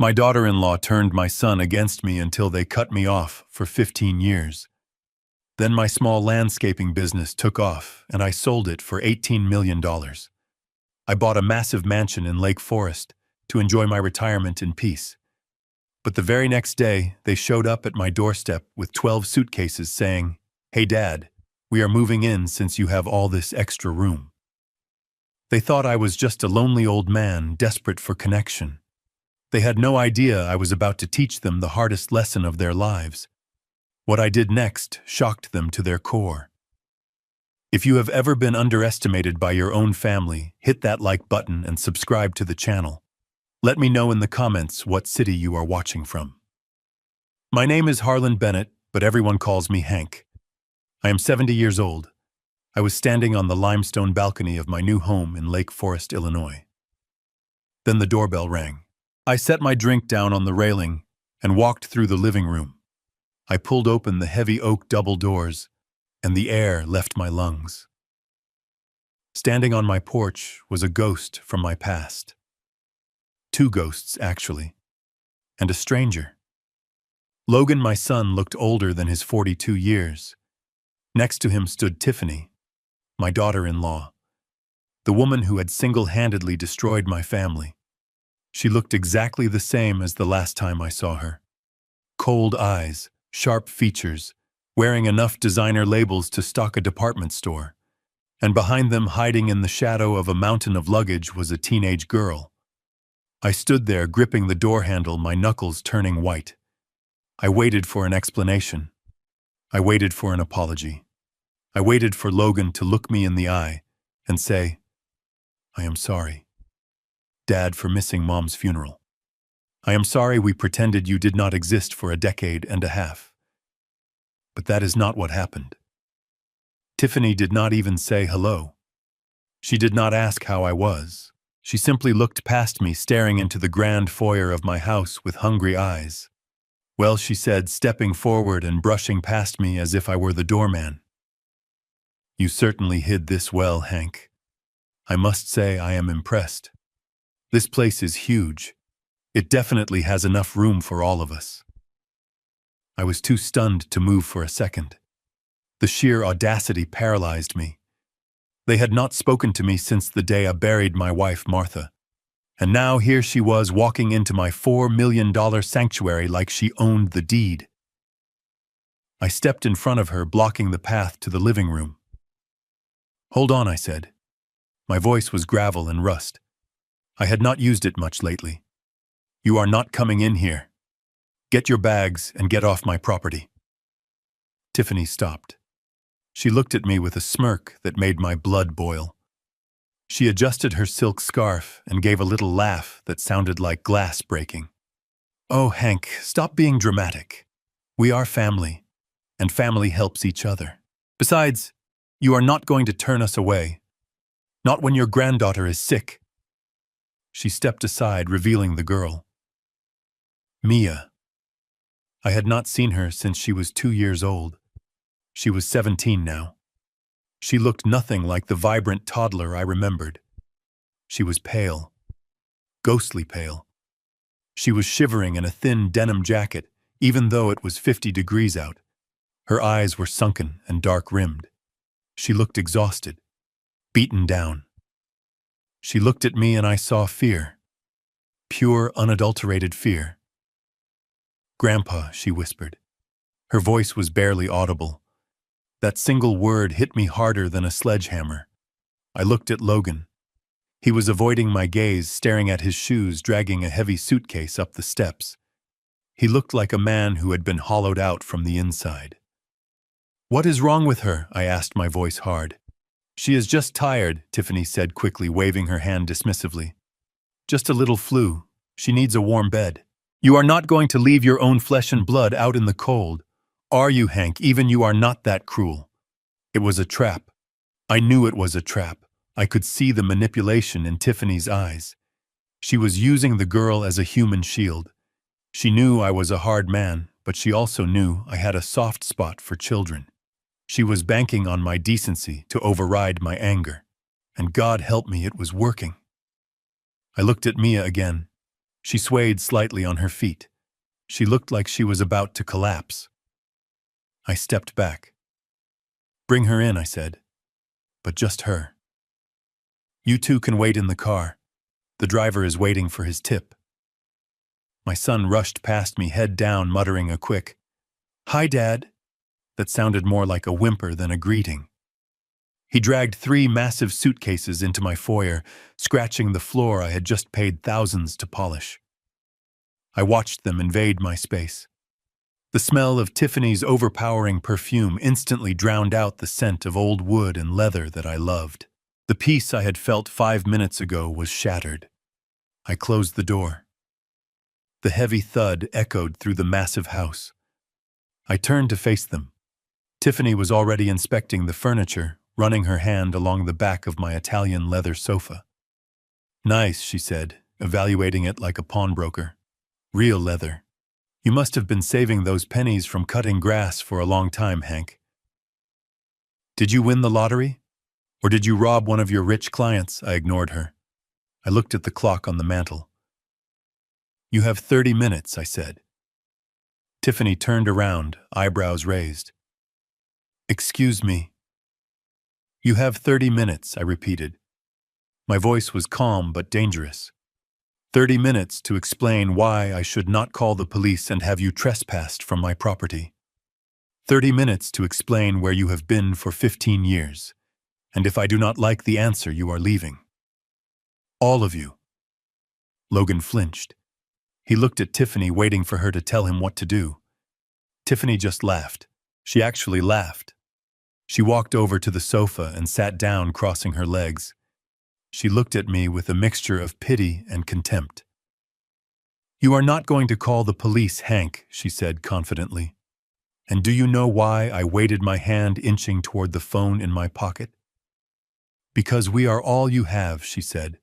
My daughter-in-law turned my son against me until they cut me off for 15 years. Then my small landscaping business took off, and I sold it for $18 million. I bought a massive mansion in Lake Forest to enjoy my retirement in peace. But the very next day, they showed up at my doorstep with 12 suitcases saying, "Hey Dad, we are moving in since you have all this extra room." They thought I was just a lonely old man desperate for connection. They had no idea I was about to teach them the hardest lesson of their lives. What I did next shocked them to their core. If you have ever been underestimated by your own family, hit that like button and subscribe to the channel. Let me know in the comments what city you are watching from. My name is Harlan Bennett, but everyone calls me Hank. I am 70 years old. I was standing on the limestone balcony of my new home in Lake Forest, Illinois. Then the doorbell rang. I set my drink down on the railing and walked through the living room. I pulled open the heavy oak double doors, and the air left my lungs. Standing on my porch was a ghost from my past. Two ghosts, actually, and a stranger. Logan, my son, looked older than his 42 years. Next to him stood Tiffany, my daughter-in-law, the woman who had single-handedly destroyed my family. She looked exactly the same as the last time I saw her. Cold eyes, sharp features, wearing enough designer labels to stock a department store. And behind them, hiding in the shadow of a mountain of luggage, was a teenage girl. I stood there gripping the door handle, my knuckles turning white. I waited for an explanation. I waited for an apology. I waited for Logan to look me in the eye and say, "I am sorry, Dad, for missing Mom's funeral. I am sorry we pretended you did not exist for a decade and a half." But that is not what happened. Tiffany did not even say hello. She did not ask how I was. She simply looked past me, staring into the grand foyer of my house with hungry eyes. "Well," she said, stepping forward and brushing past me as if I were the doorman. "You certainly hid this well, Hank. I must say I am impressed. This place is huge. It definitely has enough room for all of us." I was too stunned to move for a second. The sheer audacity paralyzed me. They had not spoken to me since the day I buried my wife, Martha. And now here she was walking into my $4 million sanctuary like she owned the deed. I stepped in front of her, blocking the path to the living room. "Hold on," I said. My voice was gravel and rust. I had not used it much lately. "You are not coming in here. Get your bags and get off my property." Tiffany stopped. She looked at me with a smirk that made my blood boil. She adjusted her silk scarf and gave a little laugh that sounded like glass breaking. "Oh, Hank, stop being dramatic. We are family, and family helps each other. Besides, you are not going to turn us away. Not when your granddaughter is sick." She stepped aside, revealing the girl. Mia. I had not seen her since she was 2 years old. She was 17 now. She looked nothing like the vibrant toddler I remembered. She was pale, ghostly pale. She was shivering in a thin denim jacket, even though it was 50 degrees out. Her eyes were sunken and dark-rimmed. She looked exhausted, beaten down. She looked at me and I saw fear. Pure, unadulterated fear. "Grandpa," she whispered. Her voice was barely audible. That single word hit me harder than a sledgehammer. I looked at Logan. He was avoiding my gaze, staring at his shoes, dragging a heavy suitcase up the steps. He looked like a man who had been hollowed out from the inside. "What is wrong with her?" I asked, my voice hard. "She is just tired," Tiffany said quickly, waving her hand dismissively. "Just a little flu. She needs a warm bed." "You are not going to leave your own flesh and blood out in the cold, are you, Hank? Even you are not that cruel." It was a trap. I knew it was a trap. I could see the manipulation in Tiffany's eyes. She was using the girl as a human shield. She knew I was a hard man, but she also knew I had a soft spot for children. She was banking on my decency to override my anger. And God help me, it was working. I looked at Mia again. She swayed slightly on her feet. She looked like she was about to collapse. I stepped back. "Bring her in," I said. "But just her. You two can wait in the car. The driver is waiting for his tip." My son rushed past me, head down, muttering a quick, "Hi, Dad," that sounded more like a whimper than a greeting. He dragged 3 massive suitcases into my foyer, scratching the floor I had just paid thousands to polish. I watched them invade my space. The smell of Tiffany's overpowering perfume instantly drowned out the scent of old wood and leather that I loved. The peace I had felt 5 minutes ago was shattered. I closed the door. The heavy thud echoed through the massive house. I turned to face them. Tiffany was already inspecting the furniture, running her hand along the back of my Italian leather sofa. "Nice," she said, evaluating it like a pawnbroker. "Real leather. You must have been saving those pennies from cutting grass for a long time, Hank. Did you win the lottery? Or did you rob one of your rich clients?" I ignored her. I looked at the clock on the mantel. "You have 30 minutes, I said. Tiffany turned around, eyebrows raised. "Excuse me." "You have 30 minutes, I repeated. My voice was calm but dangerous. 30 minutes to explain why I should not call the police and have you trespassed from my property. 30 minutes to explain where you have been for 15 years, and if I do not like the answer, you are leaving. All of you." Logan flinched. He looked at Tiffany, waiting for her to tell him what to do. Tiffany just laughed. She actually laughed. She walked over to the sofa and sat down, crossing her legs. She looked at me with a mixture of pity and contempt. "You are not going to call the police, Hank," she said confidently. "And do you know why I waited, my hand inching toward the phone in my pocket?" "Because we are all you have," she said.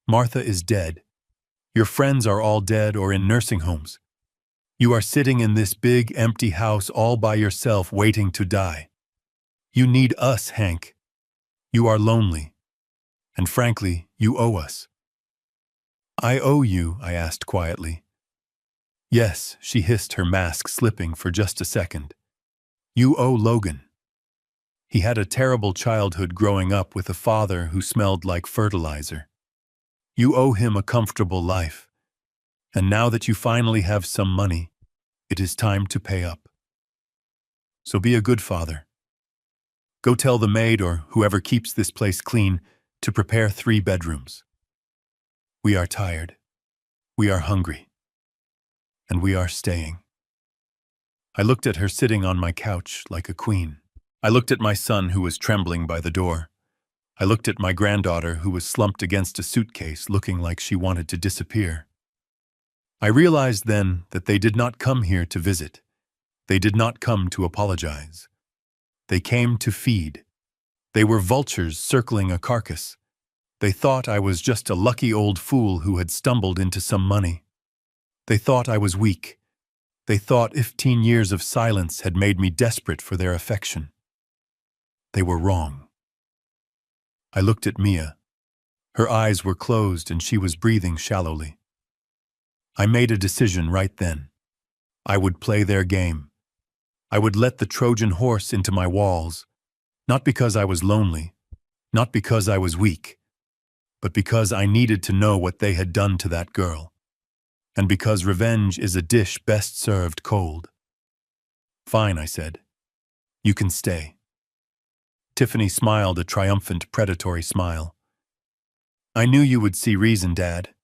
"Martha is dead. Your friends are all dead or in nursing homes. You are sitting in this big, empty house all by yourself, waiting to die. You need us, Hank. You are lonely. And frankly, you owe us." "I owe you?" I asked quietly. "Yes," she hissed, her mask slipping for just a second. "You owe Logan. He had a terrible childhood growing up with a father who smelled like fertilizer. You owe him a comfortable life. And now that you finally have some money, it is time to pay up. So be a good father. Go tell the maid or whoever keeps this place clean to prepare 3 bedrooms. We are tired. We are hungry. And we are staying." I looked at her sitting on my couch like a queen. I looked at my son who was trembling by the door. I looked at my granddaughter who was slumped against a suitcase looking like she wanted to disappear. I realized then that they did not come here to visit. They did not come to apologize. They came to feed. They were vultures circling a carcass. They thought I was just a lucky old fool who had stumbled into some money. They thought I was weak. They thought 15 years of silence had made me desperate for their affection. They were wrong. I looked at Mia. Her eyes were closed and she was breathing shallowly. I made a decision right then. I would play their game. I would let the Trojan horse into my walls, not because I was lonely, not because I was weak, but because I needed to know what they had done to that girl, and because revenge is a dish best served cold. "Fine," I said. "You can stay." Tiffany smiled a triumphant, predatory smile. "I knew you would see reason, Dad."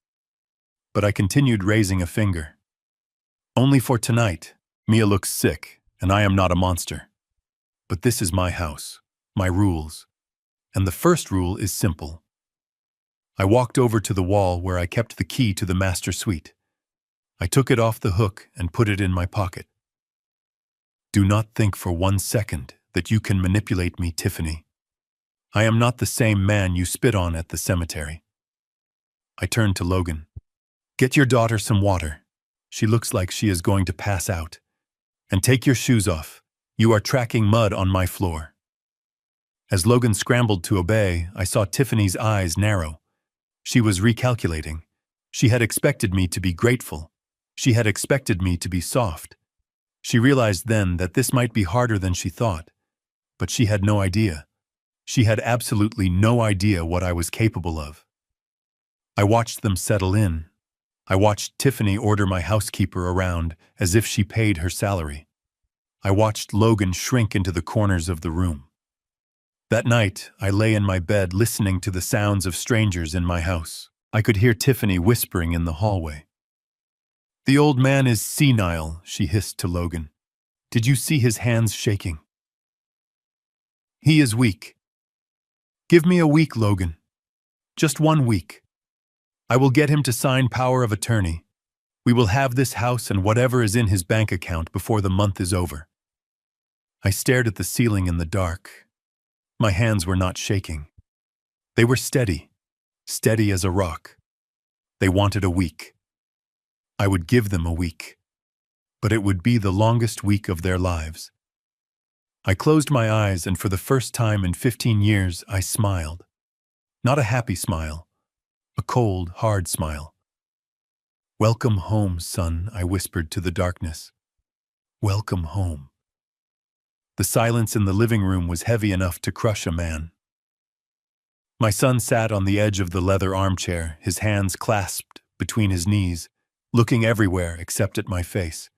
But I continued, raising a finger. "Only for tonight. Mia looks sick, and I am not a monster. But this is my house, my rules. And the first rule is simple." I walked over to the wall where I kept the key to the master suite. I took it off the hook and put it in my pocket. "Do not think for 1 second that you can manipulate me, Tiffany. I am not the same man you spit on at the cemetery." I turned to Logan. "Get your daughter some water. She looks like she is going to pass out. And take your shoes off. You are tracking mud on my floor." As Logan scrambled to obey, I saw Tiffany's eyes narrow. She was recalculating. She had expected me to be grateful. She had expected me to be soft. She realized then that this might be harder than she thought, but she had no idea. She had absolutely no idea what I was capable of. I watched them settle in. I watched Tiffany order my housekeeper around as if she paid her salary. I watched Logan shrink into the corners of the room. That night, I lay in my bed listening to the sounds of strangers in my house. I could hear Tiffany whispering in the hallway. "The old man is senile," she hissed to Logan. "Did you see his hands shaking? He is weak. Give me a week, Logan. Just 1 week. I will get him to sign power of attorney. We will have this house and whatever is in his bank account before the month is over." I stared at the ceiling in the dark. My hands were not shaking. They were steady, steady as a rock. They wanted a week. I would give them a week, but it would be the longest week of their lives. I closed my eyes, and for the first time in 15 years, I smiled. Not a happy smile, a cold, hard smile. "Welcome home, son," I whispered to the darkness. "Welcome home." The silence in the living room was heavy enough to crush a man. My son sat on the edge of the leather armchair, his hands clasped between his knees, looking everywhere except at my face.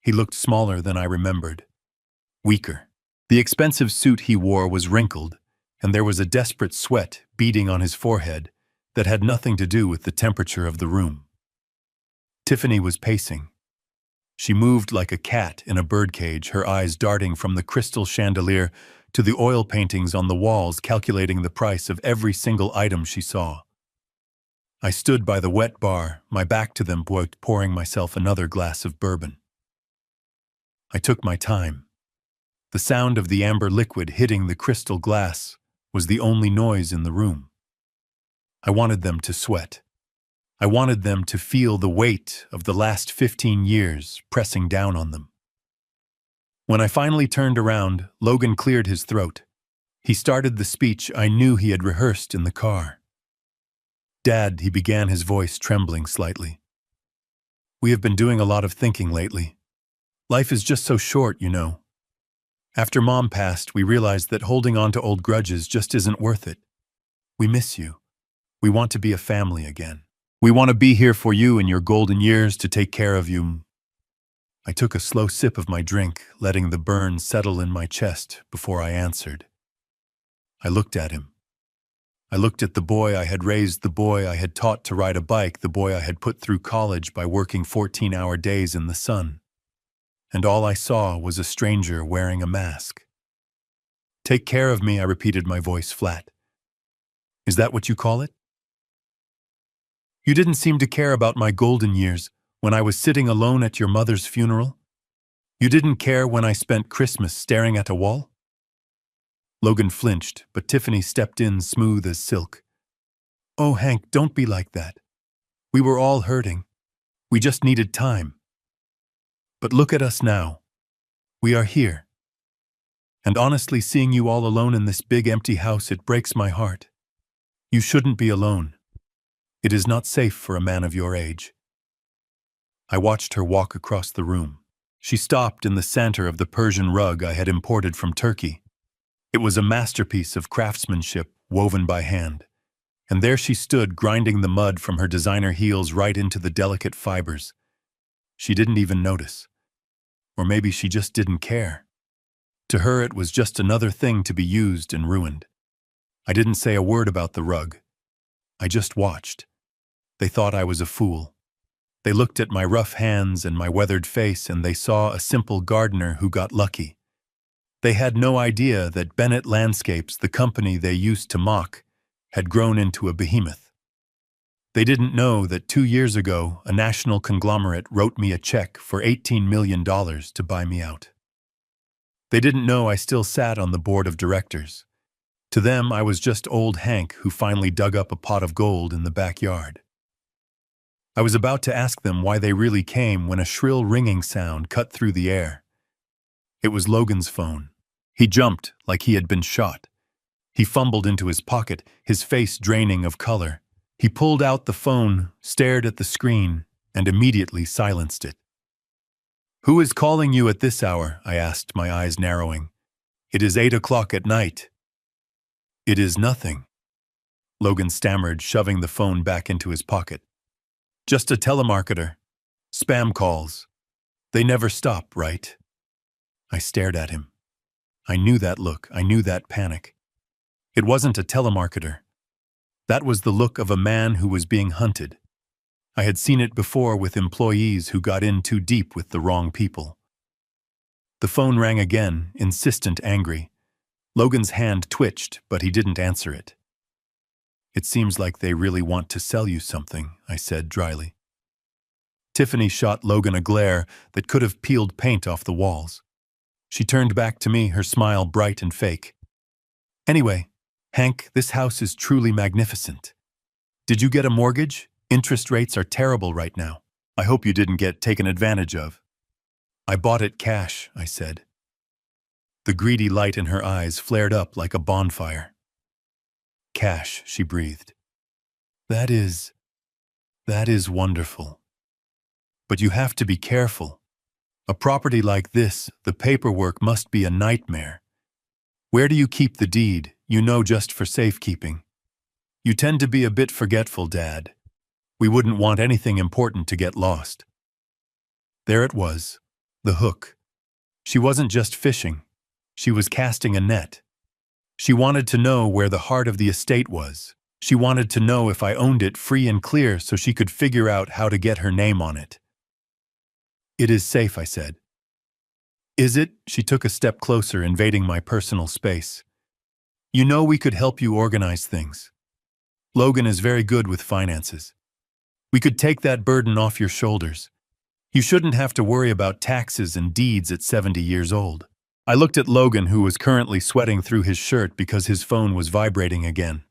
He looked smaller than I remembered, weaker. The expensive suit he wore was wrinkled, and there was a desperate sweat beading on his forehead that had nothing to do with the temperature of the room. Tiffany was pacing. She moved like a cat in a birdcage, her eyes darting from the crystal chandelier to the oil paintings on the walls, calculating the price of every single item she saw. I stood by the wet bar, my back to them, pouring myself another glass of bourbon. I took my time. The sound of the amber liquid hitting the crystal glass was the only noise in the room. I wanted them to sweat. I wanted them to feel the weight of the last 15 years pressing down on them. When I finally turned around, Logan cleared his throat. He started the speech I knew he had rehearsed in the car. "Dad," he began, his voice trembling slightly. "We have been doing a lot of thinking lately. Life is just so short, you know. After Mom passed, we realized that holding on to old grudges just isn't worth it. We miss you. We want to be a family again. We want to be here for you in your golden years, to take care of you." I took a slow sip of my drink, letting the burn settle in my chest before I answered. I looked at him. I looked at the boy I had raised, the boy I had taught to ride a bike, the boy I had put through college by working 14-hour days in the sun. And all I saw was a stranger wearing a mask. "Take care of me," I repeated, my voice flat. "Is that what you call it? You didn't seem to care about my golden years when I was sitting alone at your mother's funeral? You didn't care when I spent Christmas staring at a wall?" Logan flinched, but Tiffany stepped in smooth as silk. "Oh, Hank, don't be like that. We were all hurting. We just needed time. But look at us now. We are here. And honestly, seeing you all alone in this big empty house, it breaks my heart. You shouldn't be alone. It is not safe for a man of your age." I watched her walk across the room. She stopped in the center of the Persian rug I had imported from Turkey. It was a masterpiece of craftsmanship woven by hand. And there she stood, grinding the mud from her designer heels right into the delicate fibers. She didn't even notice. Or maybe she just didn't care. To her, it was just another thing to be used and ruined. I didn't say a word about the rug. I just watched. They thought I was a fool. They looked at my rough hands and my weathered face, and they saw a simple gardener who got lucky. They had no idea that Bennett Landscapes, the company they used to mock, had grown into a behemoth. They didn't know that 2 years ago, a national conglomerate wrote me a check for $18 million to buy me out. They didn't know I still sat on the board of directors. To them, I was just old Hank who finally dug up a pot of gold in the backyard. I was about to ask them why they really came when a shrill ringing sound cut through the air. It was Logan's phone. He jumped like he had been shot. He fumbled into his pocket, his face draining of color. He pulled out the phone, stared at the screen, and immediately silenced it. "Who is calling you at this hour?" I asked, my eyes narrowing. "It is 8 o'clock at night." "It is nothing," Logan stammered, shoving the phone back into his pocket. "Just a telemarketer. Spam calls. They never stop, right?" I stared at him. I knew that look. I knew that panic. It wasn't a telemarketer. That was the look of a man who was being hunted. I had seen it before with employees who got in too deep with the wrong people. The phone rang again, insistent, angry. Logan's hand twitched, but he didn't answer it. "It seems like they really want to sell you something," I said dryly. Tiffany shot Logan a glare that could have peeled paint off the walls. She turned back to me, her smile bright and fake. "Anyway, Hank, this house is truly magnificent. Did you get a mortgage? Interest rates are terrible right now. I hope you didn't get taken advantage of." "I bought it cash," I said. The greedy light in her eyes flared up like a bonfire. "Cash," she breathed. That is wonderful. But you have to be careful. A property like this, the paperwork must be a nightmare. Where do you keep the deed, just for safekeeping? You tend to be a bit forgetful, Dad. We wouldn't want anything important to get lost." There it was, the hook. She wasn't just fishing. She was casting a net. She wanted to know where the heart of the estate was. She wanted to know if I owned it free and clear so she could figure out how to get her name on it. "It is safe," I said. "Is it?" She took a step closer, invading my personal space. We could help you organize things. Logan is very good with finances. We could take that burden off your shoulders. You shouldn't have to worry about taxes and deeds at 70 years old." I looked at Logan, who was currently sweating through his shirt because his phone was vibrating again.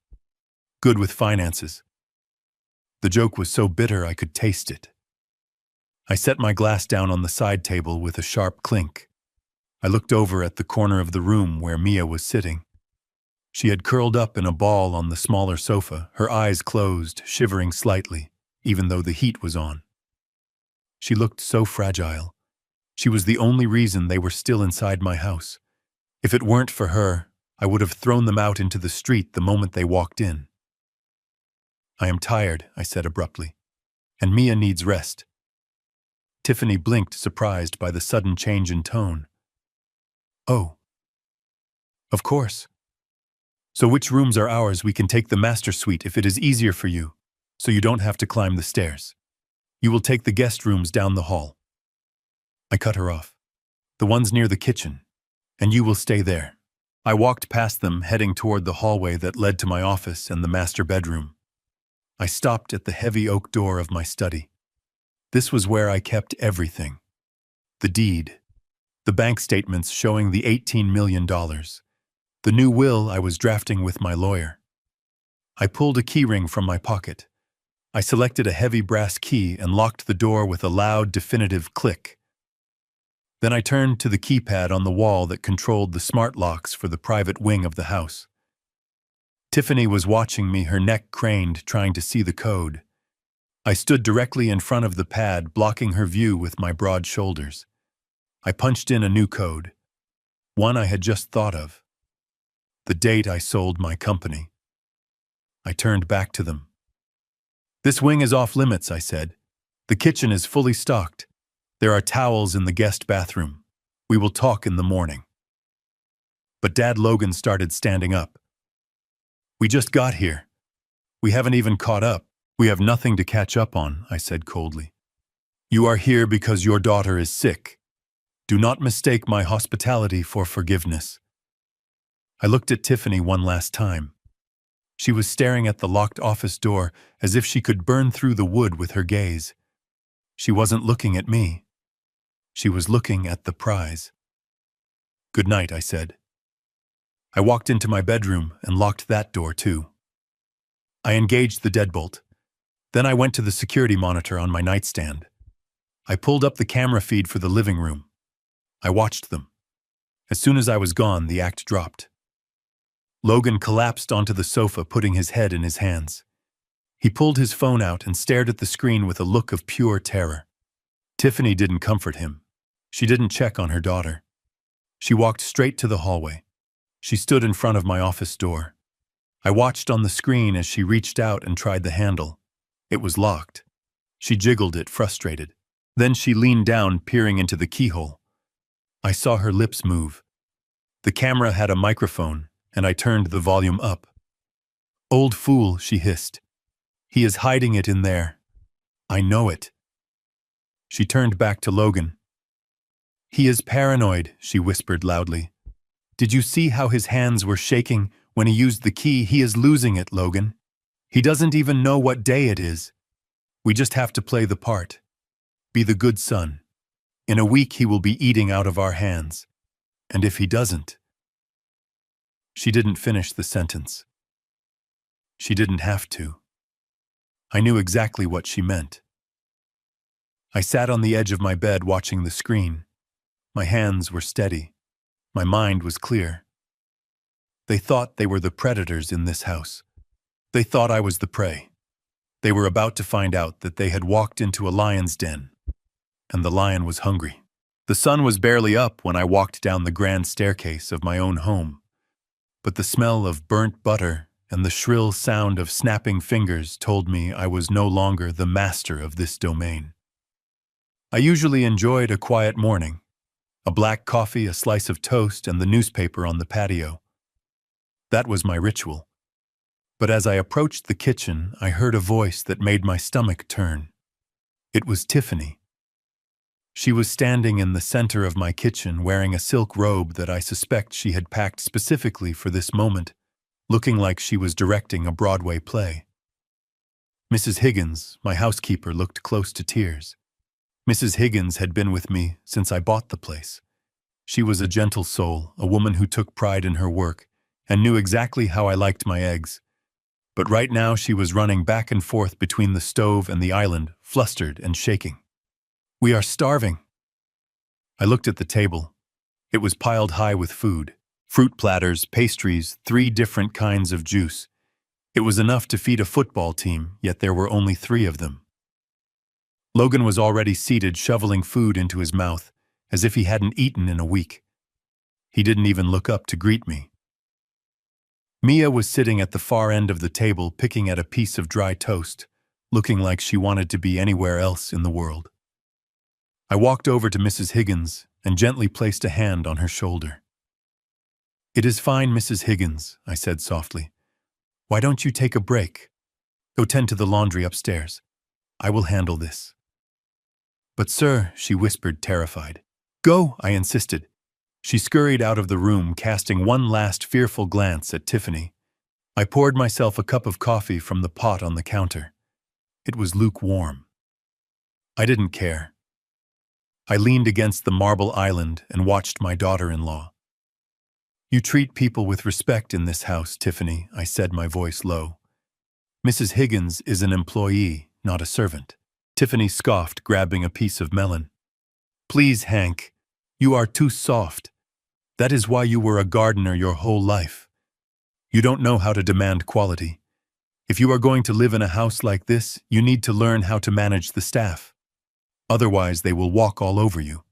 Good with finances. The joke was so bitter I could taste it. I set my glass down on the side table with a sharp clink. I looked over at the corner of the room where Mia was sitting. She had curled up in a ball on the smaller sofa, her eyes closed, shivering slightly, even though the heat was on. She looked so fragile. She was the only reason they were still inside my house. If it weren't for her, I would have thrown them out into the street the moment they walked in. "I am tired," I said abruptly, "and Mia needs rest." Tiffany blinked, surprised by the sudden change in tone. "Oh. Of course. So which rooms are ours? We can take the master suite if it is easier for you, so you don't have to climb the stairs. You will take the guest rooms down the hall." I cut her off. "The ones near the kitchen. And you will stay there." I walked past them, heading toward the hallway that led to my office and the master bedroom. I stopped at the heavy oak door of my study. This was where I kept everything. The deed. The bank statements showing the $18 million. The new will I was drafting with my lawyer. I pulled a keyring from my pocket. I selected a heavy brass key and locked the door with a loud, definitive click. Then I turned to the keypad on the wall that controlled the smart locks for the private wing of the house. Tiffany was watching me, her neck craned, trying to see the code. I stood directly in front of the pad, blocking her view with my broad shoulders. I punched in a new code, one I had just thought of. The date I sold my company. I turned back to them. "This wing is off limits," I said. "The kitchen is fully stocked. There are towels in the guest bathroom. We will talk in the morning." But Dad, Logan started standing up. "We just got here. We haven't even caught up. We have nothing to catch up on," I said coldly. "You are here because your daughter is sick. Do not mistake my hospitality for forgiveness." I looked at Tiffany one last time. She was staring at the locked office door as if she could burn through the wood with her gaze. She wasn't looking at me. She was looking at the prize. "Good night," I said. I walked into my bedroom and locked that door too. I engaged the deadbolt. Then I went to the security monitor on my nightstand. I pulled up the camera feed for the living room. I watched them. As soon as I was gone, the act dropped. Logan collapsed onto the sofa, putting his head in his hands. He pulled his phone out and stared at the screen with a look of pure terror. Tiffany didn't comfort him. She didn't check on her daughter. She walked straight to the hallway. She stood in front of my office door. I watched on the screen as she reached out and tried the handle. It was locked. She jiggled it, frustrated. Then she leaned down, peering into the keyhole. I saw her lips move. The camera had a microphone, and I turned the volume up. "Old fool," she hissed. "He is hiding it in there. I know it." She turned back to Logan. "He is paranoid," she whispered loudly. "Did you see how his hands were shaking when he used the key? He is losing it, Logan. He doesn't even know what day it is. We just have to play the part. Be the good son. In a week he will be eating out of our hands. And if he doesn't..." She didn't finish the sentence. She didn't have to. I knew exactly what she meant. I sat on the edge of my bed watching the screen. My hands were steady. My mind was clear. They thought they were the predators in this house. They thought I was the prey. They were about to find out that they had walked into a lion's den, and the lion was hungry. The sun was barely up when I walked down the grand staircase of my own home, but the smell of burnt butter and the shrill sound of snapping fingers told me I was no longer the master of this domain. I usually enjoyed a quiet morning, a black coffee, a slice of toast, and the newspaper on the patio. That was my ritual. But as I approached the kitchen, I heard a voice that made my stomach turn. It was Tiffany. She was standing in the center of my kitchen wearing a silk robe that I suspect she had packed specifically for this moment, looking like she was directing a Broadway play. Mrs. Higgins, my housekeeper, looked close to tears. Mrs. Higgins had been with me since I bought the place. She was a gentle soul, a woman who took pride in her work and knew exactly how I liked my eggs. But right now she was running back and forth between the stove and the island, flustered and shaking. "We are starving." I looked at the table. It was piled high with food. Fruit platters, pastries, 3 different kinds of juice. It was enough to feed a football team, yet there were only 3 of them. Logan was already seated, shoveling food into his mouth, as if he hadn't eaten in a week. He didn't even look up to greet me. Mia was sitting at the far end of the table, picking at a piece of dry toast, looking like she wanted to be anywhere else in the world. I walked over to Mrs. Higgins and gently placed a hand on her shoulder. "It is fine, Mrs. Higgins," I said softly. "Why don't you take a break? Go tend to the laundry upstairs. I will handle this." "But sir," she whispered, terrified. "Go," I insisted. She scurried out of the room, casting one last fearful glance at Tiffany. I poured myself a cup of coffee from the pot on the counter. It was lukewarm. I didn't care. I leaned against the marble island and watched my daughter-in-law. "You treat people with respect in this house, Tiffany," I said, my voice low. "Mrs. Higgins is an employee, not a servant." Tiffany scoffed, grabbing a piece of melon. "Please, Hank, you are too soft. That is why you were a gardener your whole life. You don't know how to demand quality. If you are going to live in a house like this, you need to learn how to manage the staff. Otherwise, they will walk all over you."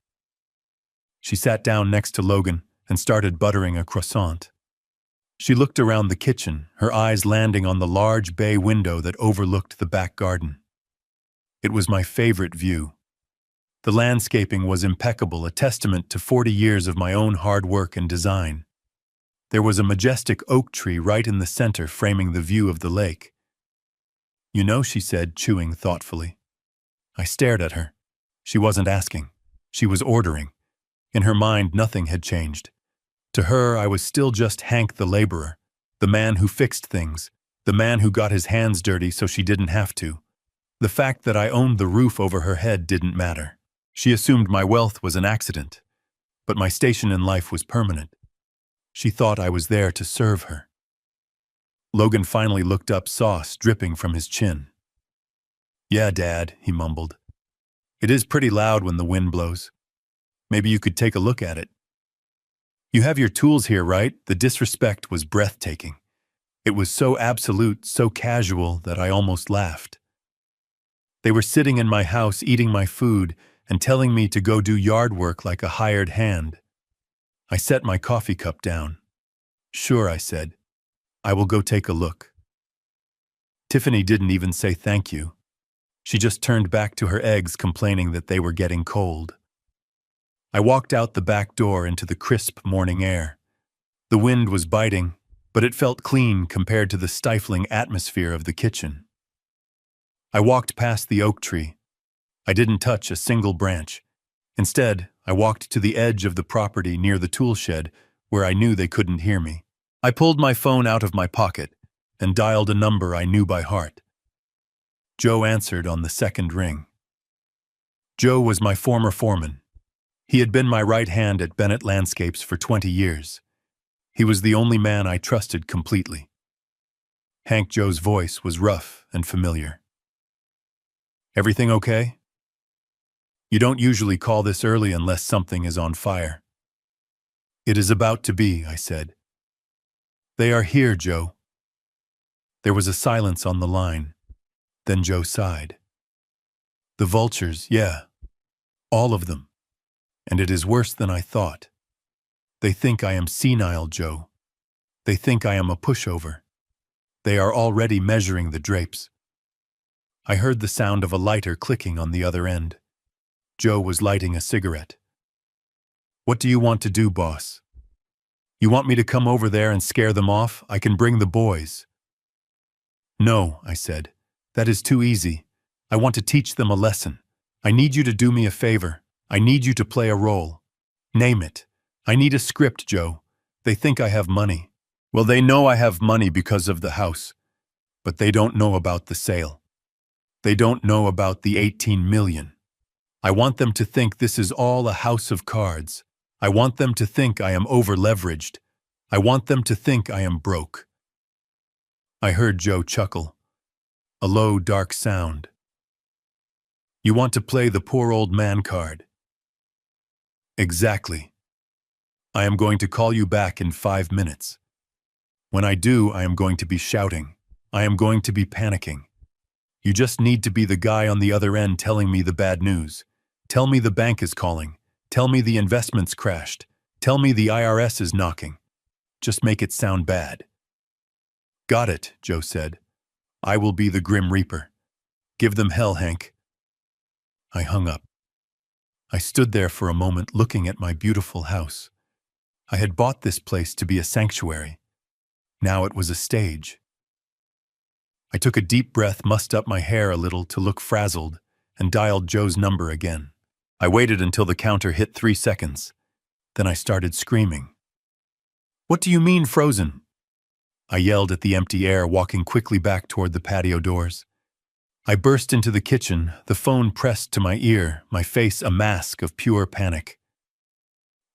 She sat down next to Logan and started buttering a croissant. She looked around the kitchen, her eyes landing on the large bay window that overlooked the back garden. It was my favorite view. The landscaping was impeccable, a testament to 40 years of my own hard work and design. There was a majestic oak tree right in the center, framing the view of the lake. "You know," she said, chewing thoughtfully. I stared at her. She wasn't asking. She was ordering. In her mind, nothing had changed. To her, I was still just Hank the laborer, the man who fixed things, the man who got his hands dirty so she didn't have to. The fact that I owned the roof over her head didn't matter. She assumed my wealth was an accident, but my station in life was permanent. She thought I was there to serve her. Logan finally looked up, sauce dripping from his chin. "Yeah, Dad," he mumbled. "It is pretty loud when the wind blows. Maybe you could take a look at it." "You have your tools here, right?" The disrespect was breathtaking. It was so absolute, so casual that I almost laughed. They were sitting in my house eating my food and telling me to go do yard work like a hired hand. I set my coffee cup down. Sure, I said. I will go take a look. Tiffany didn't even say thank you. She just turned back to her eggs, complaining that they were getting cold. I walked out the back door into the crisp morning air. The wind was biting, but it felt clean compared to the stifling atmosphere of the kitchen. I walked past the oak tree. I didn't touch a single branch. Instead, I walked to the edge of the property near the tool shed where I knew they couldn't hear me. I pulled my phone out of my pocket and dialed a number I knew by heart. Joe answered on the second ring. Joe was my former foreman. He had been my right hand at Bennett Landscapes for 20 years. He was the only man I trusted completely. Hank Joe's voice was rough and familiar. Everything okay? You don't usually call this early unless something is on fire. It is about to be, I said. They are here, Joe. There was a silence on the line. Then Joe sighed. The vultures, yeah. All of them. And it is worse than I thought. They think I am senile, Joe. They think I am a pushover. They are already measuring the drapes. I heard the sound of a lighter clicking on the other end. Joe was lighting a cigarette. What do you want to do, boss? You want me to come over there and scare them off? I can bring the boys. No, I said. That is too easy. I want to teach them a lesson. I need you to do me a favor. I need you to play a role. Name it. I need a script, Joe. They think I have money. Well, they know I have money because of the house. But they don't know about the sale. They don't know about the 18 million. I want them to think this is all a house of cards. I want them to think I am over-leveraged. I want them to think I am broke. I heard Joe chuckle. A low, dark sound. You want to play the poor old man card? Exactly. I am going to call you back in 5 minutes. When I do, I am going to be shouting. I am going to be panicking. You just need to be the guy on the other end telling me the bad news. Tell me the bank is calling. Tell me the investments crashed. Tell me the IRS is knocking. Just make it sound bad. Got it, Joe said. I will be the Grim Reaper. Give them hell, Hank. I hung up. I stood there for a moment looking at my beautiful house. I had bought this place to be a sanctuary. Now it was a stage. I took a deep breath, mussed up my hair a little to look frazzled, and dialed Joe's number again. I waited until the counter hit 3 seconds. Then I started screaming. What do you mean, frozen? I yelled at the empty air, walking quickly back toward the patio doors. I burst into the kitchen, the phone pressed to my ear, my face a mask of pure panic.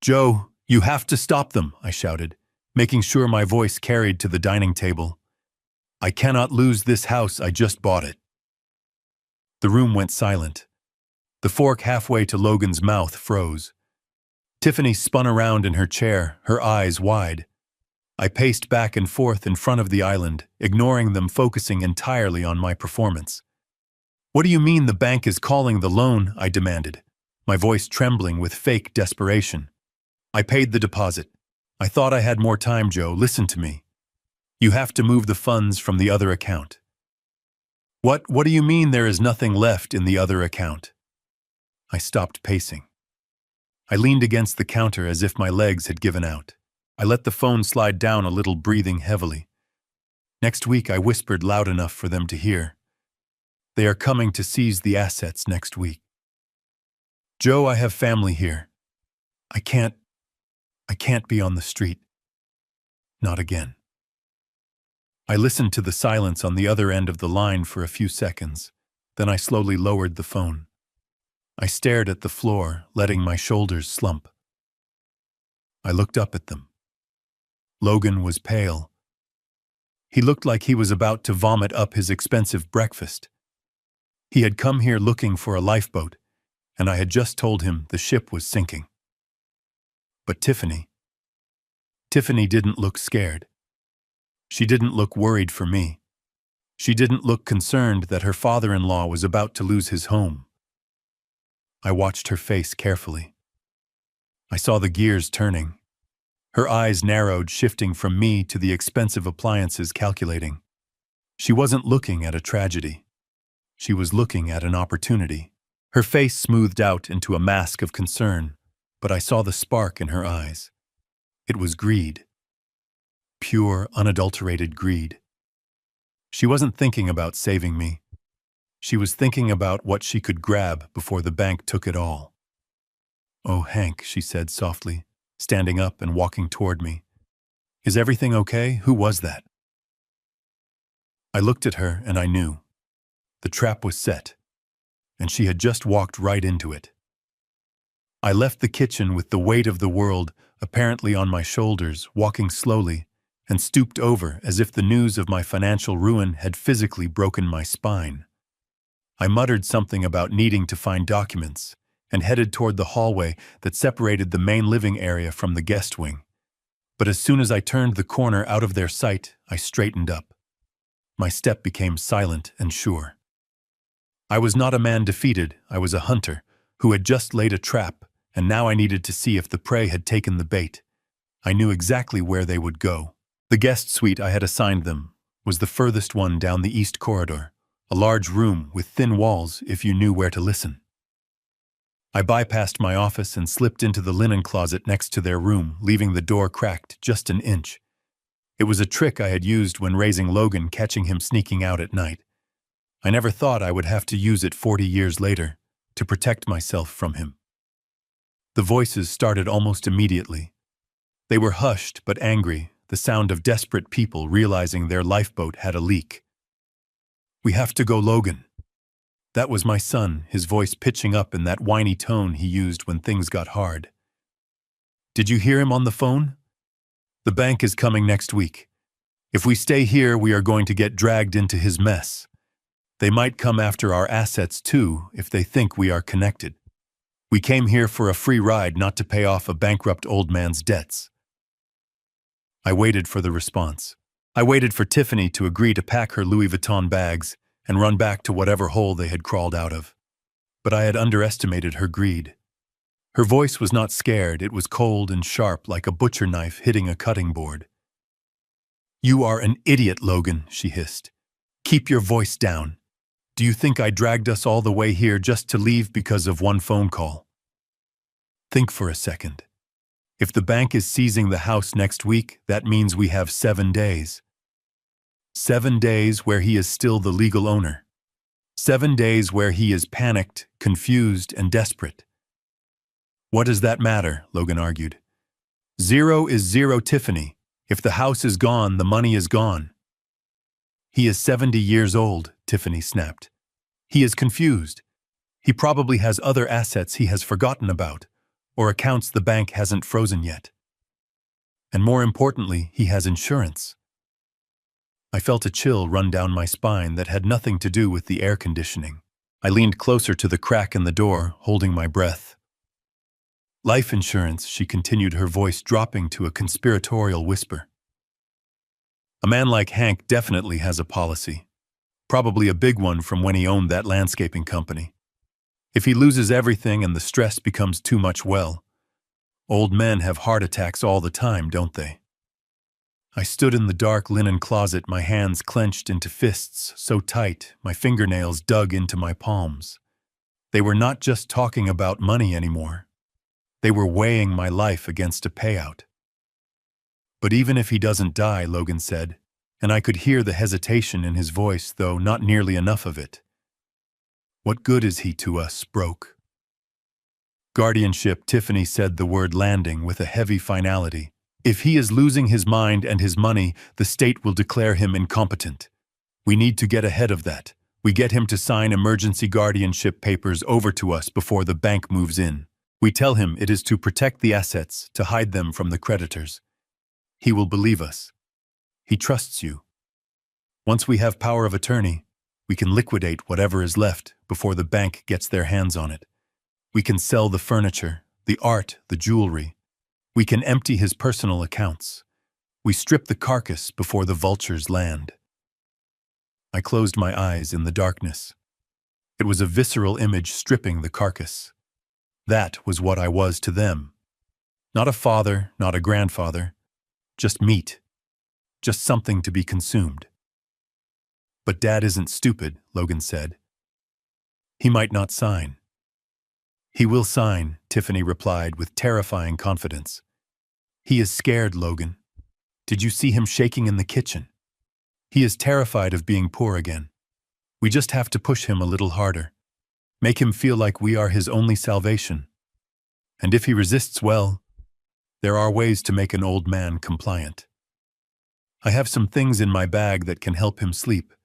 Joe, you have to stop them, I shouted, making sure my voice carried to the dining table. I cannot lose this house, I just bought it. The room went silent. The fork halfway to Logan's mouth froze. Tiffany spun around in her chair, her eyes wide. I paced back and forth in front of the island, ignoring them, focusing entirely on my performance. What do you mean the bank is calling the loan? I demanded, my voice trembling with fake desperation. I paid the deposit. I thought I had more time, Joe. Listen to me. You have to move the funds from the other account. What do you mean there is nothing left in the other account? I stopped pacing. I leaned against the counter as if my legs had given out. I let the phone slide down a little, breathing heavily. Next week, I whispered loud enough for them to hear. They are coming to seize the assets next week. Joe, I have family here. I can't be on the street. Not again. I listened to the silence on the other end of the line for a few seconds. Then I slowly lowered the phone. I stared at the floor, letting my shoulders slump. I looked up at them. Logan was pale. He looked like he was about to vomit up his expensive breakfast. He had come here looking for a lifeboat, and I had just told him the ship was sinking. But Tiffany didn't look scared. She didn't look worried for me. She didn't look concerned that her father-in-law was about to lose his home. I watched her face carefully. I saw the gears turning. Her eyes narrowed, shifting from me to the expensive appliances, calculating. She wasn't looking at a tragedy. She was looking at an opportunity. Her face smoothed out into a mask of concern, but I saw the spark in her eyes. It was greed. Pure, unadulterated greed. She wasn't thinking about saving me. She was thinking about what she could grab before the bank took it all. "Oh, Hank," she said softly, standing up and walking toward me. "Is everything okay? Who was that?" I looked at her and I knew. The trap was set, and she had just walked right into it. I left the kitchen with the weight of the world apparently on my shoulders, walking slowly, and stooped over as if the news of my financial ruin had physically broken my spine. I muttered something about needing to find documents, and headed toward the hallway that separated the main living area from the guest wing. But as soon as I turned the corner out of their sight, I straightened up. My step became silent and sure. I was not a man defeated, I was a hunter, who had just laid a trap, and now I needed to see if the prey had taken the bait. I knew exactly where they would go. The guest suite I had assigned them was the furthest one down the east corridor, a large room with thin walls if you knew where to listen. I bypassed my office and slipped into the linen closet next to their room, leaving the door cracked just an inch. It was a trick I had used when raising Logan, catching him sneaking out at night. I never thought I would have to use it 40 years later to protect myself from him. The voices started almost immediately. They were hushed but angry, the sound of desperate people realizing their lifeboat had a leak. "We have to go, Logan." That was my son, his voice pitching up in that whiny tone he used when things got hard. "Did you hear him on the phone? The bank is coming next week. If we stay here, we are going to get dragged into his mess. They might come after our assets too if they think we are connected. We came here for a free ride, not to pay off a bankrupt old man's debts." I waited for the response. I waited for Tiffany to agree to pack her Louis Vuitton bags and run back to whatever hole they had crawled out of. But I had underestimated her greed. Her voice was not scared, it was cold and sharp like a butcher knife hitting a cutting board. "You are an idiot, Logan," she hissed. "Keep your voice down. Do you think I dragged us all the way here just to leave because of one phone call? Think for a second. If the bank is seizing the house next week, that means we have 7 days. 7 days where he is still the legal owner. 7 days where he is panicked, confused, and desperate." "What does that matter?" Logan argued. "Zero is zero, Tiffany. If the house is gone, the money is gone." "He is 70 years old," Tiffany snapped. "He is confused. He probably has other assets he has forgotten about, or accounts the bank hasn't frozen yet. And more importantly, he has insurance." I felt a chill run down my spine that had nothing to do with the air conditioning. I leaned closer to the crack in the door, holding my breath. "Life insurance," she continued, her voice dropping to a conspiratorial whisper. "A man like Hank definitely has a policy. Probably a big one from when he owned that landscaping company. If he loses everything and the stress becomes too much, well, old men have heart attacks all the time, don't they?" I stood in the dark linen closet, my hands clenched into fists so tight my fingernails dug into my palms. They were not just talking about money anymore. They were weighing my life against a payout. "But even if he doesn't die," Logan said, and I could hear the hesitation in his voice, though not nearly enough of it. "What good is he to us, broke?" "Guardianship," Tiffany said the word landing with a heavy finality. "If he is losing his mind and his money, the state will declare him incompetent. We need to get ahead of that. We get him to sign emergency guardianship papers over to us before the bank moves in. We tell him it is to protect the assets, to hide them from the creditors. He will believe us. He trusts you. Once we have power of attorney, we can liquidate whatever is left before the bank gets their hands on it. We can sell the furniture, the art, the jewelry. We can empty his personal accounts. We strip the carcass before the vultures land. I closed my eyes in the darkness. It was a visceral image stripping the carcass. That was what I was to them. Not a father, not a grandfather. Just meat. Just something to be consumed. But Dad isn't stupid, Logan said. He might not sign. He will sign, Tiffany replied with terrifying confidence. He is scared, Logan. Did you see him shaking in the kitchen? He is terrified of being poor again. We just have to push him a little harder. Make him feel like we are his only salvation. And if he resists, well, there are ways to make an old man compliant. I have some things in my bag that can help him sleep,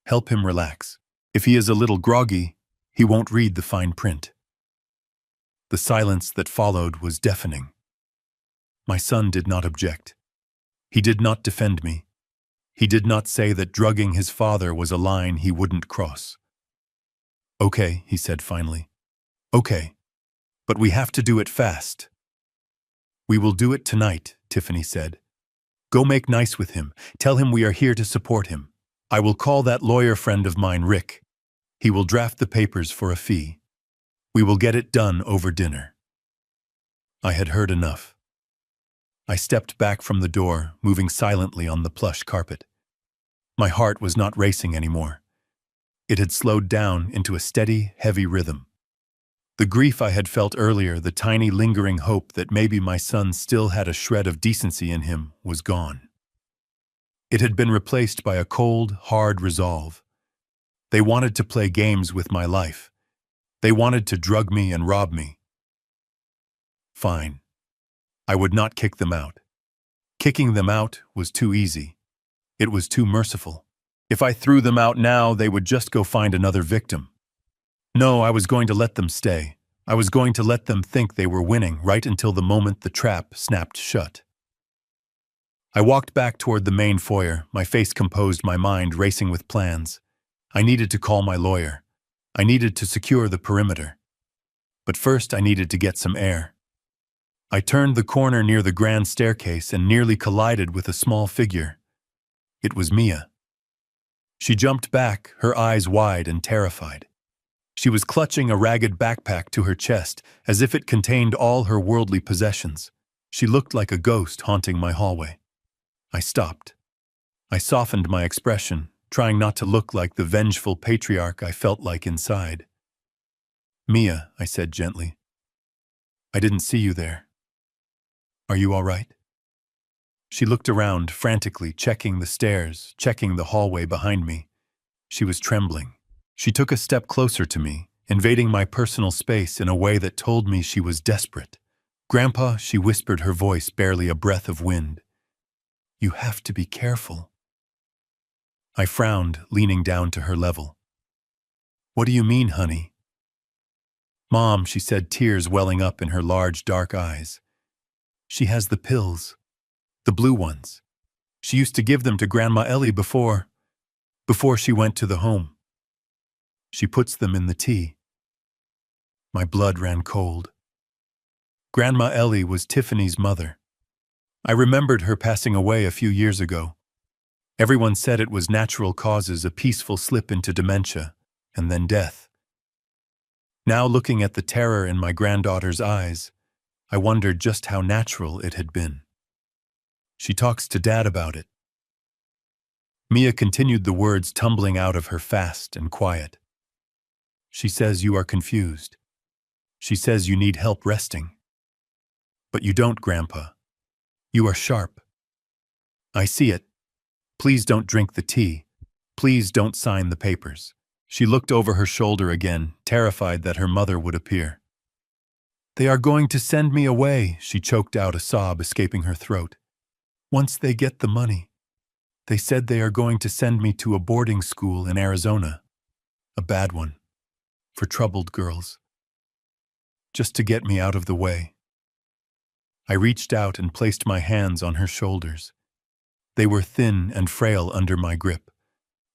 help him relax. If he is a little groggy, he won't read the fine print. The silence that followed was deafening. My son did not object. He did not defend me. He did not say that drugging his father was a line he wouldn't cross. Okay, he said finally. Okay, but we have to do it fast. We will do it tonight, Tiffany said. Go make nice with him. Tell him we are here to support him. I will call that lawyer friend of mine, Rick. He will draft the papers for a fee. We will get it done over dinner. I had heard enough. I stepped back from the door, moving silently on the plush carpet. My heart was not racing anymore. It had slowed down into a steady, heavy rhythm. The grief I had felt earlier, the tiny lingering hope that maybe my son still had a shred of decency in him, was gone. It had been replaced by a cold, hard resolve. They wanted to play games with my life. They wanted to drug me and rob me. Fine. I would not kick them out. Kicking them out was too easy. It was too merciful. If I threw them out now, they would just go find another victim. No, I was going to let them stay. I was going to let them think they were winning right until the moment the trap snapped shut. I walked back toward the main foyer, my face composed, my mind racing with plans. I needed to call my lawyer. I needed to secure the perimeter. But first I needed to get some air. I turned the corner near the grand staircase and nearly collided with a small figure. It was Mia. She jumped back, her eyes wide and terrified. She was clutching a ragged backpack to her chest, as if it contained all her worldly possessions. She looked like a ghost haunting my hallway. I stopped. I softened my expression, trying not to look like the vengeful patriarch I felt like inside. Mia, I said gently. I didn't see you there. Are you all right? She looked around, frantically checking the stairs, checking the hallway behind me. She was trembling. She took a step closer to me, invading my personal space in a way that told me she was desperate. Grandpa, she whispered, her voice barely a breath of wind. You have to be careful. I frowned, leaning down to her level. What do you mean, honey? Mom, she said, tears welling up in her large, dark eyes. She has the pills. The blue ones. She used to give them to Grandma Ellie before she went to the home. She puts them in the tea. My blood ran cold. Grandma Ellie was Tiffany's mother. I remembered her passing away a few years ago. Everyone said it was natural causes, a peaceful slip into dementia, and then death. Now, looking at the terror in my granddaughter's eyes, I wondered just how natural it had been. She talks to Dad about it. Mia continued, the words tumbling out of her fast and quiet. She says you are confused. She says you need help resting. But you don't, Grandpa. You are sharp. I see it. Please don't drink the tea. Please don't sign the papers. She looked over her shoulder again, terrified that her mother would appear. They are going to send me away, she choked out, a sob escaping her throat. Once they get the money. They said they are going to send me to a boarding school in Arizona. A bad one. For troubled girls. Just to get me out of the way. I reached out and placed my hands on her shoulders. They were thin and frail under my grip.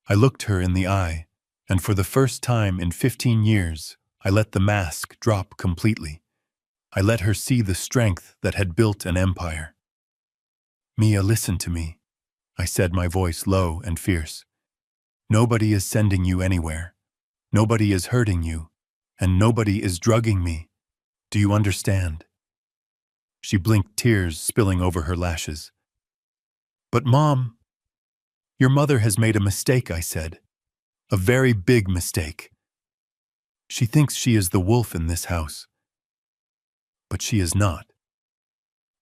I looked her in the eye, and for the first time in 15 years, I let the mask drop completely. I let her see the strength that had built an empire. Mia, listen to me, I said, my voice low and fierce. Nobody is sending you anywhere. Nobody is hurting you. And nobody is drugging me. Do you understand? She blinked, tears spilling over her lashes. But Mom, your mother has made a mistake, I said. A very big mistake. She thinks she is the wolf in this house. But she is not.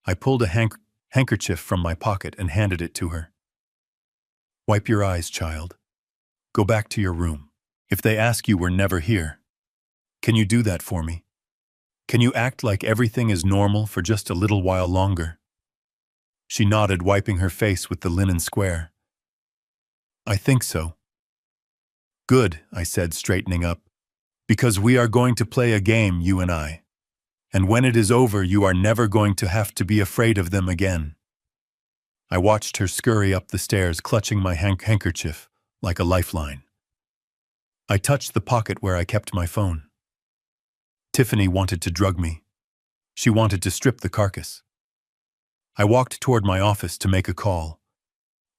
I pulled a handkerchief from my pocket and handed it to her. Wipe your eyes, child. Go back to your room. If they ask you, we're never here. Can you do that for me? Can you act like everything is normal for just a little while longer? She nodded, wiping her face with the linen square. I think so. Good, I said, straightening up. Because we are going to play a game, you and I. And when it is over, you are never going to have to be afraid of them again. I watched her scurry up the stairs, clutching my handkerchief like a lifeline. I touched the pocket where I kept my phone. Tiffany wanted to drug me. She wanted to strip the carcass. I walked toward my office to make a call.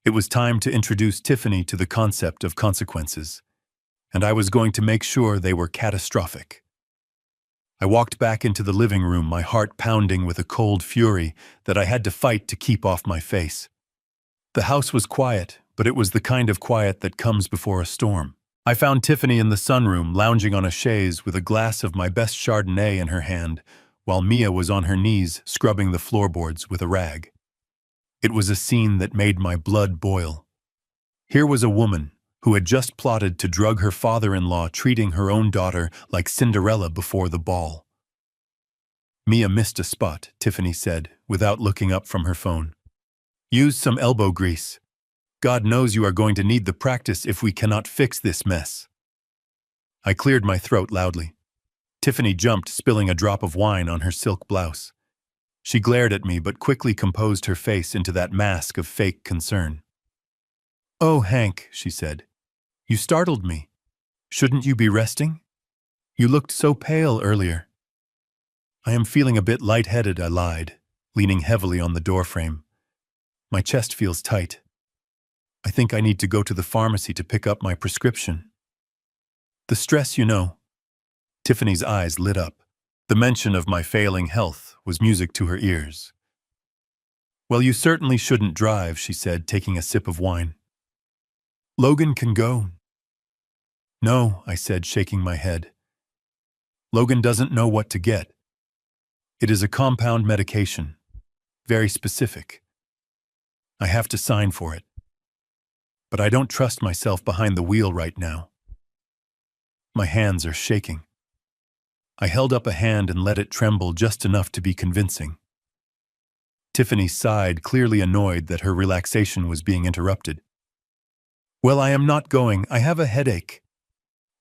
It was time to introduce Tiffany to the concept of consequences, and I was going to make sure they were catastrophic. I walked back into the living room, my heart pounding with a cold fury that I had to fight to keep off my face. The house was quiet, but it was the kind of quiet that comes before a storm. I found Tiffany in the sunroom, lounging on a chaise with a glass of my best Chardonnay in her hand, while Mia was on her knees scrubbing the floorboards with a rag. It was a scene that made my blood boil. Here was a woman who had just plotted to drug her father-in-law, treating her own daughter like Cinderella before the ball. Mia missed a spot, Tiffany said, without looking up from her phone. Use some elbow grease. God knows you are going to need the practice if we cannot fix this mess. I cleared my throat loudly. Tiffany jumped, spilling a drop of wine on her silk blouse. She glared at me but quickly composed her face into that mask of fake concern. Oh, Hank, she said. You startled me. Shouldn't you be resting? You looked so pale earlier. I am feeling a bit lightheaded, I lied, leaning heavily on the doorframe. My chest feels tight. I think I need to go to the pharmacy to pick up my prescription. The stress, you know. Tiffany's eyes lit up. The mention of my failing health was music to her ears. Well, you certainly shouldn't drive, she said, taking a sip of wine. Logan can go. No, I said, shaking my head. Logan doesn't know what to get. It is a compound medication, very specific. I have to sign for it. But I don't trust myself behind the wheel right now. My hands are shaking. I held up a hand and let it tremble just enough to be convincing. Tiffany sighed, clearly annoyed that her relaxation was being interrupted. Well, I am not going. I have a headache.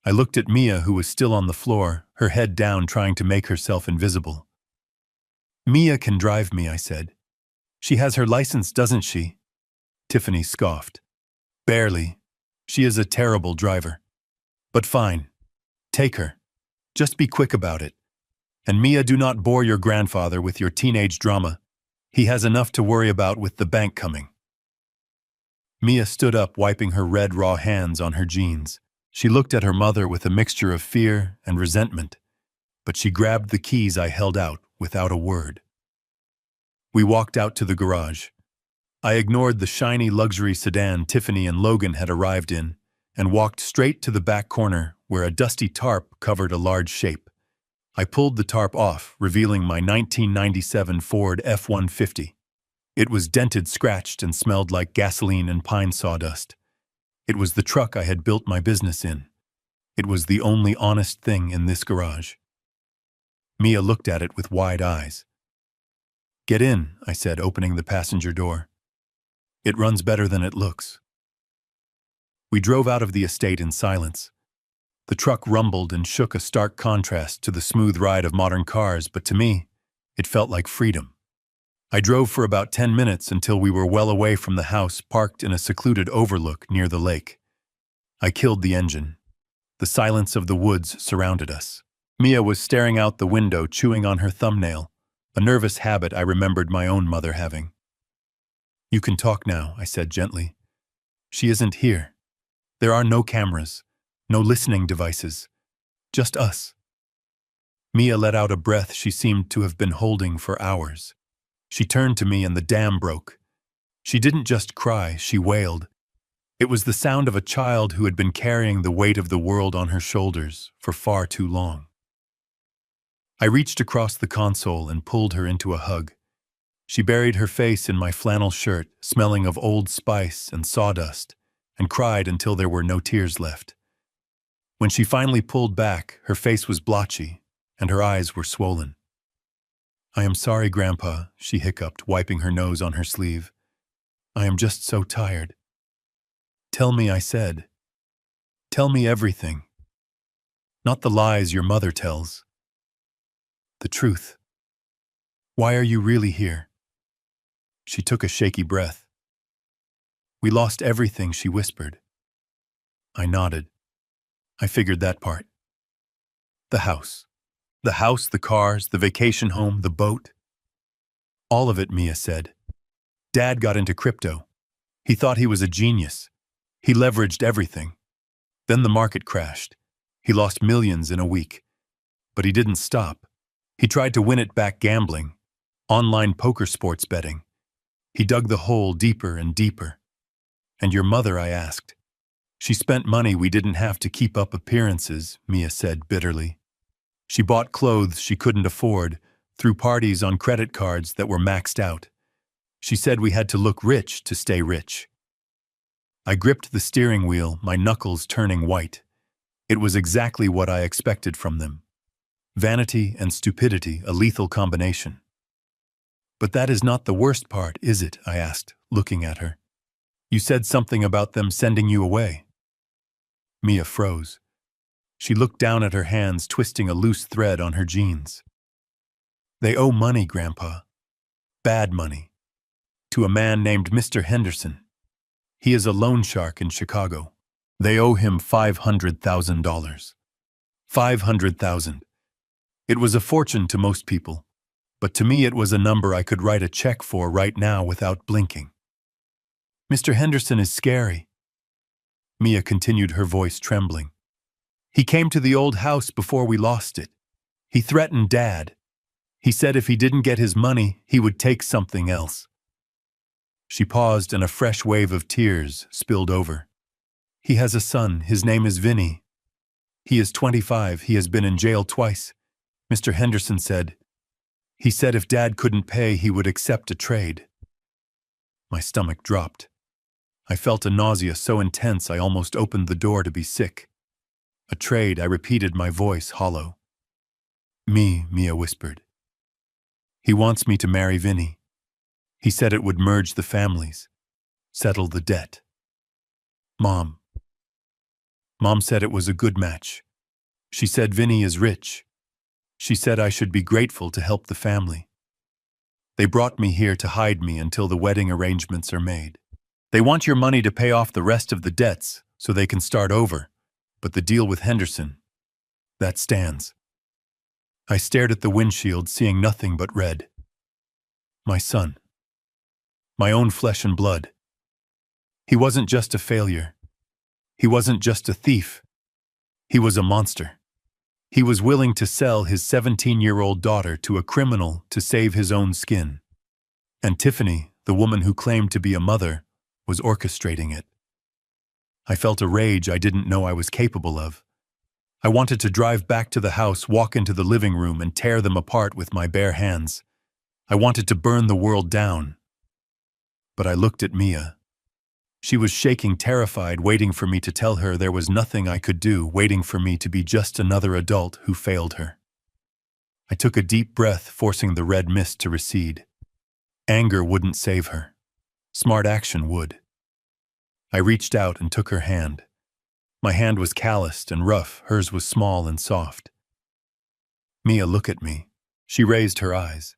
I looked at Mia, who was still on the floor, her head down, trying to make herself invisible. Mia can drive me, I said. She has her license, doesn't she? Tiffany scoffed. Barely. She is a terrible driver. But fine. Take her. Just be quick about it. And Mia, do not bore your grandfather with your teenage drama. He has enough to worry about with the bank coming. Mia stood up, wiping her red, raw hands on her jeans. She looked at her mother with a mixture of fear and resentment, but she grabbed the keys I held out without a word. We walked out to the garage. I ignored the shiny luxury sedan Tiffany and Logan had arrived in and walked straight to the back corner where a dusty tarp covered a large shape. I pulled the tarp off, revealing my 1997 Ford F-150. It was dented, scratched, and smelled like gasoline and pine sawdust. It was the truck I had built my business in. It was the only honest thing in this garage. Mia looked at it with wide eyes. Get in, I said, opening the passenger door. It runs better than it looks. We drove out of the estate in silence. The truck rumbled and shook, a stark contrast to the smooth ride of modern cars, but to me, it felt like freedom. I drove for about 10 minutes until we were well away from the house, parked in a secluded overlook near the lake. I killed the engine. The silence of the woods surrounded us. Mia was staring out the window, chewing on her thumbnail, a nervous habit I remembered my own mother having. You can talk now, I said gently. She isn't here. There are no cameras, no listening devices, just us. Mia let out a breath she seemed to have been holding for hours. She turned to me and the dam broke. She didn't just cry, she wailed. It was the sound of a child who had been carrying the weight of the world on her shoulders for far too long. I reached across the console and pulled her into a hug. She buried her face in my flannel shirt, smelling of old spice and sawdust, and cried until there were no tears left. When she finally pulled back, her face was blotchy, and her eyes were swollen. I am sorry, Grandpa, she hiccuped, wiping her nose on her sleeve. I am just so tired. Tell me, I said. Tell me everything. Not the lies your mother tells. The truth. Why are you really here? She took a shaky breath. We lost everything, she whispered. I nodded. I figured that part. The house. The house, the cars, the vacation home, the boat. All of it, Mia said. Dad got into crypto. He thought he was a genius. He leveraged everything. Then the market crashed. He lost millions in a week. But he didn't stop. He tried to win it back gambling, online poker sports betting. He dug the hole deeper and deeper. And your mother, I asked. She spent money we didn't have to keep up appearances, Mia said bitterly. She bought clothes she couldn't afford, threw parties on credit cards that were maxed out. She said we had to look rich to stay rich. I gripped the steering wheel, my knuckles turning white. It was exactly what I expected from them. Vanity and stupidity, a lethal combination. But that is not the worst part, is it? I asked, looking at her. You said something about them sending you away. Mia froze. She looked down at her hands, twisting a loose thread on her jeans. They owe money, Grandpa. Bad money. To a man named Mr. Henderson. He is a loan shark in Chicago. They owe him $500,000. $500,000. It was a fortune to most people, but to me it was a number I could write a check for right now without blinking. Mr. Henderson is scary. Mia continued, her voice trembling. He came to the old house before we lost it. He threatened Dad. He said if he didn't get his money, he would take something else. She paused and a fresh wave of tears spilled over. He has a son. His name is Vinny. He is 25. He has been in jail twice. Mr. Henderson said. He said if Dad couldn't pay, he would accept a trade. My stomach dropped. I felt a nausea so intense I almost opened the door to be sick. A trade, I repeated, my voice hollow. Mia whispered. He wants me to marry Vinny. He said it would merge the families, settle the debt. Mom said it was a good match. She said Vinny is rich. She said I should be grateful to help the family. They brought me here to hide me until the wedding arrangements are made. They want your money to pay off the rest of the debts so they can start over, but the deal with Henderson, that stands. I stared at the windshield, seeing nothing but red. My son. My own flesh and blood. He wasn't just a failure. He wasn't just a thief. He was a monster. He was willing to sell his 17-year-old daughter to a criminal to save his own skin. And Tiffany, the woman who claimed to be a mother, was orchestrating it. I felt a rage I didn't know I was capable of. I wanted to drive back to the house, walk into the living room, and tear them apart with my bare hands. I wanted to burn the world down. But I looked at Mia. She was shaking, terrified, waiting for me to tell her there was nothing I could do, waiting for me to be just another adult who failed her. I took a deep breath, forcing the red mist to recede. Anger wouldn't save her. Smart action would. I reached out and took her hand. My hand was calloused and rough, hers was small and soft. Mia, look at me. She raised her eyes.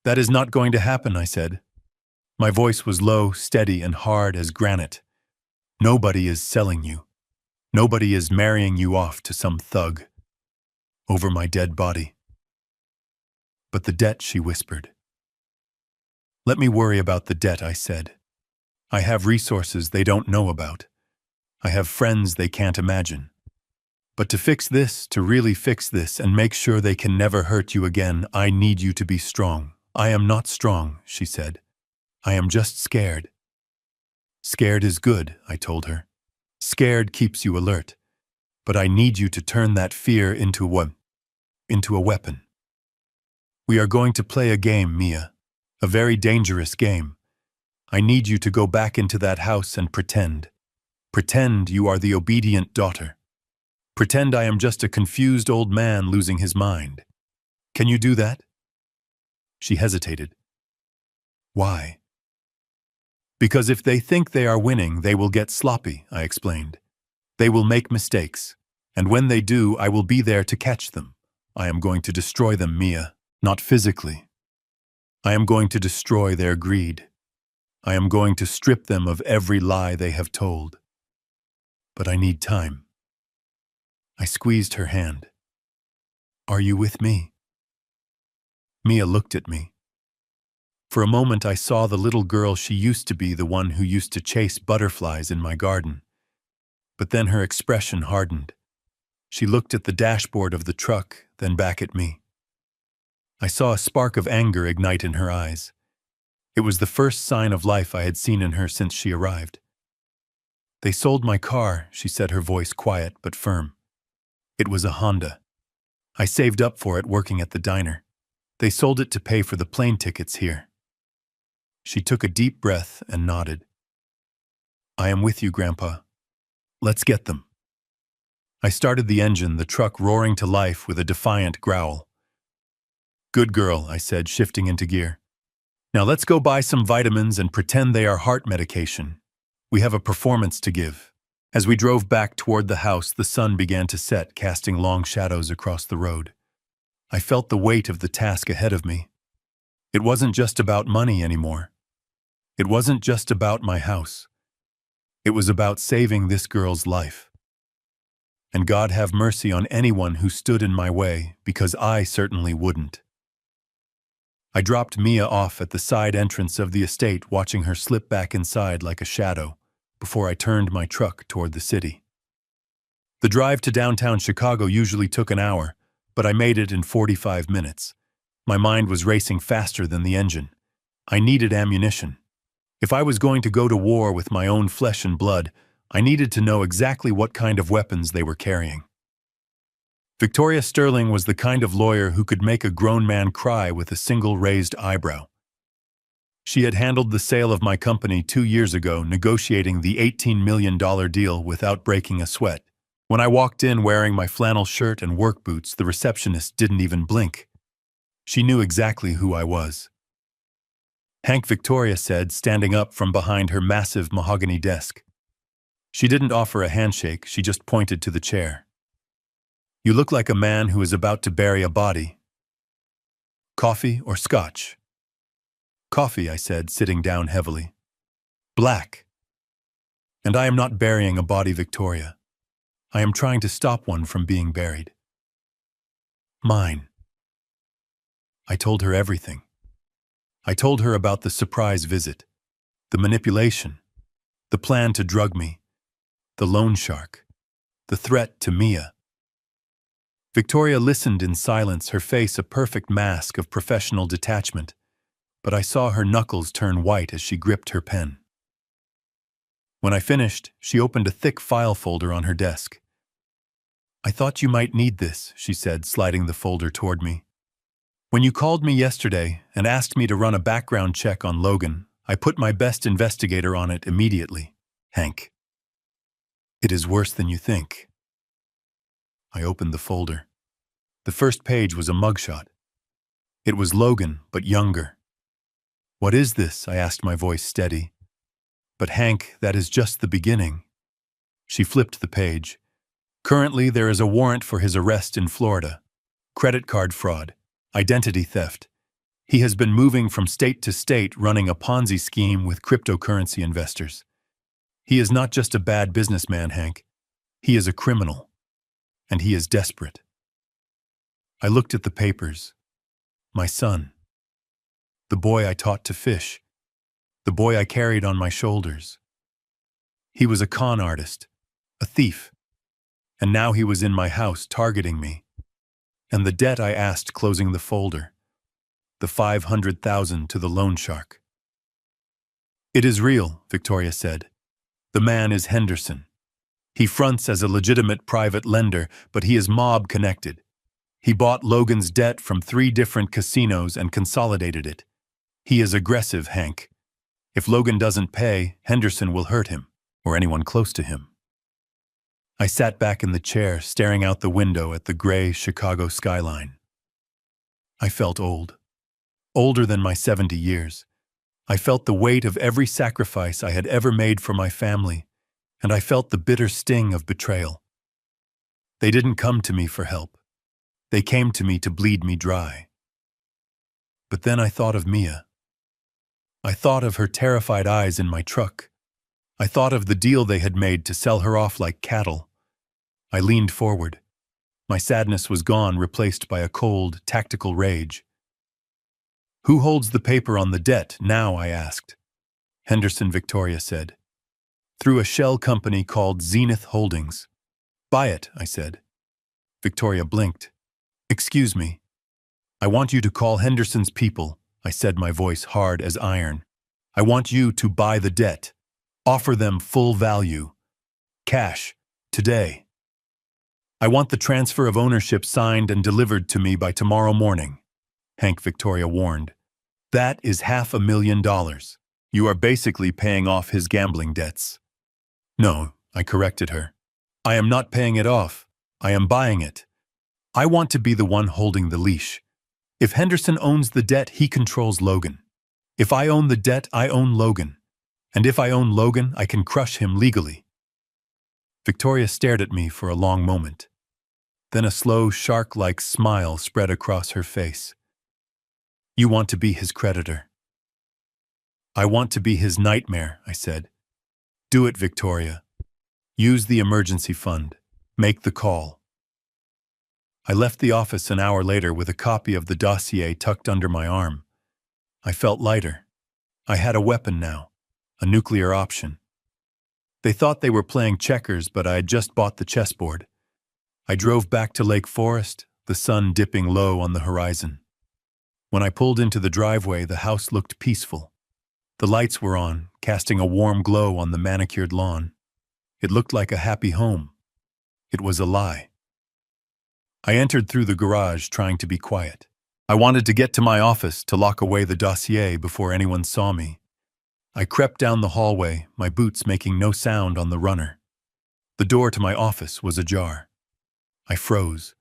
That is not going to happen, I said. My voice was low, steady, and hard as granite. Nobody is selling you. Nobody is marrying you off to some thug. Over my dead body. But the debt, she whispered. Let me worry about the debt, I said. I have resources they don't know about. I have friends they can't imagine. But to fix this, to really fix this and make sure they can never hurt you again, I need you to be strong. I am not strong, she said. I am just scared. Scared is good, I told her. Scared keeps you alert. But I need you to turn that fear into a weapon. We are going to play a game, Mia. A very dangerous game. I need you to go back into that house and pretend. Pretend you are the obedient daughter. Pretend I am just a confused old man losing his mind. Can you do that? She hesitated. Why? Because if they think they are winning, they will get sloppy, I explained. They will make mistakes. And when they do, I will be there to catch them. I am going to destroy them, Mia. Not physically. I am going to destroy their greed. I am going to strip them of every lie they have told. But I need time. I squeezed her hand. Are you with me? Mia looked at me. For a moment I saw the little girl she used to be, the one who used to chase butterflies in my garden. But then her expression hardened. She looked at the dashboard of the truck, then back at me. I saw a spark of anger ignite in her eyes. It was the first sign of life I had seen in her since she arrived. They sold my car, she said, her voice quiet but firm. It was a Honda. I saved up for it working at the diner. They sold it to pay for the plane tickets here. She took a deep breath and nodded. I am with you, Grandpa. Let's get them. I started the engine, the truck roaring to life with a defiant growl. Good girl, I said, shifting into gear. Now let's go buy some vitamins and pretend they are heart medication. We have a performance to give. As we drove back toward the house, the sun began to set, casting long shadows across the road. I felt the weight of the task ahead of me. It wasn't just about money anymore. It wasn't just about my house. It was about saving this girl's life. And God have mercy on anyone who stood in my way, because I certainly wouldn't. I dropped Mia off at the side entrance of the estate, watching her slip back inside like a shadow, before I turned my truck toward the city. The drive to downtown Chicago usually took an hour, but I made it in 45 minutes. My mind was racing faster than the engine. I needed ammunition. If I was going to go to war with my own flesh and blood, I needed to know exactly what kind of weapons they were carrying. Victoria Sterling was the kind of lawyer who could make a grown man cry with a single raised eyebrow. She had handled the sale of my company 2 years ago, negotiating the $18 million deal without breaking a sweat. When I walked in wearing my flannel shirt and work boots, the receptionist didn't even blink. She knew exactly who I was. Hank, Victoria said, standing up from behind her massive mahogany desk. She didn't offer a handshake, she just pointed to the chair. You look like a man who is about to bury a body. Coffee or scotch? Coffee, I said, sitting down heavily. Black. And I am not burying a body, Victoria. I am trying to stop one from being buried. Mine. I told her everything. I told her about the surprise visit, the manipulation, the plan to drug me, the loan shark, the threat to Mia. Victoria listened in silence, her face a perfect mask of professional detachment, but I saw her knuckles turn white as she gripped her pen. When I finished, she opened a thick file folder on her desk. I thought you might need this, she said, sliding the folder toward me. When you called me yesterday and asked me to run a background check on Logan, I put my best investigator on it immediately, Hank. It is worse than you think. I opened the folder. The first page was a mugshot. It was Logan, but younger. What is this? I asked, my voice steady. But Hank, that is just the beginning. She flipped the page. Currently, there is a warrant for his arrest in Florida. Credit card fraud. Identity theft. He has been moving from state to state running a Ponzi scheme with cryptocurrency investors. He is not just a bad businessman, Hank. He is a criminal. And he is desperate. I looked at the papers. My son. the boy I taught to fish, the boy I carried on my shoulders. He was a con artist, a thief, and now he was in my house targeting me. And the debt I asked closing the folder, the 500,000 to the loan shark. It is real, Victoria said. The man is Henderson. He fronts as a legitimate private lender, but he is mob-connected. He bought Logan's debt from 3 different casinos and consolidated it. He is aggressive, Hank. If Logan doesn't pay, Henderson will hurt him, or anyone close to him. I sat back in the chair, staring out the window at the gray Chicago skyline. I felt old. Older than my 70 years. I felt the weight of every sacrifice I had ever made for my family, and I felt the bitter sting of betrayal. They didn't come to me for help. They came to me to bleed me dry. But then I thought of Mia. I thought of her terrified eyes in my truck. I thought of the deal they had made to sell her off like cattle. I leaned forward. My sadness was gone, replaced by a cold, tactical rage. Who holds the paper on the debt now? I asked. Henderson, Victoria said. Through a shell company called Zenith Holdings. Buy it, I said. Victoria blinked. Excuse me. I want you to call Henderson's people, I said, my voice hard as iron. I want you to buy the debt. Offer them full value. Cash. Today. I want the transfer of ownership signed and delivered to me by tomorrow morning. Hank, Victoria warned. That is $500,000. You are basically paying off his gambling debts. No, I corrected her. I am not paying it off. I am buying it. I want to be the one holding the leash. If Henderson owns the debt, he controls Logan. If I own the debt, I own Logan. And if I own Logan, I can crush him legally. Victoria stared at me for a long moment. Then a slow, shark-like smile spread across her face. You want to be his creditor. I want to be his nightmare, I said. Do it, Victoria. Use the emergency fund. Make the call. I left the office an hour later with a copy of the dossier tucked under my arm. I felt lighter. I had a weapon now, a nuclear option. They thought they were playing checkers, but I had just bought the chessboard. I drove back to Lake Forest, the sun dipping low on the horizon. When I pulled into the driveway, the house looked peaceful. The lights were on, casting a warm glow on the manicured lawn. It looked like a happy home. It was a lie. I entered through the garage, trying to be quiet. I wanted to get to my office to lock away the dossier before anyone saw me. I crept down the hallway, my boots making no sound on the runner. The door to my office was ajar. I froze.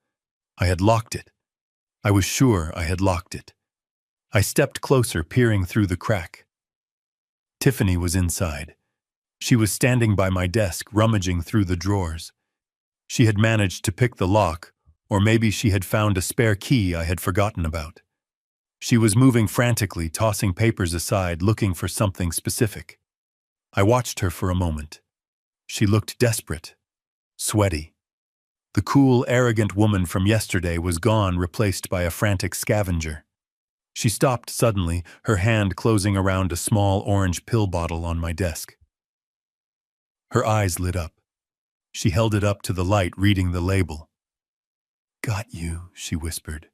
I had locked it. I was sure I had locked it. I stepped closer, peering through the crack. Tiffany was inside. She was standing by my desk, rummaging through the drawers. She had managed to pick the lock, or maybe she had found a spare key I had forgotten about. She was moving frantically, tossing papers aside, looking for something specific. I watched her for a moment. She looked desperate, sweaty. The cool, arrogant woman from yesterday was gone, replaced by a frantic scavenger. She stopped suddenly, her hand closing around a small orange pill bottle on my desk. Her eyes lit up. She held it up to the light, reading the label. "Got you," she whispered.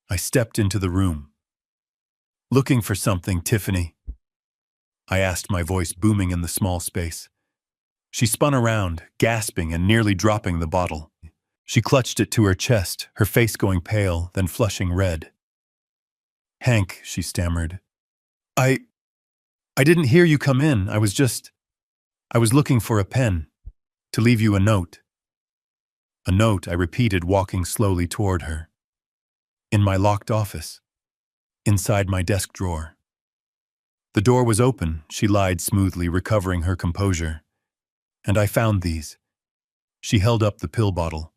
I stepped into the room. "Looking for something, Tiffany?" I asked, my voice booming in the small space. She spun around, gasping and nearly dropping the bottle. She clutched it to her chest, her face going pale, then flushing red. "Hank," she stammered. I didn't hear you come in. I was looking for a pen, to leave you a note." "A note," I repeated, walking slowly toward her. "In my locked office. Inside my desk drawer." The door was open, she lied smoothly, recovering her composure. "And I found these." She held up the pill bottle.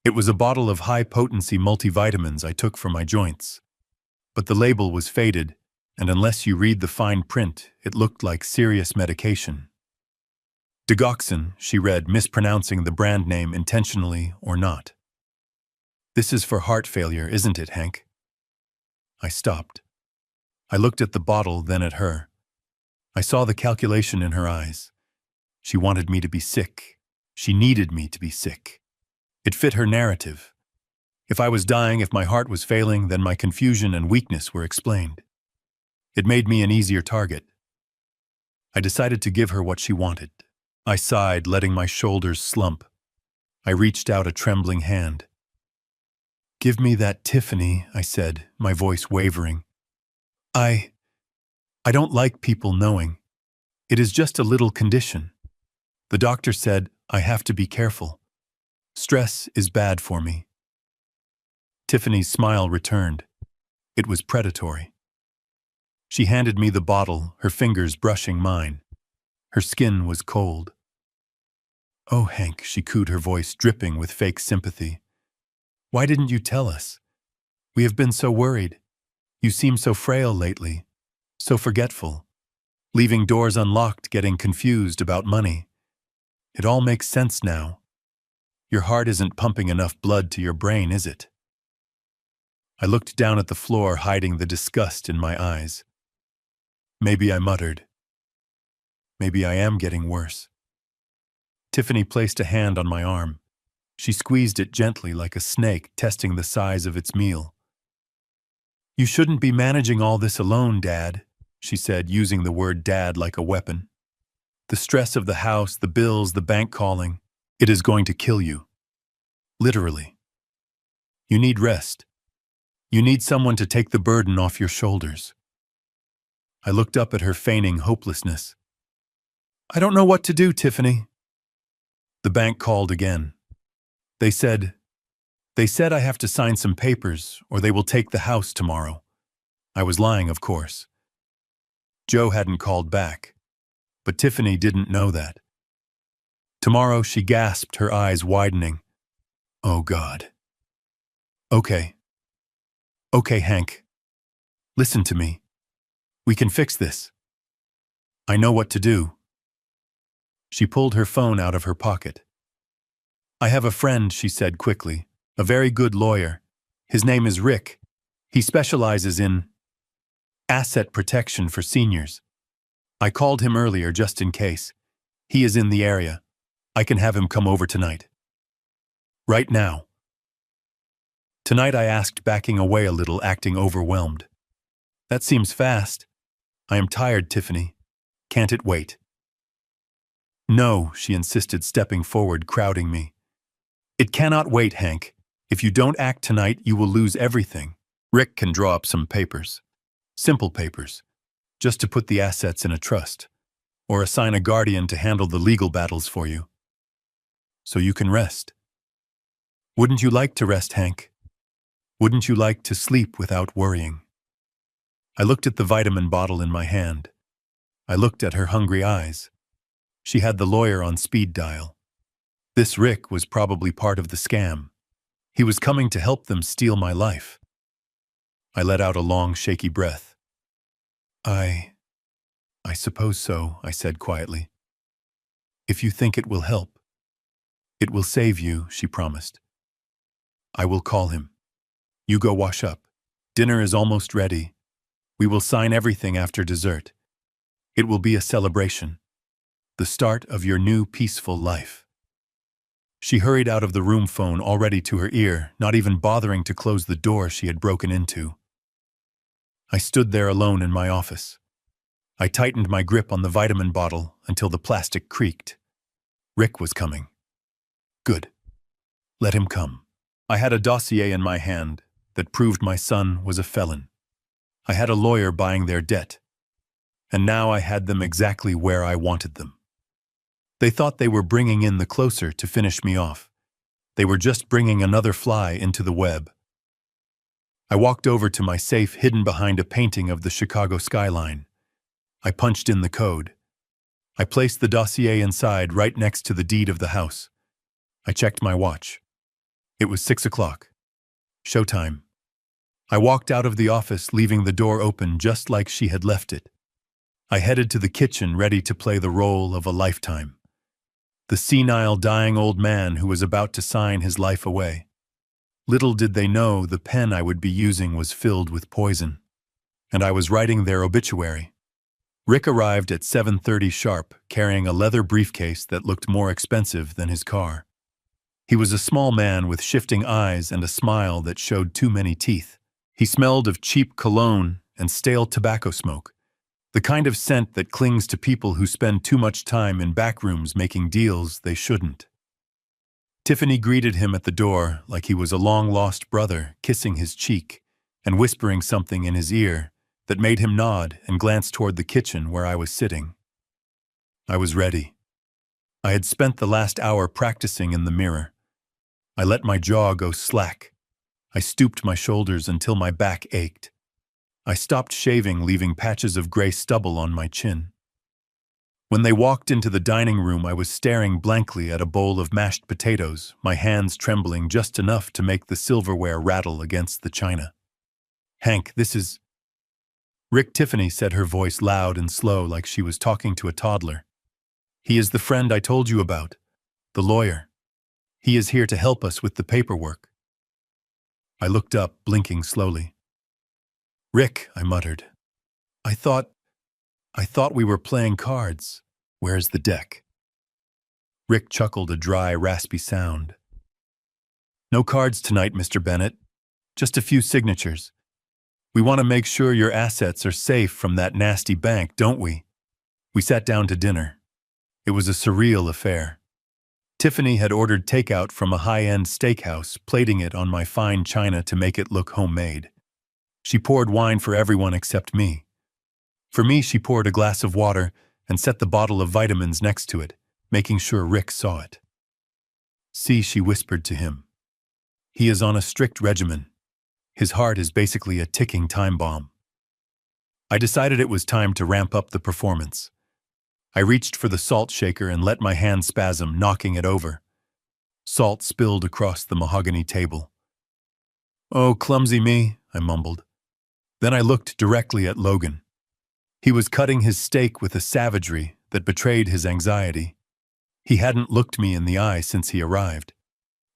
It was a bottle of high-potency multivitamins I took for my joints. But the label was faded, and unless you read the fine print, it looked like serious medication. "Digoxin," she read, mispronouncing the brand name intentionally or not. "This is for heart failure, isn't it, Hank?" I stopped. I looked at the bottle, then at her. I saw the calculation in her eyes. She wanted me to be sick. She needed me to be sick. It fit her narrative. If I was dying, if my heart was failing, then my confusion and weakness were explained. It made me an easier target. I decided to give her what she wanted. I sighed, letting my shoulders slump. I reached out a trembling hand. "Give me that, Tiffany," I said, my voice wavering. I don't like people knowing. It is just a little condition. The doctor said I have to be careful. Stress is bad for me." Tiffany's smile returned. It was predatory. She handed me the bottle, her fingers brushing mine. Her skin was cold. "Oh, Hank," she cooed, her voice dripping with fake sympathy. "Why didn't you tell us? We have been so worried. You seem so frail lately, so forgetful, leaving doors unlocked, getting confused about money. It all makes sense now. Your heart isn't pumping enough blood to your brain, is it?" I looked down at the floor, hiding the disgust in my eyes. "Maybe," I muttered. "Maybe I am getting worse." Tiffany placed a hand on my arm. She squeezed it gently like a snake testing the size of its meal. "You shouldn't be managing all this alone, Dad," she said, using the word dad like a weapon. "The stress of the house, the bills, the bank calling, it is going to kill you. Literally. You need rest. You need someone to take the burden off your shoulders." I looked up at her, feigning hopelessness. "I don't know what to do, Tiffany." The bank called again. They said I have to sign some papers or they will take the house tomorrow. I was lying, of course. Joe hadn't called back, but Tiffany didn't know that. "Tomorrow," she gasped, her eyes widening. "Oh, God." Okay, Hank. Listen to me. We can fix this. I know what to do." She pulled her phone out of her pocket. "I have a friend," she said quickly, "a very good lawyer. His name is Rick. He specializes in asset protection for seniors. I called him earlier just in case. He is in the area. I can have him come over tonight." "Right now." "Tonight," I asked, backing away a little, acting overwhelmed. "That seems fast. I am tired, Tiffany. Can't it wait?" "No," she insisted, stepping forward, crowding me. "It cannot wait, Hank. If you don't act tonight, you will lose everything. Rick can draw up some papers. Simple papers. Just to put the assets in a trust. Or assign a guardian to handle the legal battles for you. So you can rest. Wouldn't you like to rest, Hank? Wouldn't you like to sleep without worrying?" I looked at the vitamin bottle in my hand. I looked at her hungry eyes. She had the lawyer on speed dial. This Rick was probably part of the scam. He was coming to help them steal my life. I let out a long, shaky breath. I suppose so," I said quietly. "If you think it will help." "It will save you," she promised. "I will call him. You go wash up. Dinner is almost ready. We will sign everything after dessert. It will be a celebration. The start of your new peaceful life." She hurried out of the room, phone already to her ear, not even bothering to close the door she had broken into. I stood there alone in my office. I tightened my grip on the vitamin bottle until the plastic creaked. Rick was coming. Good. Let him come. I had a dossier in my hand that proved my son was a felon. I had a lawyer buying their debt. And now I had them exactly where I wanted them. They thought they were bringing in the closer to finish me off. They were just bringing another fly into the web. I walked over to my safe hidden behind a painting of the Chicago skyline. I punched in the code. I placed the dossier inside, right next to the deed of the house. I checked my watch. It was 6 o'clock. Showtime. I walked out of the office, leaving the door open just like she had left it. I headed to the kitchen, ready to play the role of a lifetime. The senile, dying old man who was about to sign his life away. Little did they know the pen I would be using was filled with poison. and I was writing their obituary. Rick arrived at 7:30 sharp, carrying a leather briefcase that looked more expensive than his car. He was a small man with shifting eyes and a smile that showed too many teeth. He smelled of cheap cologne and stale tobacco smoke, the kind of scent that clings to people who spend too much time in back rooms making deals they shouldn't. Tiffany greeted him at the door like he was a long-lost brother, kissing his cheek and whispering something in his ear that made him nod and glance toward the kitchen where I was sitting. I was ready. I had spent the last hour practicing in the mirror. I let my jaw go slack. I stooped my shoulders until my back ached. I stopped shaving, leaving patches of gray stubble on my chin. When they walked into the dining room, I was staring blankly at a bowl of mashed potatoes, my hands trembling just enough to make the silverware rattle against the china. "Hank, this is—" "Rick," Tiffany said, her voice loud and slow like she was talking to a toddler. "He is the friend I told you about, the lawyer. He is here to help us with the paperwork." I looked up, blinking slowly. "Rick," I muttered. I thought we were playing cards. Where's the deck?" Rick chuckled, a dry, raspy sound. "No cards tonight, Mr. Bennett. Just a few signatures. We want to make sure your assets are safe from that nasty bank, don't we?" We sat down to dinner. It was a surreal affair. Tiffany had ordered takeout from a high-end steakhouse, plating it on my fine china to make it look homemade. She poured wine for everyone except me. For me, she poured a glass of water and set the bottle of vitamins next to it, making sure Rick saw it. "See," she whispered to him. "He is on a strict regimen. His heart is basically a ticking time bomb." I decided it was time to ramp up the performance. I reached for the salt shaker and let my hand spasm, knocking it over. Salt spilled across the mahogany table. "Oh, clumsy me," I mumbled. Then I looked directly at Logan. He was cutting his steak with a savagery that betrayed his anxiety. He hadn't looked me in the eye since he arrived.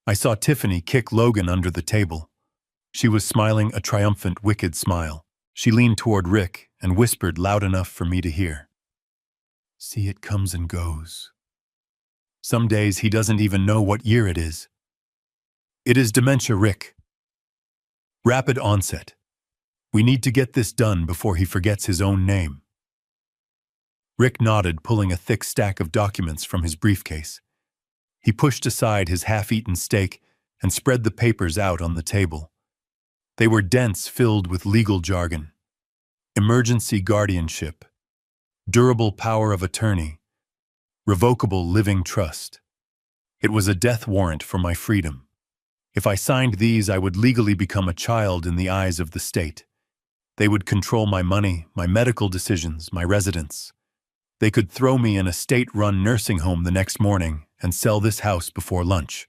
I saw Tiffany kick Logan under the table. She was smiling a triumphant, wicked smile. She leaned toward Rick and whispered loud enough for me to hear. "See, it comes and goes. Some days he doesn't even know what year it is. It is dementia, Rick. Rapid onset. We need to get this done before he forgets his own name." Rick nodded, pulling a thick stack of documents from his briefcase. He pushed aside his half-eaten steak and spread the papers out on the table. They were dense, filled with legal jargon. Emergency guardianship, durable power of attorney, revocable living trust. It was a death warrant for my freedom. If I signed these, I would legally become a child in the eyes of the state. They would control my money, my medical decisions, my residence. They could throw me in a state-run nursing home the next morning and sell this house before lunch.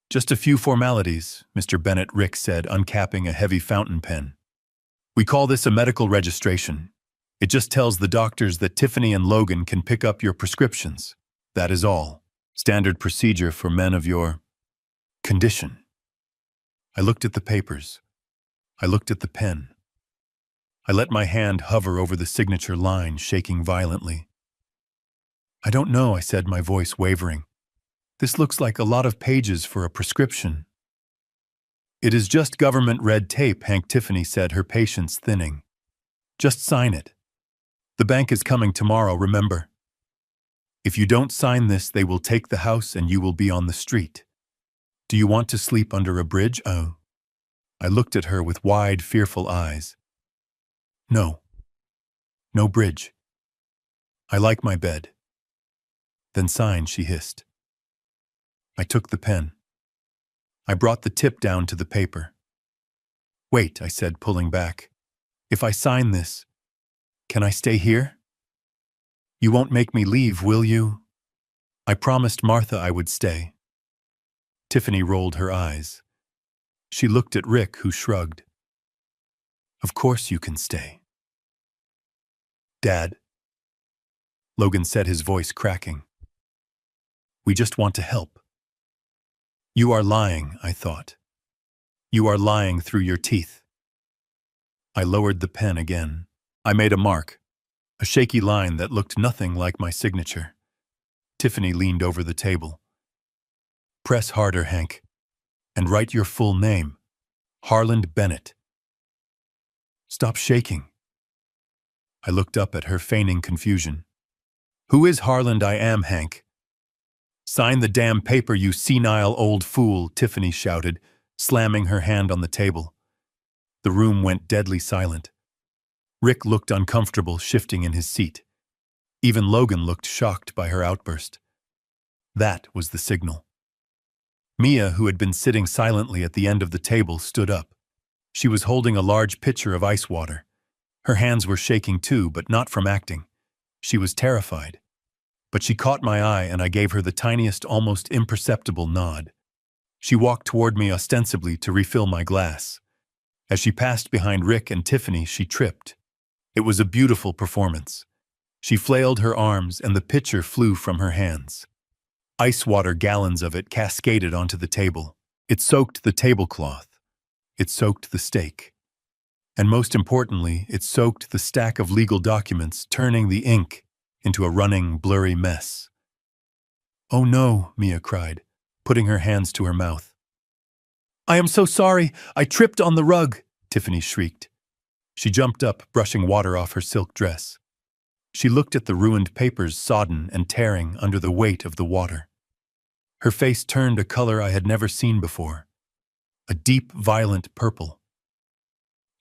"Just a few formalities," Mr. Bennett, Rick said, uncapping a heavy fountain pen. "We call this a medical registration. It just tells the doctors that Tiffany and Logan can pick up your prescriptions. That is all. Standard procedure for men of your condition." I looked at the papers. I looked at the pen. I let my hand hover over the signature line, shaking violently. "I don't know," I said, my voice wavering. "This looks like a lot of pages for a prescription." "It is just government red tape," Hank, Tiffany said, her patience thinning. "Just sign it. The bank is coming tomorrow, remember? If you don't sign this, they will take the house and you will be on the street. Do you want to sleep under a bridge?" "Oh." I looked at her with wide, fearful eyes. "No. No bridge. I like my bed." "Then sign," she hissed. I took the pen. I brought the tip down to the paper. "Wait," I said, pulling back. "If I sign this, can I stay here? You won't make me leave, will you?" I promised Martha I would stay. Tiffany rolled her eyes. She looked at Rick, who shrugged. "Of course you can stay." "Dad," Logan said, his voice cracking. "We just want to help." "You are lying," I thought. "You are lying through your teeth." I lowered the pen again. I made a mark, a shaky line that looked nothing like my signature. Tiffany leaned over the table. Press harder, Hank, and write your full name, Harland Bennett. Stop shaking. I looked up at her, feigning confusion. Who is Harland? I am, Hank. Sign the damn paper, you senile old fool, Tiffany shouted, slamming her hand on the table. The room went deadly silent. Rick looked uncomfortable, shifting in his seat. Even Logan looked shocked by her outburst. That was the signal. Mia, who had been sitting silently at the end of the table, stood up. She was holding a large pitcher of ice water. Her hands were shaking too, but not from acting. She was terrified. But she caught my eye and I gave her the tiniest, almost imperceptible nod. She walked toward me ostensibly to refill my glass. As she passed behind Rick and Tiffany, she tripped. It was a beautiful performance. She flailed her arms and the pitcher flew from her hands. Ice water, gallons of it, cascaded onto the table. It soaked the tablecloth. It soaked the steak. And most importantly, it soaked the stack of legal documents, turning the ink into a running, blurry mess. Oh no, Mia cried, putting her hands to her mouth. I am so sorry, I tripped on the rug, Tiffany shrieked. She jumped up, brushing water off her silk dress. She looked at the ruined papers, sodden and tearing under the weight of the water. Her face turned a color I had never seen before, a deep, violent purple.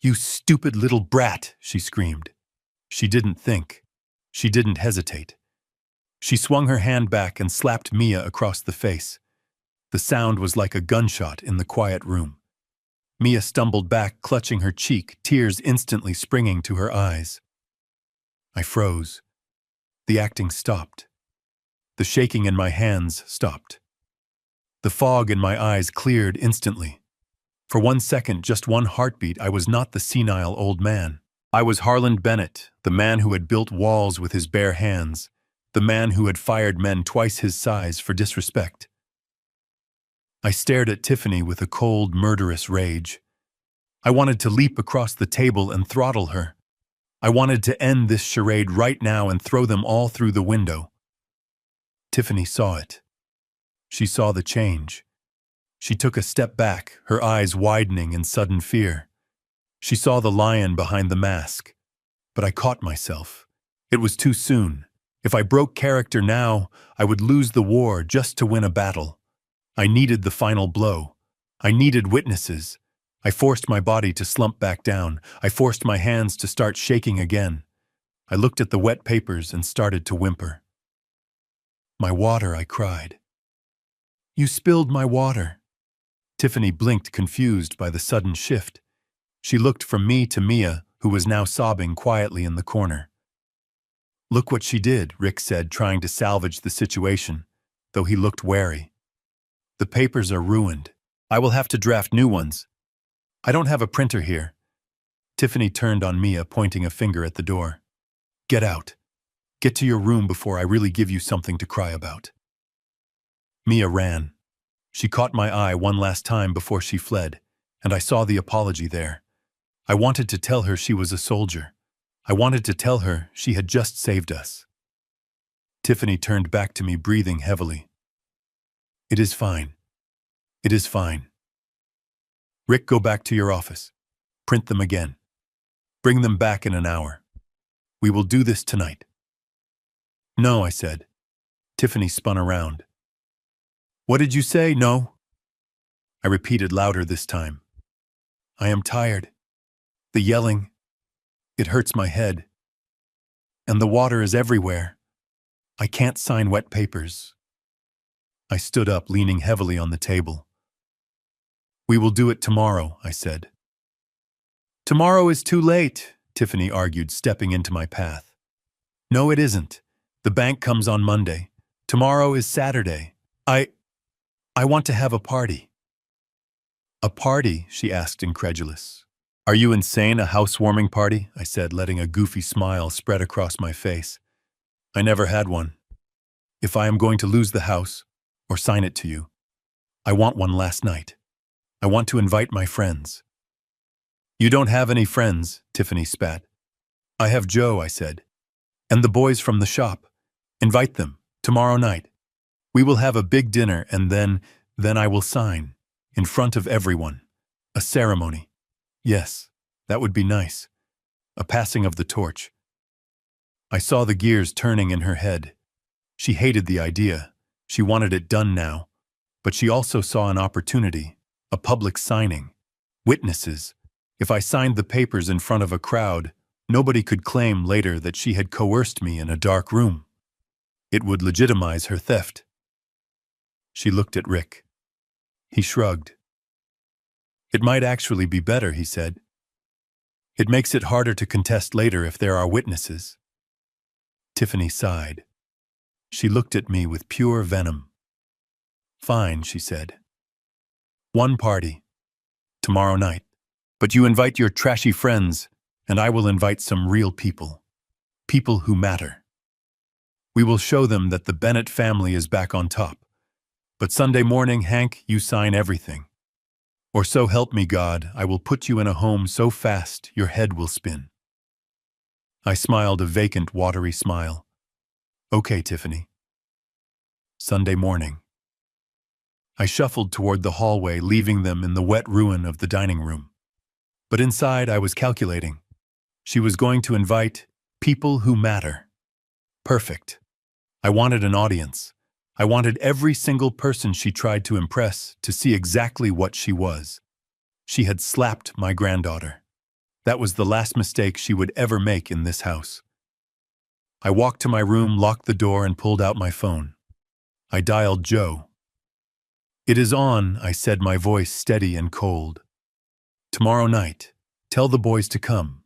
You stupid little brat, she screamed. She didn't think. She didn't hesitate. She swung her hand back and slapped Mia across the face. The sound was like a gunshot in the quiet room. Mia stumbled back, clutching her cheek, tears instantly springing to her eyes. I froze. The acting stopped. The shaking in my hands stopped. The fog in my eyes cleared instantly. For 1 second, just one heartbeat, I was not the senile old man. I was Harland Bennett, the man who had built walls with his bare hands, the man who had fired men twice his size for disrespect. I stared at Tiffany with a cold, murderous rage. I wanted to leap across the table and throttle her. I wanted to end this charade right now and throw them all through the window. Tiffany saw it. She saw the change. She took a step back, her eyes widening in sudden fear. She saw the lion behind the mask. But I caught myself. It was too soon. If I broke character now, I would lose the war just to win a battle. I needed the final blow. I needed witnesses. I forced my body to slump back down. I forced my hands to start shaking again. I looked at the wet papers and started to whimper. My water, I cried. You spilled my water. Tiffany blinked, confused by the sudden shift. She looked from me to Mia, who was now sobbing quietly in the corner. Look what she did, Rick said, trying to salvage the situation, though he looked wary. The papers are ruined. I will have to draft new ones. I don't have a printer here. Tiffany turned on Mia, pointing a finger at the door. Get out. Get to your room before I really give you something to cry about. Mia ran. She caught my eye one last time before she fled, and I saw the apology there. I wanted to tell her she was a soldier. I wanted to tell her she had just saved us. Tiffany turned back to me, breathing heavily. It is fine. It is fine. Rick, go back to your office. Print them again. Bring them back in an hour. We will do this tonight. No, I said. Tiffany spun around. What did you say? No? I repeated louder this time. I am tired. The yelling, it hurts my head. And the water is everywhere. I can't sign wet papers. I stood up, leaning heavily on the table. We will do it tomorrow, I said. Tomorrow is too late, Tiffany argued, stepping into my path. No, it isn't. The bank comes on Monday. Tomorrow is Saturday. I want to have a party. A party? She asked, incredulous. Are you insane? A housewarming party? I said, letting a goofy smile spread across my face. I never had one. If I am going to lose the house, or sign it to you, I want one last night. I want to invite my friends. You don't have any friends, Tiffany spat. I have Joe, I said. And the boys from the shop. Invite them, tomorrow night. We will have a big dinner and then I will sign. In front of everyone. A ceremony. Yes, that would be nice. A passing of the torch. I saw the gears turning in her head. She hated the idea. She wanted it done now. But she also saw an opportunity. A public signing. Witnesses. If I signed the papers in front of a crowd, nobody could claim later that she had coerced me in a dark room. It would legitimize her theft. She looked at Rick. He shrugged. It might actually be better, he said. It makes it harder to contest later if there are witnesses. Tiffany sighed. She looked at me with pure venom. Fine, she said. One party. Tomorrow night. But you invite your trashy friends, and I will invite some real people. People who matter. We will show them that the Bennett family is back on top. But Sunday morning, Hank, you sign everything. Or so help me God, I will put you in a home so fast your head will spin. I smiled a vacant, watery smile. Okay, Tiffany. Sunday morning. I shuffled toward the hallway, leaving them in the wet ruin of the dining room. But inside I was calculating. She was going to invite people who matter. Perfect. I wanted an audience. I wanted every single person she tried to impress to see exactly what she was. She had slapped my granddaughter. That was the last mistake she would ever make in this house. I walked to my room, locked the door, and pulled out my phone. I dialed Joe. It is on, I said, my voice steady and cold. Tomorrow night, tell the boys to come.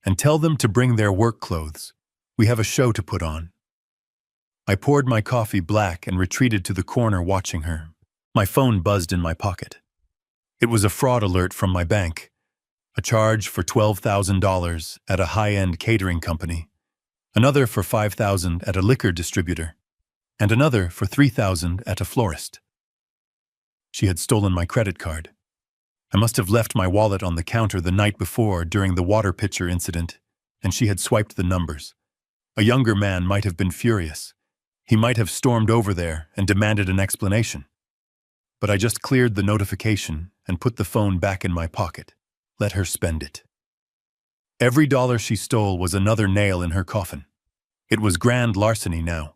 And tell them to bring their work clothes. We have a show to put on. I poured my coffee black and retreated to the corner watching her. My phone buzzed in my pocket. It was a fraud alert from my bank. A charge for $12,000 at a high-end catering company. Another for $5,000 at a liquor distributor. And another for $3,000 at a florist. She had stolen my credit card. I must have left my wallet on the counter the night before during the water pitcher incident, and she had swiped the numbers. A younger man might have been furious. He might have stormed over there and demanded an explanation. But I just cleared the notification and put the phone back in my pocket. Let her spend it. Every dollar she stole was another nail in her coffin. It was grand larceny now.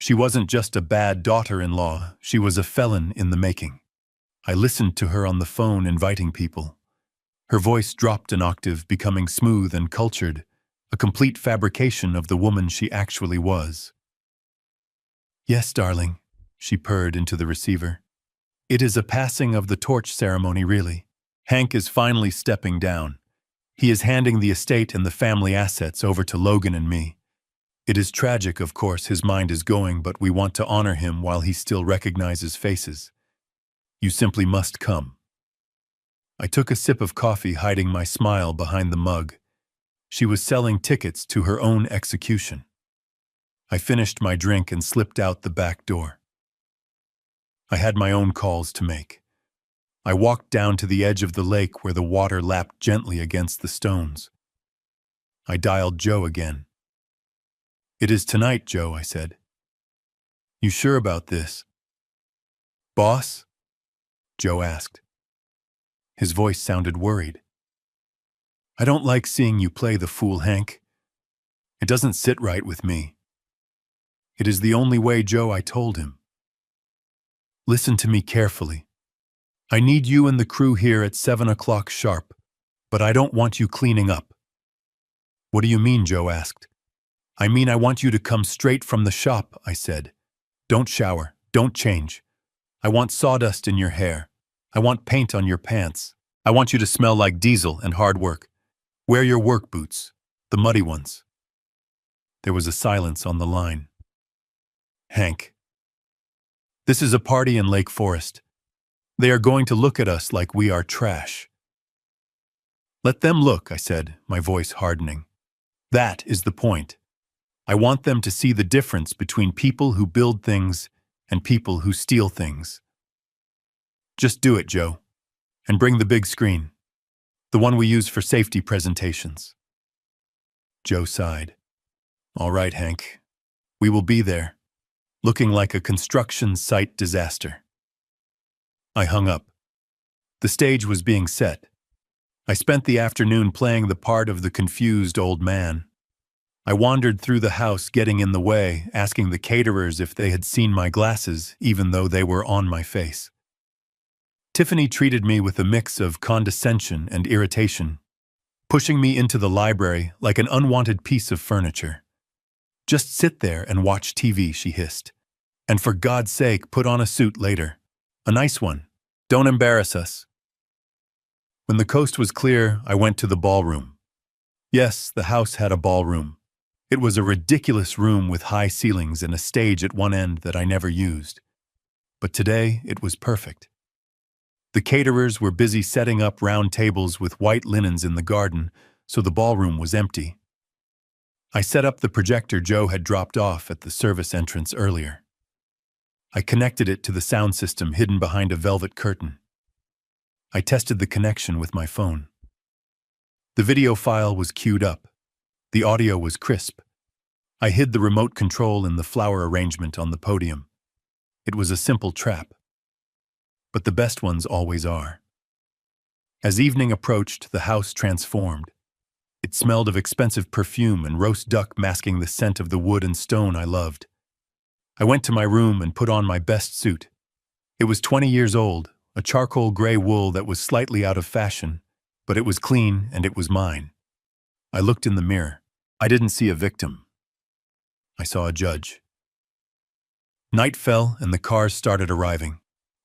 She wasn't just a bad daughter-in-law, she was a felon in the making. I listened to her on the phone inviting people. Her voice dropped an octave, becoming smooth and cultured, a complete fabrication of the woman she actually was. Yes, darling, she purred into the receiver. It is a passing of the torch ceremony, really. Hank is finally stepping down. He is handing the estate and the family assets over to Logan and me. It is tragic, of course, his mind is going, but we want to honor him while he still recognizes faces. You simply must come. I took a sip of coffee, hiding my smile behind the mug. She was selling tickets to her own execution. I finished my drink and slipped out the back door. I had my own calls to make. I walked down to the edge of the lake where the water lapped gently against the stones. I dialed Joe again. It is tonight, Joe, I said. You sure about this? Boss? Joe asked. His voice sounded worried. I don't like seeing you play the fool, Hank. It doesn't sit right with me. It is the only way, Joe, I told him. Listen to me carefully. I need you and the crew here at 7 o'clock sharp, but I don't want you cleaning up. What do you mean, Joe asked. I mean I want you to come straight from the shop, I said. Don't shower, don't change. I want sawdust in your hair. I want paint on your pants. I want you to smell like diesel and hard work. Wear your work boots, the muddy ones. There was a silence on the line. Hank. This is a party in Lake Forest. They are going to look at us like we are trash. Let them look, I said, my voice hardening. That is the point. I want them to see the difference between people who build things and people who steal things. Just do it, Joe. And bring the big screen. The one we use for safety presentations. Joe sighed. All right, Hank. We will be there, looking like a construction site disaster. I hung up. The stage was being set. I spent the afternoon playing the part of the confused old man. I wandered through the house, getting in the way, asking the caterers if they had seen my glasses, even though they were on my face. Tiffany treated me with a mix of condescension and irritation, pushing me into the library like an unwanted piece of furniture. Just sit there and watch TV, she hissed. And for God's sake, put on a suit later. A nice one. Don't embarrass us. When the coast was clear, I went to the ballroom. Yes, the house had a ballroom. It was a ridiculous room with high ceilings and a stage at one end that I never used. But today, it was perfect. The caterers were busy setting up round tables with white linens in the garden, so the ballroom was empty. I set up the projector Joe had dropped off at the service entrance earlier. I connected it to the sound system hidden behind a velvet curtain. I tested the connection with my phone. The video file was queued up. The audio was crisp. I hid the remote control in the flower arrangement on the podium. It was a simple trap. But the best ones always are. As evening approached, the house transformed. It smelled of expensive perfume and roast duck masking the scent of the wood and stone I loved. I went to my room and put on my best suit. It was 20 years old, a charcoal gray wool that was slightly out of fashion, but it was clean and it was mine. I looked in the mirror. I didn't see a victim. I saw a judge. Night fell and the cars started arriving.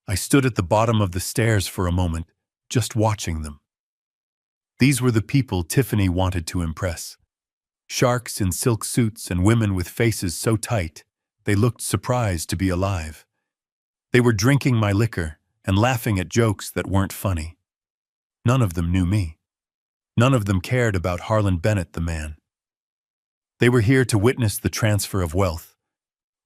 I stood at the bottom of the stairs for a moment, just watching them. These were the people Tiffany wanted to impress. Sharks in silk suits and women with faces so tight, they looked surprised to be alive. They were drinking my liquor and laughing at jokes that weren't funny. None of them knew me. None of them cared about Harlan Bennett, the man. They were here to witness the transfer of wealth.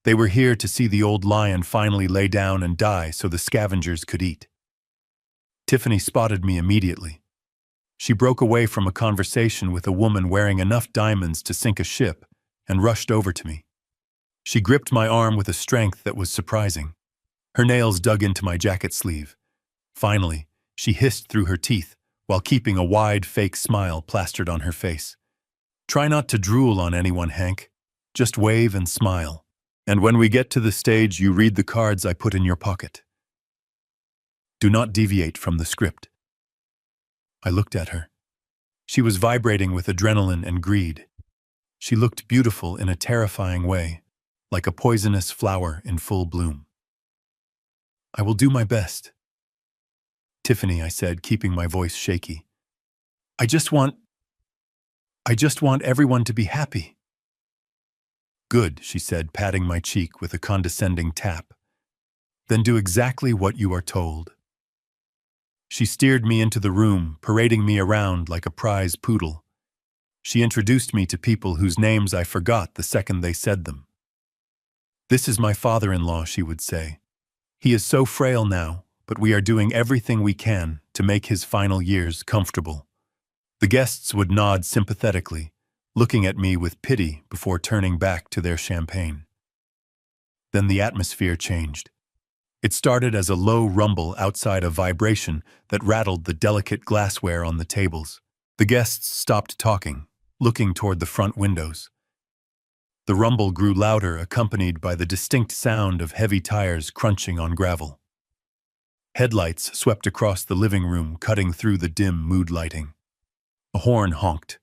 They were here to see the old lion finally lay down and die so the scavengers could eat. Tiffany spotted me immediately. She broke away from a conversation with a woman wearing enough diamonds to sink a ship and rushed over to me. She gripped my arm with a strength that was surprising. Her nails dug into my jacket sleeve. Finally, she hissed through her teeth while keeping a wide, fake smile plastered on her face. Try not to drool on anyone, Hank. Just wave and smile. And when we get to the stage, you read the cards I put in your pocket. Do not deviate from the script. I looked at her. She was vibrating with adrenaline and greed. She looked beautiful in a terrifying way, like a poisonous flower in full bloom. I will do my best. Tiffany, I said, keeping my voice shaky. I just want everyone to be happy. Good, she said, patting my cheek with a condescending tap. Then do exactly what you are told. She steered me into the room, parading me around like a prize poodle. She introduced me to people whose names I forgot the second they said them. This is my father-in-law, she would say. He is so frail now, but we are doing everything we can to make his final years comfortable. The guests would nod sympathetically, looking at me with pity before turning back to their champagne. Then the atmosphere changed. It started as a low rumble outside a vibration that rattled the delicate glassware on the tables. The guests stopped talking, looking toward the front windows. The rumble grew louder, accompanied by the distinct sound of heavy tires crunching on gravel. Headlights swept across the living room, cutting through the dim mood lighting. A horn honked.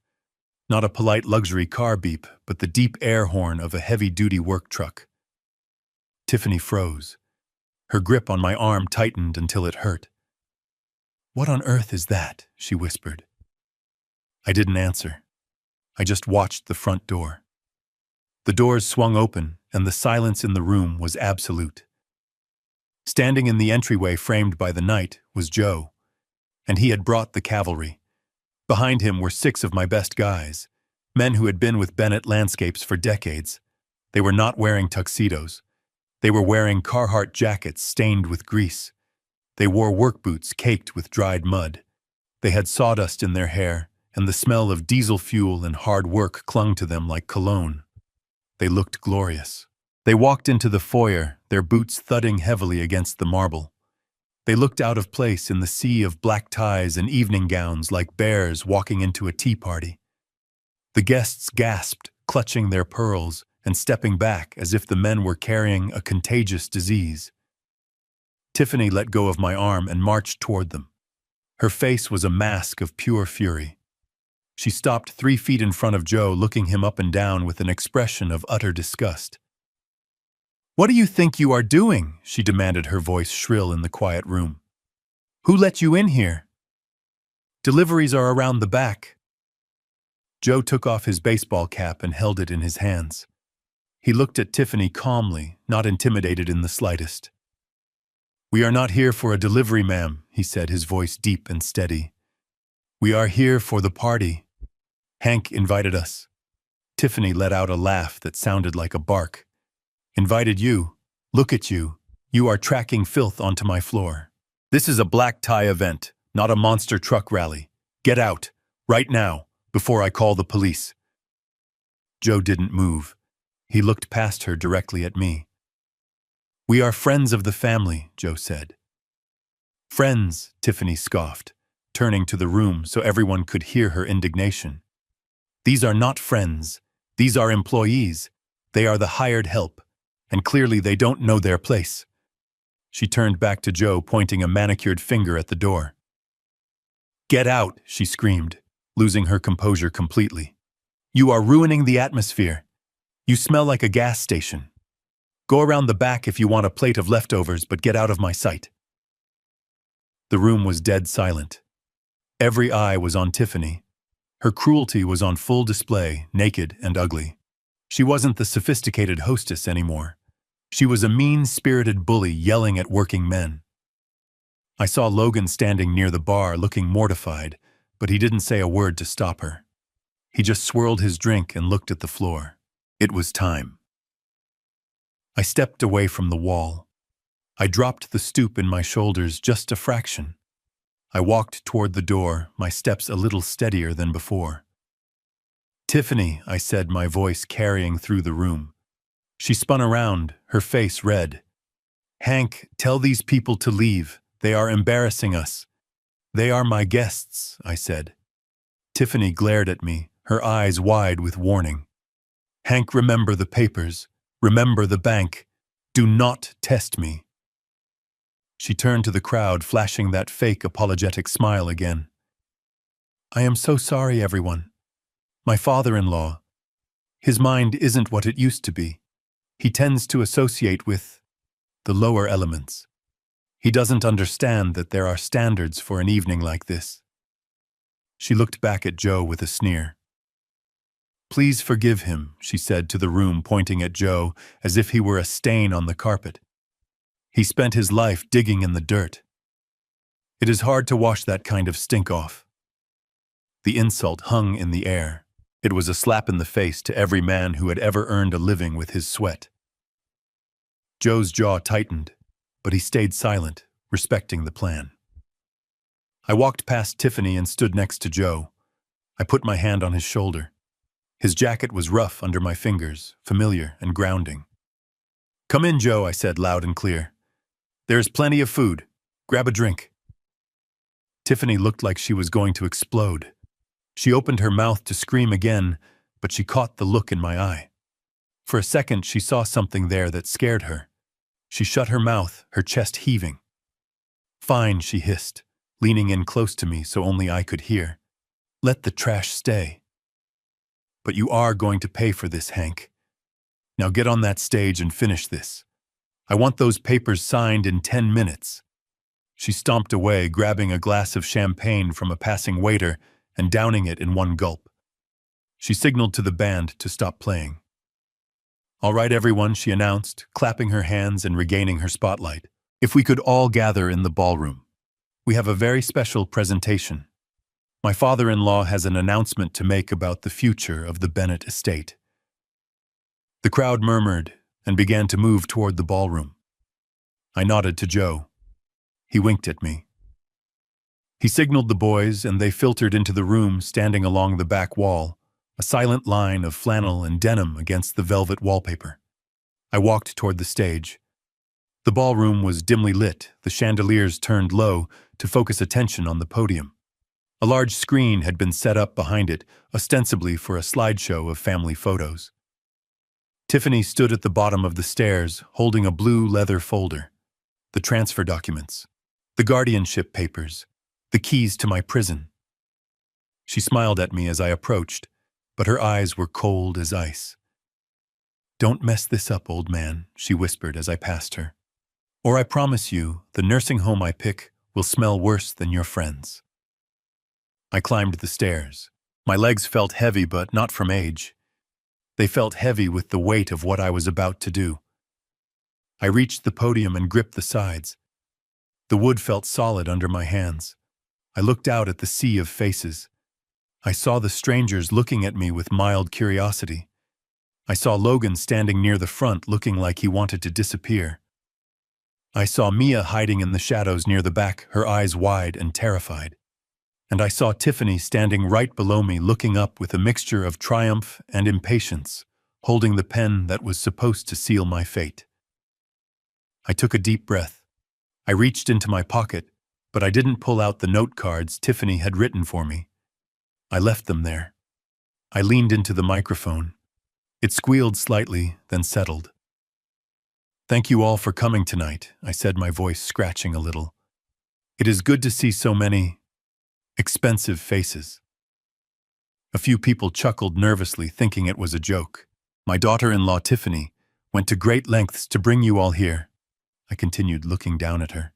Not a polite luxury car beep, but the deep air horn of a heavy-duty work truck. Tiffany froze. Her grip on my arm tightened until it hurt. "What on earth is that?" she whispered. I didn't answer. I just watched the front door. The doors swung open, and the silence in the room was absolute. Standing in the entryway framed by the night was Joe, and he had brought the cavalry. Behind him were 6 of my best guys, men who had been with Bennett Landscapes for decades. They were not wearing tuxedos. They were wearing Carhartt jackets stained with grease. They wore work boots caked with dried mud. They had sawdust in their hair, and the smell of diesel fuel and hard work clung to them like cologne. They looked glorious. They walked into the foyer, their boots thudding heavily against the marble. They looked out of place in the sea of black ties and evening gowns like bears walking into a tea party. The guests gasped, clutching their pearls and stepping back as if the men were carrying a contagious disease. Tiffany let go of my arm and marched toward them. Her face was a mask of pure fury. She stopped 3 feet in front of Joe, looking him up and down with an expression of utter disgust. "What do you think you are doing?" she demanded, her voice shrill in the quiet room. "Who let you in here? Deliveries are around the back." Joe took off his baseball cap and held it in his hands. He looked at Tiffany calmly, not intimidated in the slightest. "We are not here for a delivery, ma'am," he said, his voice deep and steady. "We are here for the party. Hank invited us." Tiffany let out a laugh that sounded like a bark. "Invited you? Look at you. You are tracking filth onto my floor. This is a black tie event, not a monster truck rally. Get out, right now, before I call the police." Joe didn't move. He looked past her directly at me. "We are friends of the family," Joe said. "Friends," Tiffany scoffed, turning to the room so everyone could hear her indignation. "These are not friends. These are employees. They are the hired help, and clearly they don't know their place." She turned back to Joe, pointing a manicured finger at the door. "Get out," she screamed, losing her composure completely. "You are ruining the atmosphere. You smell like a gas station. Go around the back if you want a plate of leftovers, but get out of my sight." The room was dead silent. Every eye was on Tiffany. Her cruelty was on full display, naked and ugly. She wasn't the sophisticated hostess anymore. She was a mean-spirited bully yelling at working men. I saw Logan standing near the bar, looking mortified, but he didn't say a word to stop her. He just swirled his drink and looked at the floor. It was time. I stepped away from the wall. I dropped the stoop in my shoulders just a fraction. I walked toward the door, my steps a little steadier than before. "Tiffany," I said, my voice carrying through the room. She spun around, her face red. "Hank, tell these people to leave. They are embarrassing us." "They are my guests," I said. Tiffany glared at me, her eyes wide with warning. "Hank, remember the papers. Remember the bank. Do not test me." She turned to the crowd, flashing that fake apologetic smile again. "I am so sorry, everyone. My father-in-law. His mind isn't what it used to be. He tends to associate with the lower elements. He doesn't understand that there are standards for an evening like this." She looked back at Joe with a sneer. "Please forgive him," she said to the room, pointing at Joe as if he were a stain on the carpet. "He spent his life digging in the dirt. It is hard to wash that kind of stink off." The insult hung in the air. It was a slap in the face to every man who had ever earned a living with his sweat. Joe's jaw tightened, but he stayed silent, respecting the plan. I walked past Tiffany and stood next to Joe. I put my hand on his shoulder. His jacket was rough under my fingers, familiar and grounding. "Come in, Joe," I said loud and clear. "There is plenty of food. Grab a drink." Tiffany looked like she was going to explode. She opened her mouth to scream again, but she caught the look in my eye. For a second, she saw something there that scared her. She shut her mouth, her chest heaving. "Fine," she hissed, leaning in close to me so only I could hear. "Let the trash stay. But you are going to pay for this, Hank. Now get on that stage and finish this. I want those papers signed in 10 minutes. She stomped away, grabbing a glass of champagne from a passing waiter and downing it in one gulp. She signaled to the band to stop playing. "All right, everyone," she announced, clapping her hands and regaining her spotlight. "If we could all gather in the ballroom. We have a very special presentation. My father-in-law has an announcement to make about the future of the Bennett estate." The crowd murmured and began to move toward the ballroom. I nodded to Joe. He winked at me. He signaled the boys, and they filtered into the room, standing along the back wall, a silent line of flannel and denim against the velvet wallpaper. I walked toward the stage. The ballroom was dimly lit, the chandeliers turned low to focus attention on the podium. A large screen had been set up behind it, ostensibly for a slideshow of family photos. Tiffany stood at the bottom of the stairs, holding a blue leather folder. The transfer documents, the guardianship papers, the keys to my prison. She smiled at me as I approached, but her eyes were cold as ice. "Don't mess this up, old man," she whispered as I passed her. "Or I promise you, the nursing home I pick will smell worse than your friends." I climbed the stairs. My legs felt heavy, but not from age. They felt heavy with the weight of what I was about to do. I reached the podium and gripped the sides. The wood felt solid under my hands. I looked out at the sea of faces. I saw the strangers looking at me with mild curiosity. I saw Logan standing near the front looking like he wanted to disappear. I saw Mia hiding in the shadows near the back, her eyes wide and terrified. And I saw Tiffany standing right below me looking up with a mixture of triumph and impatience, holding the pen that was supposed to seal my fate. I took a deep breath. I reached into my pocket, but I didn't pull out the note cards Tiffany had written for me. I left them there. I leaned into the microphone. It squealed slightly, then settled. "Thank you all for coming tonight," I said, my voice scratching a little. "It is good to see so many expensive faces." A few people chuckled nervously, thinking it was a joke. "My daughter-in-law, Tiffany, went to great lengths to bring you all here," I continued, looking down at her.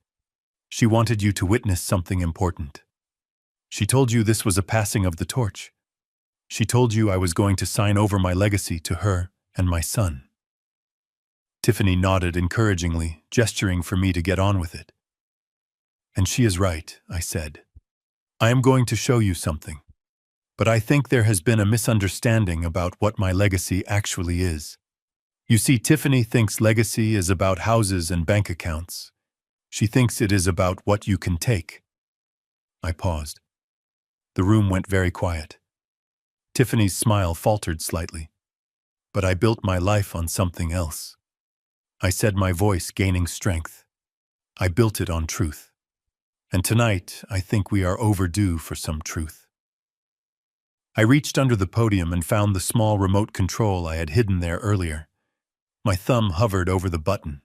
"She wanted you to witness something important. She told you this was a passing of the torch. She told you I was going to sign over my legacy to her and my son." Tiffany nodded encouragingly, gesturing for me to get on with it. "And she is right," I said. "I am going to show you something. But I think there has been a misunderstanding about what my legacy actually is. You see, Tiffany thinks legacy is about houses and bank accounts. She thinks it is about what you can take." I paused. The room went very quiet. Tiffany's smile faltered slightly. "But I built my life on something else," I said, my voice gaining strength. "I built it on truth. And tonight, I think we are overdue for some truth." I reached under the podium and found the small remote control I had hidden there earlier. My thumb hovered over the button.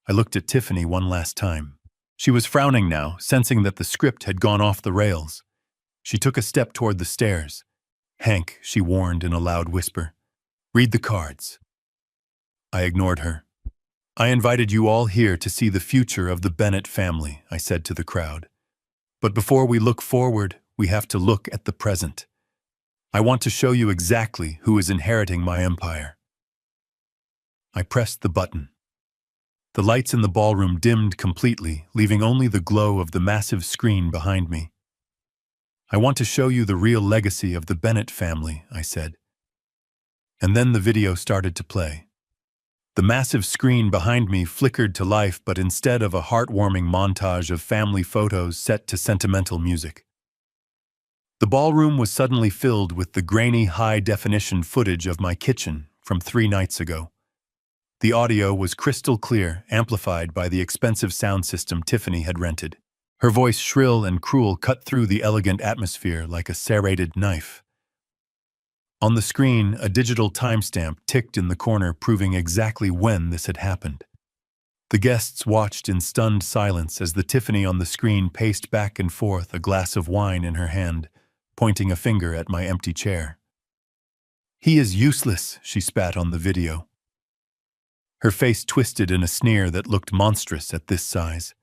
I looked at Tiffany one last time. She was frowning now, sensing that the script had gone off the rails. She took a step toward the stairs. "Hank," she warned in a loud whisper, "read the cards." I ignored her. "I invited you all here to see the future of the Bennett family," I said to the crowd. "But before we look forward, we have to look at the present. I want to show you exactly who is inheriting my empire." I pressed the button. The lights in the ballroom dimmed completely, leaving only the glow of the massive screen behind me. "I want to show you the real legacy of the Bennett family," I said. And then the video started to play. The massive screen behind me flickered to life, but instead of a heartwarming montage of family photos set to sentimental music. The ballroom was suddenly filled with the grainy, high-definition footage of my kitchen from 3 nights ago. The audio was crystal clear, amplified by the expensive sound system Tiffany had rented. Her voice, shrill and cruel, cut through the elegant atmosphere like a serrated knife. On the screen, a digital timestamp ticked in the corner, proving exactly when this had happened. The guests watched in stunned silence as the Tiffany on the screen paced back and forth, a glass of wine in her hand, pointing a finger at my empty chair. "He is useless," she spat on the video. Her face twisted in a sneer that looked monstrous at this size.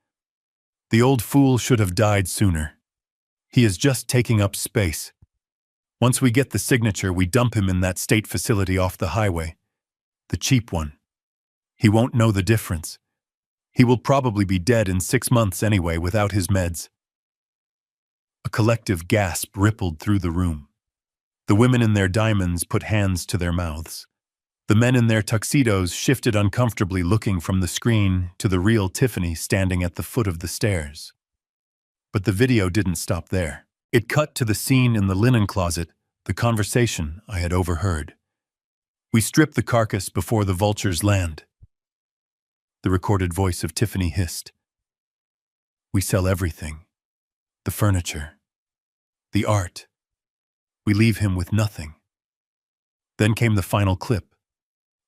"The old fool should have died sooner. He is just taking up space. Once we get the signature, we dump him in that state facility off the highway. The cheap one. He won't know the difference. He will probably be dead in 6 months anyway without his meds." A collective gasp rippled through the room. The women in their diamonds put hands to their mouths. The men in their tuxedos shifted uncomfortably, looking from the screen to the real Tiffany standing at the foot of the stairs. But the video didn't stop there. It cut to the scene in the linen closet, the conversation I had overheard. "We strip the carcass before the vultures land." The recorded voice of Tiffany hissed. "We sell everything. The furniture. The art. We leave him with nothing." Then came the final clip.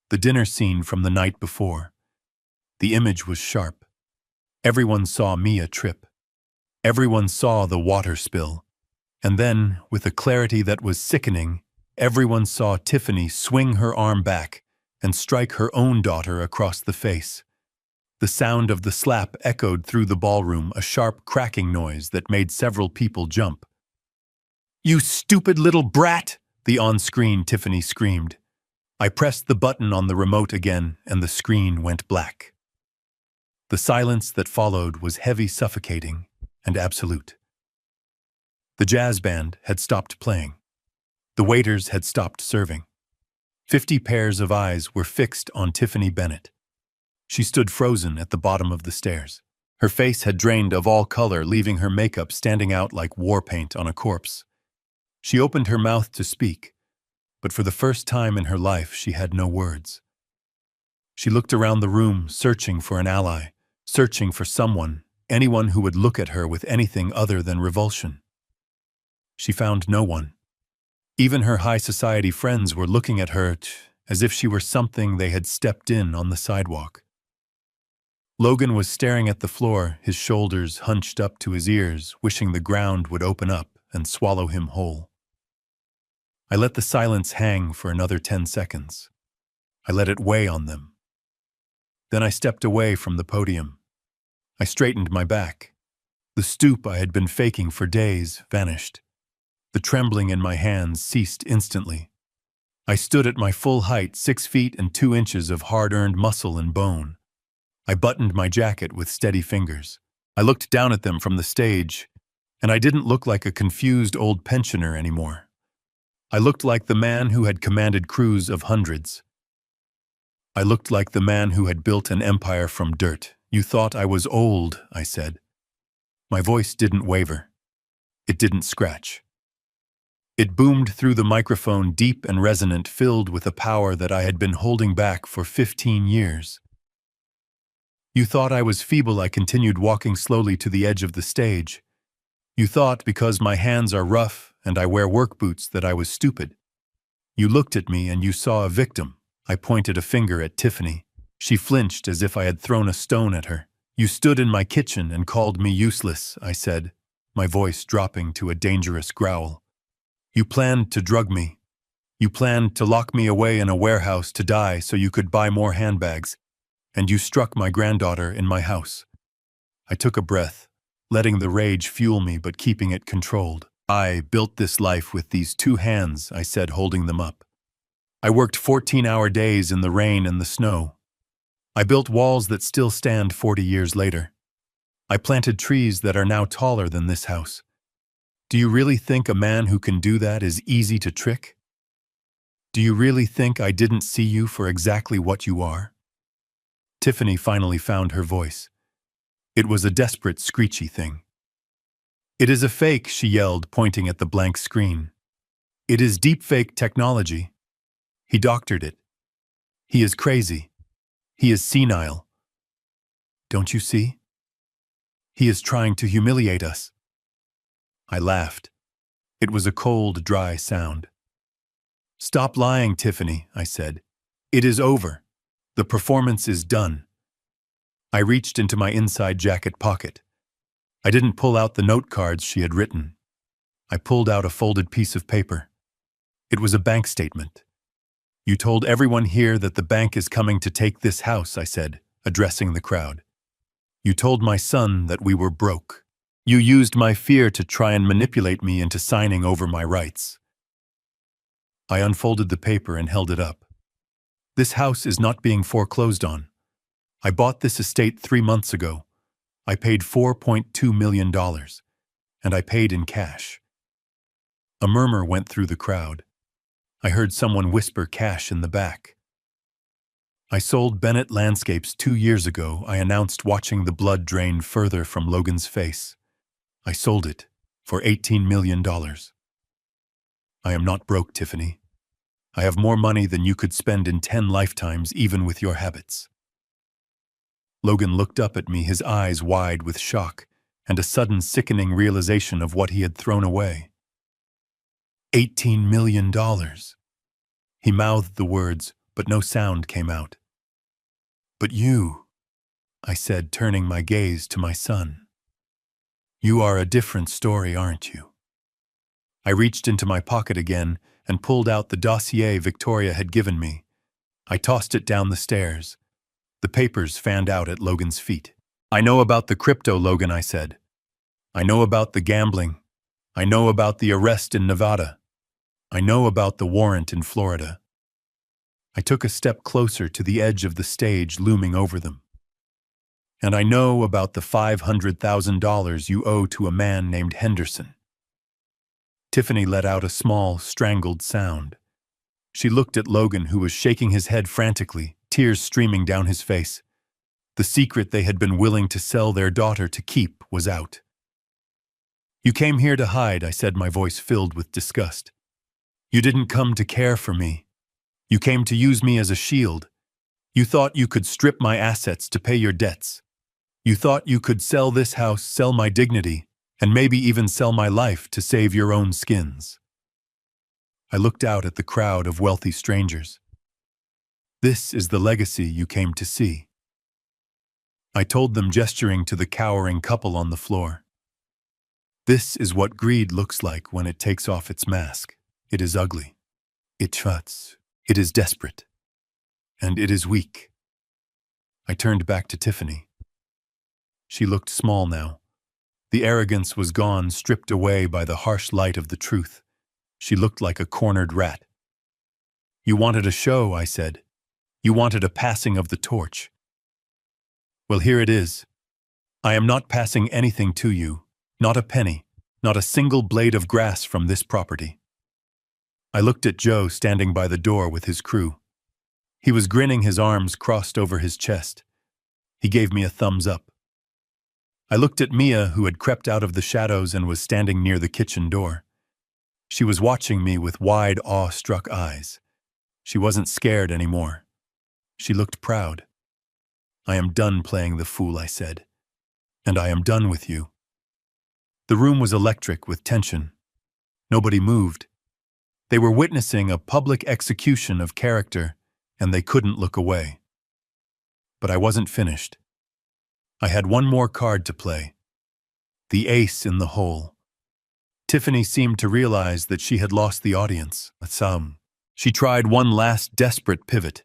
The dinner scene from the night before. The image was sharp. Everyone saw Mia trip. Everyone saw the water spill. And then, with a clarity that was sickening, everyone saw Tiffany swing her arm back and strike her own daughter across the face. The sound of the slap echoed through the ballroom, a sharp cracking noise that made several people jump. "You stupid little brat!" the on-screen Tiffany screamed. I pressed the button on the remote again, and the screen went black. The silence that followed was heavy, suffocating, and absolute. The jazz band had stopped playing. The waiters had stopped serving. 50 pairs of eyes were fixed on Tiffany Bennett. She stood frozen at the bottom of the stairs. Her face had drained of all color, leaving her makeup standing out like war paint on a corpse. She opened her mouth to speak, but for the first time in her life she had no words. She looked around the room, searching for an ally, searching for someone, anyone who would look at her with anything other than revulsion. She found no one. Even her high society friends were looking at her as if she were something they had stepped in on the sidewalk. Logan was staring at the floor, his shoulders hunched up to his ears, wishing the ground would open up and swallow him whole. I let the silence hang for another 10 seconds. I let it weigh on them. Then I stepped away from the podium. I straightened my back. The stoop I had been faking for days vanished. The trembling in my hands ceased instantly. I stood at my full height, 6 feet and 2 inches of hard-earned muscle and bone. I buttoned my jacket with steady fingers. I looked down at them from the stage, and I didn't look like a confused old pensioner anymore. I looked like the man who had commanded crews of hundreds. I looked like the man who had built an empire from dirt. "You thought I was old," I said. My voice didn't waver. It didn't scratch. It boomed through the microphone, deep and resonant, filled with a power that I had been holding back for 15 years. "You thought I was feeble," I continued, walking slowly to the edge of the stage. "You thought because my hands are rough and I wear work boots that I was stupid. You looked at me and you saw a victim." I pointed a finger at Tiffany. She flinched as if I had thrown a stone at her. "You stood in my kitchen and called me useless," I said, my voice dropping to a dangerous growl. "You planned to drug me. You planned to lock me away in a warehouse to die so you could buy more handbags. And you struck my granddaughter in my house." I took a breath, letting the rage fuel me but keeping it controlled. "I built this life with these 2 hands," I said, holding them up. "I worked 14-hour days in the rain and the snow. I built walls that still stand 40 years later. I planted trees that are now taller than this house. Do you really think a man who can do that is easy to trick? Do you really think I didn't see you for exactly what you are?" Tiffany finally found her voice. It was a desperate, screechy thing. "It is a fake," she yelled, pointing at the blank screen. "It is deepfake technology. He doctored it. He is crazy. He is senile. Don't you see? He is trying to humiliate us." I laughed. It was a cold, dry sound. "Stop lying, Tiffany," I said. "It is over. The performance is done." I reached into my inside jacket pocket. I didn't pull out the note cards she had written. I pulled out a folded piece of paper. It was a bank statement. "You told everyone here that the bank is coming to take this house," I said, addressing the crowd. "You told my son that we were broke. You used my fear to try and manipulate me into signing over my rights." I unfolded the paper and held it up. "This house is not being foreclosed on. I bought this estate 3 months ago. I paid $4.2 million, and I paid in cash." A murmur went through the crowd. I heard someone whisper cash in the back. "I sold Bennett Landscapes 2 years ago," I announced, watching the blood drain further from Logan's face. I sold it for $18 million. I am not broke, Tiffany. I have more money than you could spend in 10 lifetimes, even with your habits. Logan looked up at me, his eyes wide with shock and a sudden sickening realization of what he had thrown away. $18 million. He mouthed the words, but no sound came out. But you, I said, turning my gaze to my son. You are a different story, aren't you? I reached into my pocket again and pulled out the dossier Victoria had given me. I tossed it down the stairs. The papers fanned out at Logan's feet. I know about the crypto, Logan, I said. I know about the gambling. I know about the arrest in Nevada. I know about the warrant in Florida. I took a step closer to the edge of the stage looming over them. And I know about the $500,000 you owe to a man named Henderson. Tiffany let out a small, strangled sound. She looked at Logan, who was shaking his head frantically, tears streaming down his face. The secret they had been willing to sell their daughter to keep was out. You came here to hide, I said, my voice filled with disgust. You didn't come to care for me. You came to use me as a shield. You thought you could strip my assets to pay your debts. You thought you could sell this house, sell my dignity, and maybe even sell my life to save your own skins. I looked out at the crowd of wealthy strangers. This is the legacy you came to see. I told them, gesturing to the cowering couple on the floor. This is what greed looks like when it takes off its mask. It is ugly. It shuts. It is desperate. And it is weak. I turned back to Tiffany. She looked small now. The arrogance was gone, stripped away by the harsh light of the truth. She looked like a cornered rat. You wanted a show, I said. You wanted a passing of the torch. Well, here it is. I am not passing anything to you, not a penny, not a single blade of grass from this property. I looked at Joe standing by the door with his crew. He was grinning, his arms crossed over his chest. He gave me a thumbs up. I looked at Mia, who had crept out of the shadows and was standing near the kitchen door. She was watching me with wide, awe-struck eyes. She wasn't scared anymore. She looked proud. I am done playing the fool, I said. And I am done with you. The room was electric with tension. Nobody moved. They were witnessing a public execution of character, and they couldn't look away. But I wasn't finished. I had one more card to play. The ace in the hole. Tiffany seemed to realize that she had lost the audience. She tried one last desperate pivot.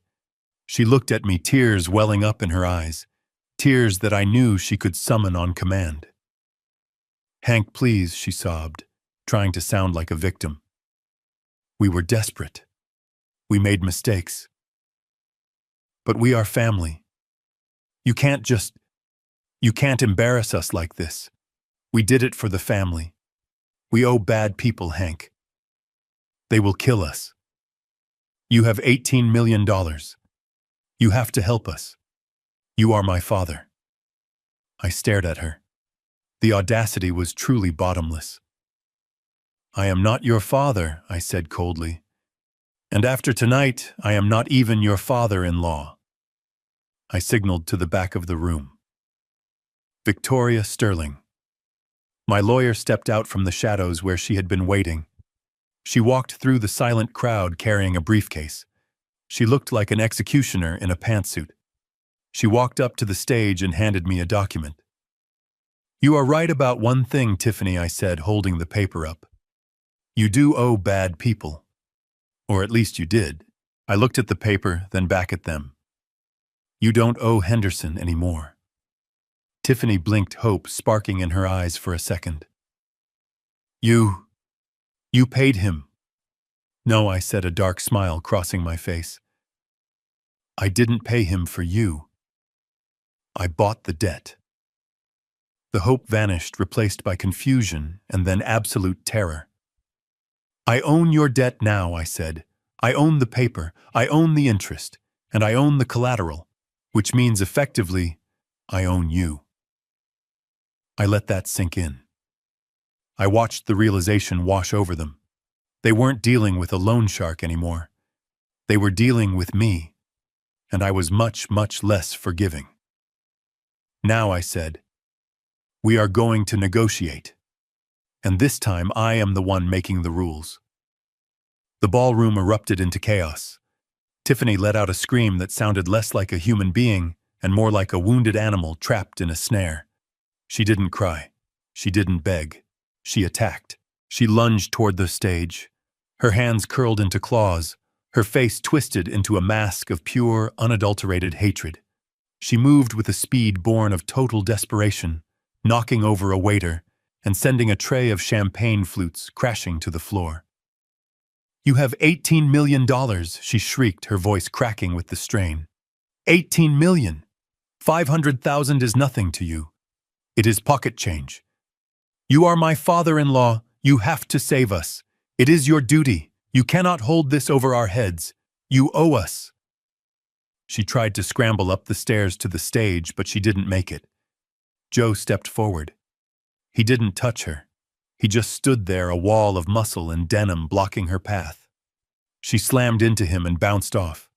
She looked at me, tears welling up in her eyes, tears that I knew she could summon on command. Hank, please, she sobbed, trying to sound like a victim. We were desperate. We made mistakes. But we are family. You can't embarrass us like this. We did it for the family. We owe bad people, Hank. They will kill us. You have $18 million. You have to help us. You are my father. I stared at her. The audacity was truly bottomless. I am not your father, I said coldly. And after tonight, I am not even your father-in-law. I signaled to the back of the room. Victoria Sterling. My lawyer stepped out from the shadows where she had been waiting. She walked through the silent crowd carrying a briefcase. She looked like an executioner in a pantsuit. She walked up to the stage and handed me a document. You are right about one thing, Tiffany, I said, holding the paper up. You do owe bad people. Or at least you did. I looked at the paper, then back at them. You don't owe Henderson anymore. Tiffany blinked, hope sparking in her eyes for a second. You paid him. No, I said, a dark smile crossing my face. I didn't pay him for you. I bought the debt. The hope vanished, replaced by confusion and then absolute terror. I own your debt now, I said. I own the paper, I own the interest, and I own the collateral, which means effectively, I own you. I let that sink in. I watched the realization wash over them. They weren't dealing with a loan shark anymore. They were dealing with me, and I was much, much less forgiving. Now, I said, we are going to negotiate. And this time I am the one making the rules. The ballroom erupted into chaos. Tiffany let out a scream that sounded less like a human being and more like a wounded animal trapped in a snare. She didn't cry. She didn't beg. She attacked. She lunged toward the stage. Her hands curled into claws, her face twisted into a mask of pure, unadulterated hatred. She moved with a speed born of total desperation, knocking over a waiter and sending a tray of champagne flutes crashing to the floor. "You have $18 million, she shrieked, her voice cracking with the strain. 18 million! 500,000 is nothing to you. It is pocket change. You are my father-in-law. You have to save us. It is your duty. You cannot hold this over our heads. You owe us." She tried to scramble up the stairs to the stage, but she didn't make it. Joe stepped forward. He didn't touch her. He just stood there, a wall of muscle and denim blocking her path. She slammed into him and bounced off.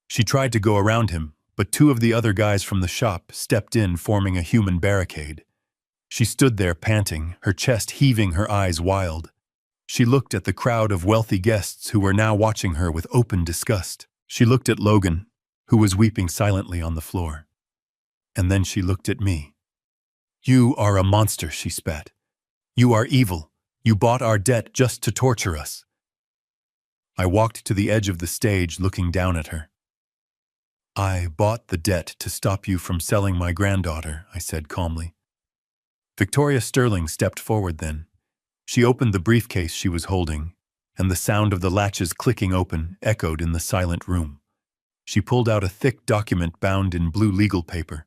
She tried to go around him, but two of the other guys from the shop stepped in, forming a human barricade. She stood there panting, her chest heaving, her eyes wild. She looked at the crowd of wealthy guests who were now watching her with open disgust. She looked at Logan, who was weeping silently on the floor. And then she looked at me. "You are a monster," she spat. "You are evil. You bought our debt just to torture us." I walked to the edge of the stage, looking down at her. "I bought the debt to stop you from selling my granddaughter," I said calmly. Victoria Sterling stepped forward then. She opened the briefcase she was holding, and the sound of the latches clicking open echoed in the silent room. She pulled out a thick document bound in blue legal paper.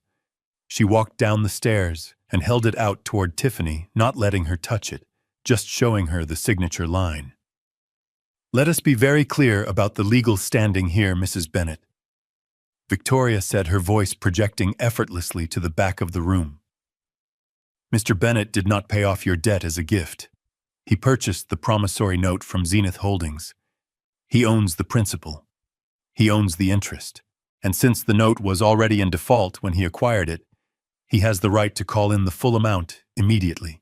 She walked down the stairs and held it out toward Tiffany, not letting her touch it, just showing her the signature line. "Let us be very clear about the legal standing here, Mrs. Bennett," Victoria said, her voice projecting effortlessly to the back of the room. "Mr. Bennett did not pay off your debt as a gift. He purchased the promissory note from Zenith Holdings. He owns the principal. He owns the interest. And since the note was already in default when he acquired it, he has the right to call in the full amount immediately."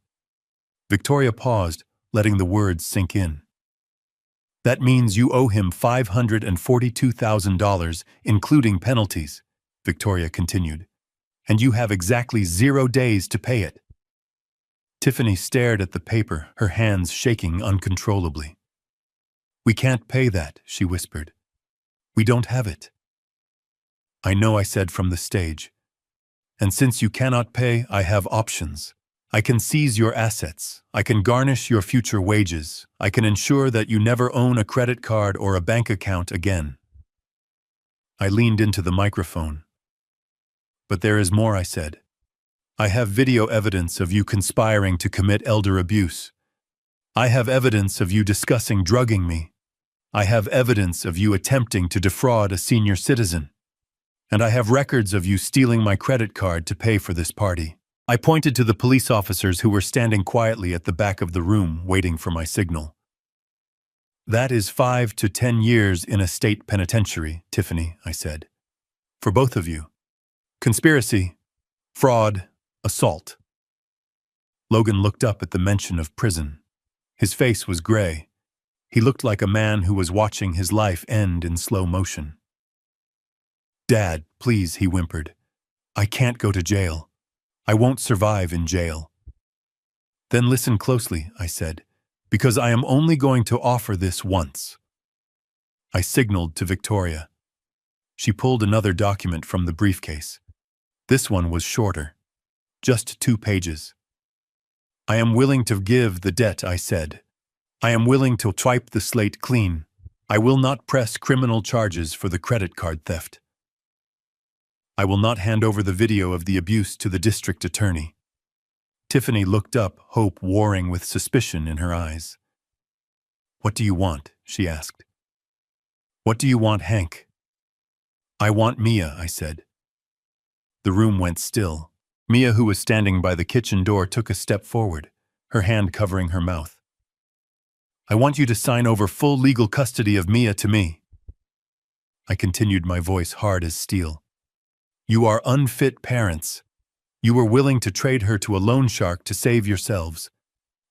Victoria paused, letting the words sink in. "That means you owe him $542,000, including penalties," Victoria continued, "and you have exactly 0 days to pay it." Tiffany stared at the paper, her hands shaking uncontrollably. "We can't pay that," she whispered. "We don't have it." "I know," I said from the stage. "And since you cannot pay, I have options. I can seize your assets. I can garnish your future wages. I can ensure that you never own a credit card or a bank account again." I leaned into the microphone. "But there is more," I said. "I have video evidence of you conspiring to commit elder abuse. I have evidence of you discussing drugging me. I have evidence of you attempting to defraud a senior citizen. And I have records of you stealing my credit card to pay for this party." I pointed to the police officers who were standing quietly at the back of the room, waiting for my signal. "That is 5 to 10 years in a state penitentiary, Tiffany," I said. "For both of you. Conspiracy, fraud, assault." Logan looked up at the mention of prison. His face was gray. He looked like a man who was watching his life end in slow motion. "Dad, please," he whimpered. "I can't go to jail. I won't survive in jail." "Then listen closely," I said, "because I am only going to offer this once." I signaled to Victoria. She pulled another document from the briefcase. This one was shorter, just 2 pages. "I am willing to give the debt," I said. "I am willing to wipe the slate clean. I will not press criminal charges for the credit card theft. I will not hand over the video of the abuse to the district attorney." Tiffany looked up, hope warring with suspicion in her eyes. "What do you want?" she asked. "What do you want, Hank?" "I want Mia," I said. The room went still. Mia, who was standing by the kitchen door, took a step forward. her hand covering her mouth. I want you to sign over full legal custody of Mia to me. I continued, my voice hard as steel. You are unfit parents. You were willing to trade her to a loan shark to save yourselves.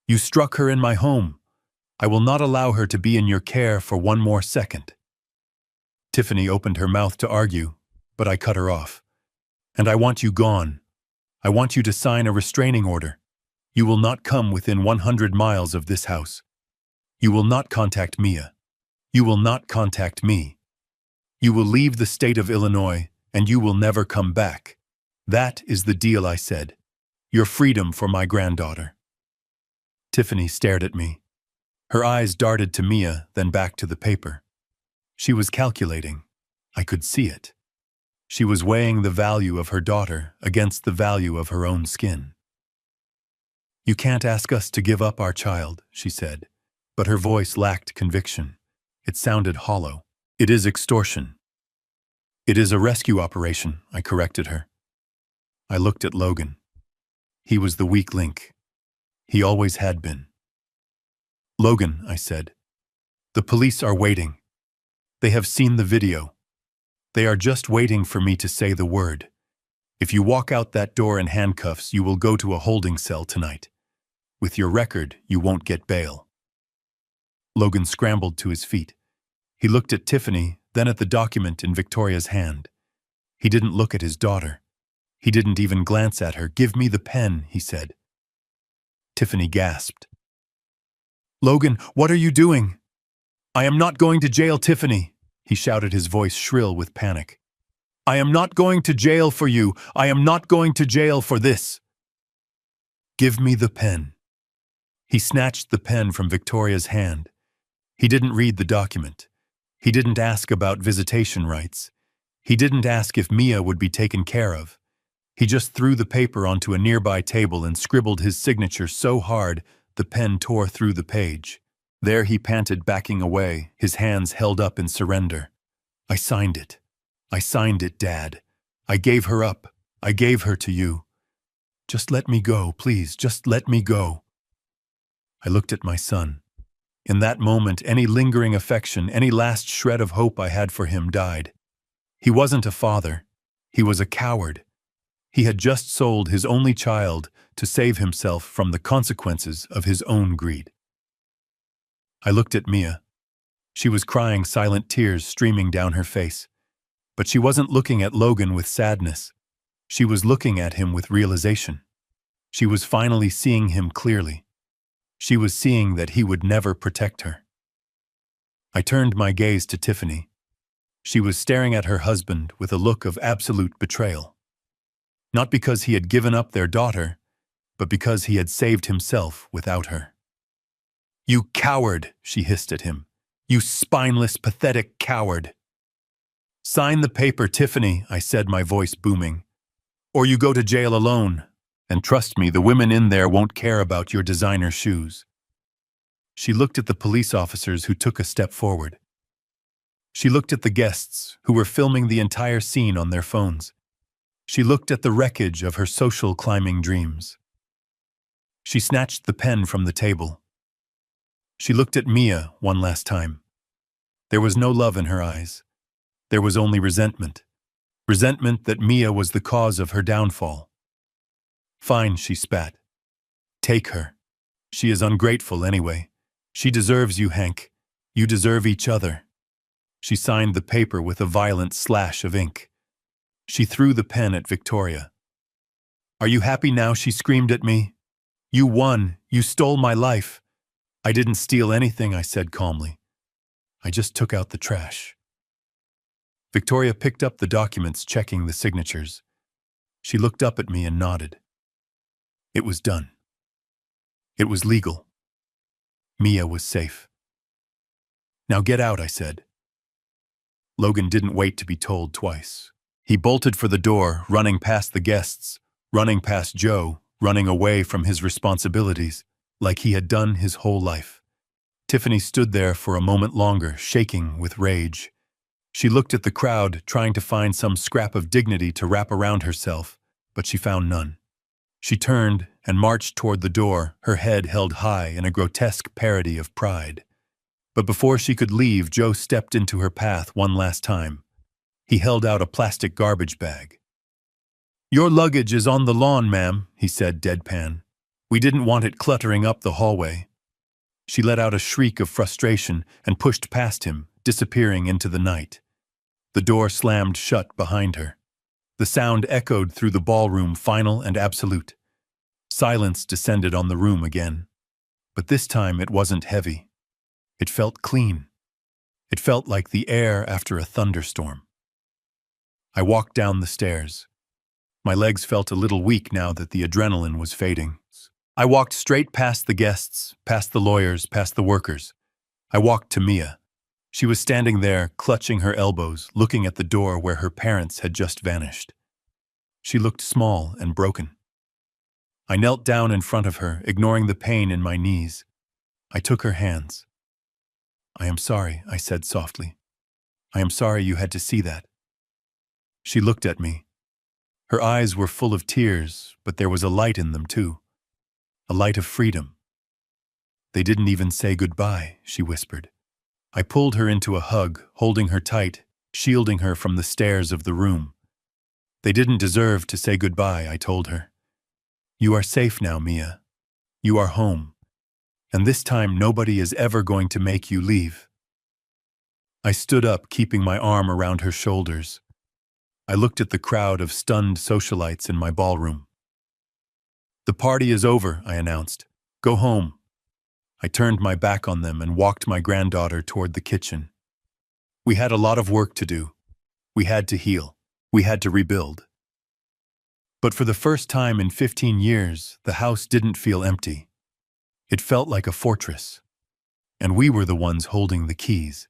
You struck her in my home. I will not allow her to be in your care for one more second. Tiffany opened her mouth to argue, but I cut her off. And I want you gone. I want you to sign a restraining order. You will not come within 100 miles of this house. You will not contact Mia. You will not contact me. You will leave the state of Illinois, and you will never come back. That is the deal, I said. Your freedom for my granddaughter. Tiffany stared at me. Her eyes darted to Mia, then back to the paper. She was calculating. I could see it. She was weighing the value of her daughter against the value of her own skin. You can't ask us to give up our child, she said, but her voice lacked conviction. It sounded hollow. It is extortion. It is a rescue operation, I corrected her. I looked at Logan. He was the weak link. He always had been. Logan, I said, the police are waiting. They have seen the video. They are just waiting for me to say the word. If you walk out that door in handcuffs, you will go to a holding cell tonight. With your record, you won't get bail. Logan scrambled to his feet. He looked at Tiffany, then at the document in Victoria's hand. He didn't look at his daughter. He didn't even glance at her. Give me the pen, he said. Tiffany gasped. Logan, what are you doing? I am not going to jail, Tiffany, he shouted, his voice shrill with panic. I am not going to jail for you. I am not going to jail for this. Give me the pen. He snatched the pen from Victoria's hand. He didn't read the document. He didn't ask about visitation rights. He didn't ask if Mia would be taken care of. He just threw the paper onto a nearby table and scribbled his signature so hard the pen tore through the page. There he panted, backing away, his hands held up in surrender. I signed it. I signed it, Dad. I gave her up. I gave her to you. Just let me go, please. Just let me go. I looked at my son. In that moment, any lingering affection, any last shred of hope I had for him died. He wasn't a father. He was a coward. He had just sold his only child to save himself from the consequences of his own greed. I looked at Mia. She was crying, silent tears streaming down her face. But she wasn't looking at Logan with sadness. She was looking at him with realization. She was finally seeing him clearly. She was seeing that he would never protect her. I turned my gaze to Tiffany. She was staring at her husband with a look of absolute betrayal. Not because he had given up their daughter, but because he had saved himself without her. You coward, she hissed at him. You spineless, pathetic coward. Sign the paper, Tiffany, I said, my voice booming. Or you go to jail alone. And trust me, the women in there won't care about your designer shoes. She looked at the police officers who took a step forward. She looked at the guests who were filming the entire scene on their phones. She looked at the wreckage of her social climbing dreams. She snatched the pen from the table. She looked at Mia one last time. There was no love in her eyes. There was only resentment. Resentment that Mia was the cause of her downfall. Fine, she spat. Take her. She is ungrateful anyway. She deserves you, Hank. You deserve each other. She signed the paper with a violent slash of ink. She threw the pen at Victoria. Are you happy now? She screamed at me. You won. You stole my life. I didn't steal anything, I said calmly. I just took out the trash. Victoria picked up the documents, checking the signatures. She looked up at me and nodded. It was done. It was legal. Mia was safe. Now get out, I said. Logan didn't wait to be told twice. He bolted for the door, running past the guests, running past Joe, running away from his responsibilities, like he had done his whole life. Tiffany stood there for a moment longer, shaking with rage. She looked at the crowd, trying to find some scrap of dignity to wrap around herself, but she found none. She turned and marched toward the door, her head held high in a grotesque parody of pride. But before she could leave, Joe stepped into her path one last time. He held out a plastic garbage bag. "Your luggage is on the lawn, ma'am," he said deadpan. "We didn't want it cluttering up the hallway." She let out a shriek of frustration and pushed past him, disappearing into the night. The door slammed shut behind her. The sound echoed through the ballroom, final and absolute. Silence descended on the room again. But this time it wasn't heavy. It felt clean. It felt like the air after a thunderstorm. I walked down the stairs. My legs felt a little weak now that the adrenaline was fading. I walked straight past the guests, past the lawyers, past the workers. I walked to Mia. She was standing there, clutching her elbows, looking at the door where her parents had just vanished. She looked small and broken. I knelt down in front of her, ignoring the pain in my knees. I took her hands. "I am sorry," I said softly. "I am sorry you had to see that." She looked at me. Her eyes were full of tears, but there was a light in them too. A light of freedom. "They didn't even say goodbye," she whispered. I pulled her into a hug, holding her tight, shielding her from the stares of the room. "They didn't deserve to say goodbye," I told her. "You are safe now, Mia. You are home. And this time nobody is ever going to make you leave." I stood up, keeping my arm around her shoulders. I looked at the crowd of stunned socialites in my ballroom. "The party is over," I announced. "Go home." I turned my back on them and walked my granddaughter toward the kitchen. We had a lot of work to do. We had to heal. We had to rebuild. But for the first time in 15 years, the house didn't feel empty. It felt like a fortress. And we were the ones holding the keys.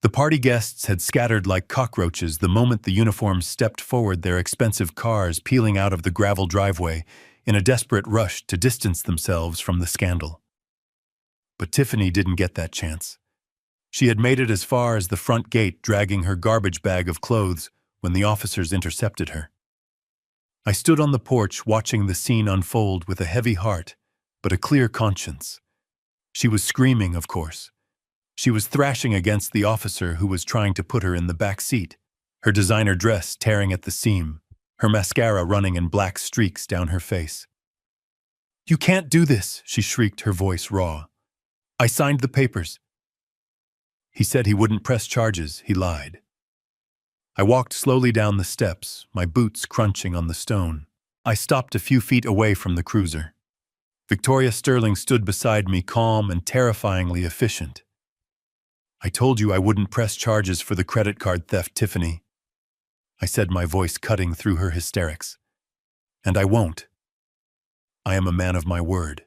The party guests had scattered like cockroaches the moment the uniforms stepped forward, their expensive cars peeling out of the gravel driveway in a desperate rush to distance themselves from the scandal. But Tiffany didn't get that chance. She had made it as far as the front gate, dragging her garbage bag of clothes when the officers intercepted her. I stood on the porch watching the scene unfold with a heavy heart, but a clear conscience. She was screaming, of course. She was thrashing against the officer who was trying to put her in the back seat, her designer dress tearing at the seam, her mascara running in black streaks down her face. "You can't do this," she shrieked, her voice raw. "I signed the papers." He said he wouldn't press charges. He lied. I walked slowly down the steps, my boots crunching on the stone. I stopped a few feet away from the cruiser. Victoria Sterling stood beside me, calm and terrifyingly efficient. "I told you I wouldn't press charges for the credit card theft, Tiffany," I said, my voice cutting through her hysterics. "And I won't. I am a man of my word.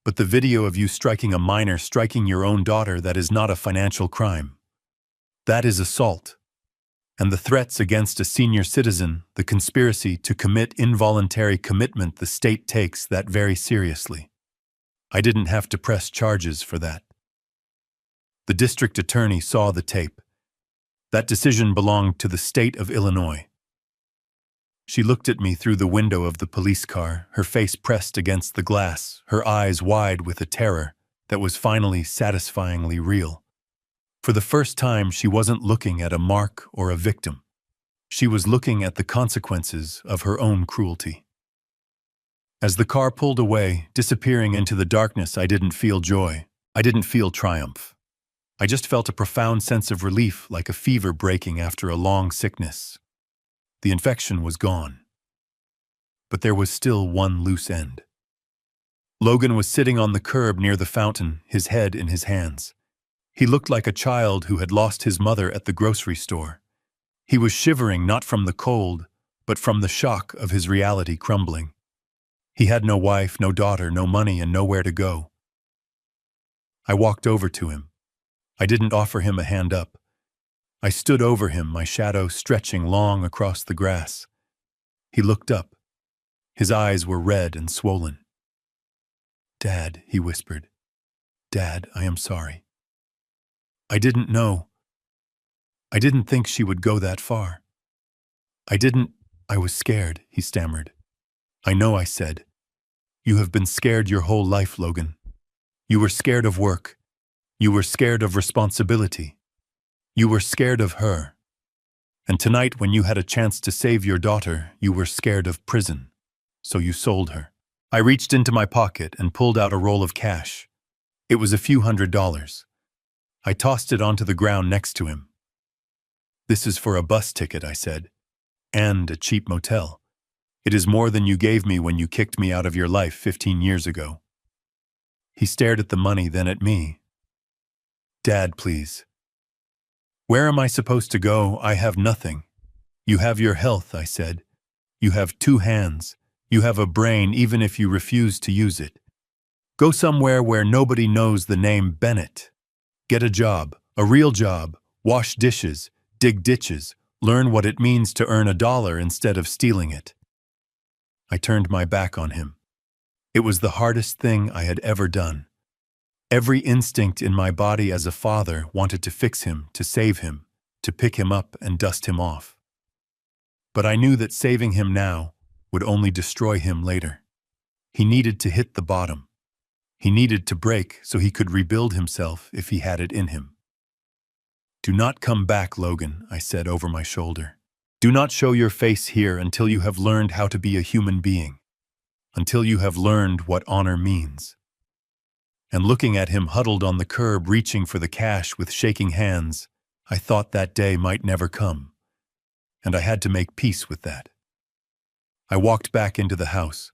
But the video of you striking a minor, striking your own daughter, that is not a financial crime. That is assault. And the threats against a senior citizen, the conspiracy to commit involuntary commitment, the state takes that very seriously. I didn't have to press charges for that." The district attorney saw the tape. That decision belonged to the state of Illinois. She looked at me through the window of the police car, her face pressed against the glass, her eyes wide with a terror that was finally satisfyingly real. For the first time, she wasn't looking at a mark or a victim. She was looking at the consequences of her own cruelty. As the car pulled away, disappearing into the darkness, I didn't feel joy. I didn't feel triumph. I just felt a profound sense of relief, like a fever breaking after a long sickness. The infection was gone. But there was still one loose end. Logan was sitting on the curb near the fountain, his head in his hands. He looked like a child who had lost his mother at the grocery store. He was shivering not from the cold, but from the shock of his reality crumbling. He had no wife, no daughter, no money, and nowhere to go. I walked over to him. I didn't offer him a hand up. I stood over him, my shadow stretching long across the grass. He looked up. His eyes were red and swollen. "Dad," he whispered. "Dad, I am sorry. I didn't know. I didn't think she would go that far. I was scared," he stammered. I know, I said. You have been scared your whole life, Logan. You were scared of work. You were scared of responsibility. You were scared of her. And tonight, when you had a chance to save your daughter, you were scared of prison. So you sold her. I reached into my pocket and pulled out a roll of cash. It was a few $100s. I tossed it onto the ground next to him. This is for a bus ticket, I said, and a cheap motel. It is more than you gave me when you kicked me out of your life 15 years ago. He stared at the money, then at me. Dad, please. Where am I supposed to go? I have nothing. You have your health, I said. You have 2 hands. You have a brain even if you refuse to use it. Go somewhere where nobody knows the name Bennett. Get a job, a real job, wash dishes, dig ditches, learn what it means to earn $1 instead of stealing it. I turned my back on him. It was the hardest thing I had ever done. Every instinct in my body as a father wanted to fix him, to save him, to pick him up and dust him off. But I knew that saving him now would only destroy him later. He needed to hit the bottom. He needed to break so he could rebuild himself if he had it in him. Do not come back, Logan, I said over my shoulder. Do not show your face here until you have learned how to be a human being, until you have learned what honor means. And looking at him huddled on the curb reaching for the cash with shaking hands, I thought that day might never come, and I had to make peace with that. I walked back into the house.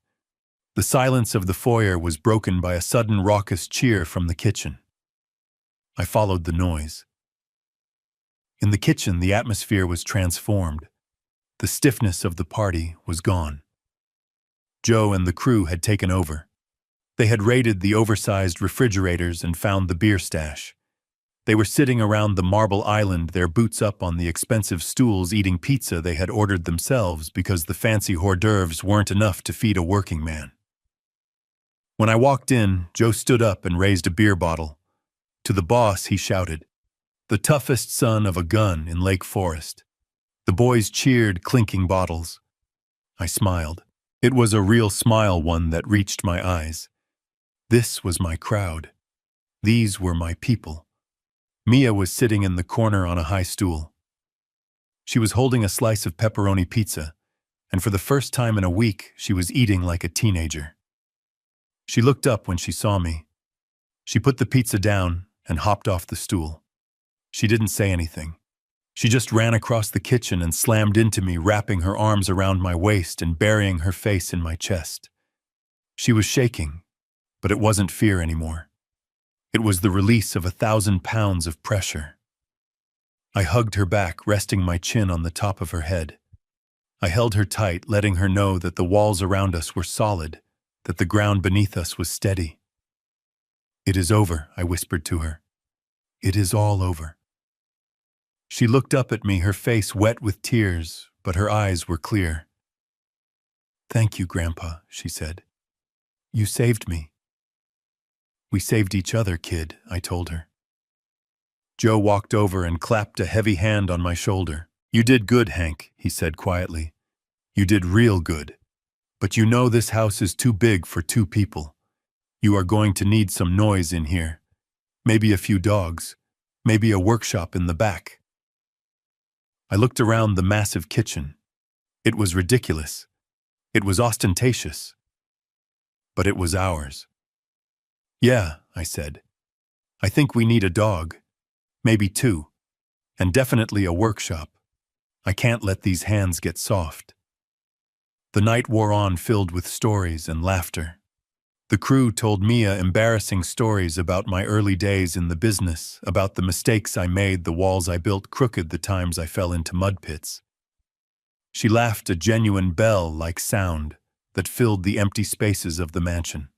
The silence of the foyer was broken by a sudden raucous cheer from the kitchen. I followed the noise. In the kitchen, the atmosphere was transformed. The stiffness of the party was gone. Joe and the crew had taken over. They had raided the oversized refrigerators and found the beer stash. They were sitting around the marble island, their boots up on the expensive stools, eating pizza they had ordered themselves because the fancy hors d'oeuvres weren't enough to feed a working man. When I walked in, Joe stood up and raised a beer bottle. To the boss, he shouted, "The toughest son of a gun in Lake Forest." The boys cheered, clinking bottles. I smiled. It was a real smile, one that reached my eyes. This was my crowd. These were my people. Mia was sitting in the corner on a high stool. She was holding a slice of pepperoni pizza, and for the first time in a week, she was eating like a teenager. She looked up when she saw me. She put the pizza down and hopped off the stool. She didn't say anything. She just ran across the kitchen and slammed into me, wrapping her arms around my waist and burying her face in my chest. She was shaking, but it wasn't fear anymore. It was the release of 1,000 pounds of pressure. I hugged her back, resting my chin on the top of her head. I held her tight, letting her know that the walls around us were solid, that the ground beneath us was steady. "It is over," I whispered to her. "It is all over." She looked up at me, her face wet with tears, but her eyes were clear. "Thank you, Grandpa," she said. "You saved me." "We saved each other, kid," I told her. Joe walked over and clapped a heavy hand on my shoulder. "You did good, Hank," he said quietly. "You did real good. But you know this house is too big for 2 people. You are going to need some noise in here. Maybe a few dogs. Maybe a workshop in the back." I looked around the massive kitchen. It was ridiculous. It was ostentatious. But it was ours. "Yeah," I said. "I think we need a dog. Maybe 2. And definitely a workshop. I can't let these hands get soft." The night wore on, filled with stories and laughter. The crew told Mia embarrassing stories about my early days in the business, about the mistakes I made, the walls I built crooked, the times I fell into mud pits. She laughed, a genuine bell-like sound that filled the empty spaces of the mansion.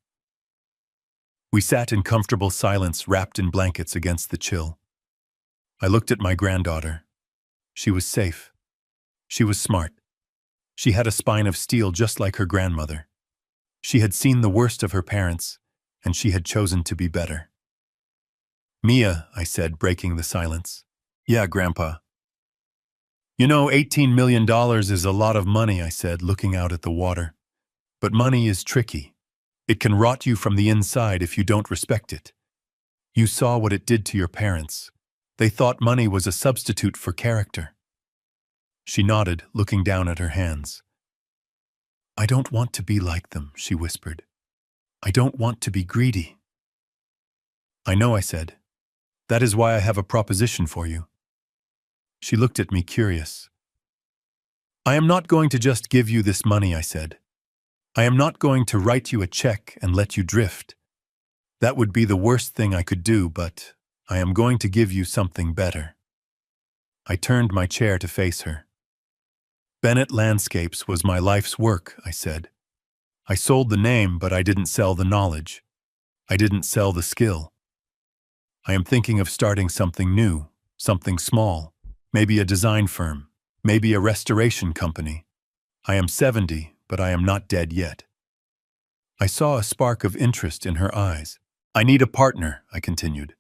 We sat in comfortable silence, wrapped in blankets against the chill. I looked at my granddaughter. She was safe. She was smart. She had a spine of steel just like her grandmother. She had seen the worst of her parents, and she had chosen to be better. "Mia," I said, breaking the silence. "Yeah, Grandpa." "You know, $18 million is a lot of money," I said, looking out at the water. But money is tricky. It can rot you from the inside if you don't respect it. You saw what it did to your parents. They thought money was a substitute for character. She nodded, looking down at her hands. I don't want to be like them, she whispered. I don't want to be greedy. I know, I said. That is why I have a proposition for you. She looked at me curious. I am not going to just give you this money, I said. I am not going to write you a check and let you drift. That would be the worst thing I could do, but I am going to give you something better. I turned my chair to face her. Bennett Landscapes was my life's work, I said. I sold the name, but I didn't sell the knowledge. I didn't sell the skill. I am thinking of starting something new, something small, maybe a design firm, maybe a restoration company. I am 70, but I am not dead yet. I saw a spark of interest in her eyes. I need a partner, I continued.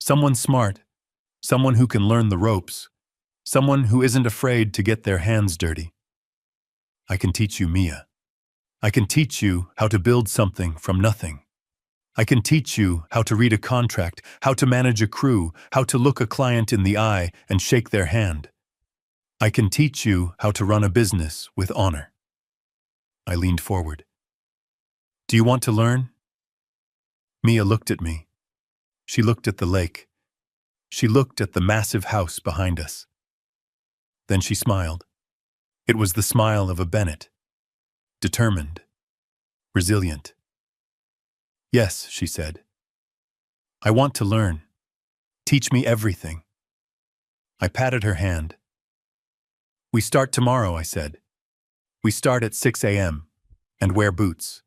Someone smart, someone who can learn the ropes, someone who isn't afraid to get their hands dirty. I can teach you, Mia. I can teach you how to build something from nothing. I can teach you how to read a contract, how to manage a crew, how to look a client in the eye and shake their hand. I can teach you how to run a business with honor. I leaned forward. Do you want to learn? Mia looked at me. She looked at the lake. She looked at the massive house behind us. Then she smiled. It was the smile of a Bennett. Determined. Resilient. Yes, she said. I want to learn. Teach me everything. I patted her hand. We start tomorrow, I said. We start at 6 a.m. and wear boots.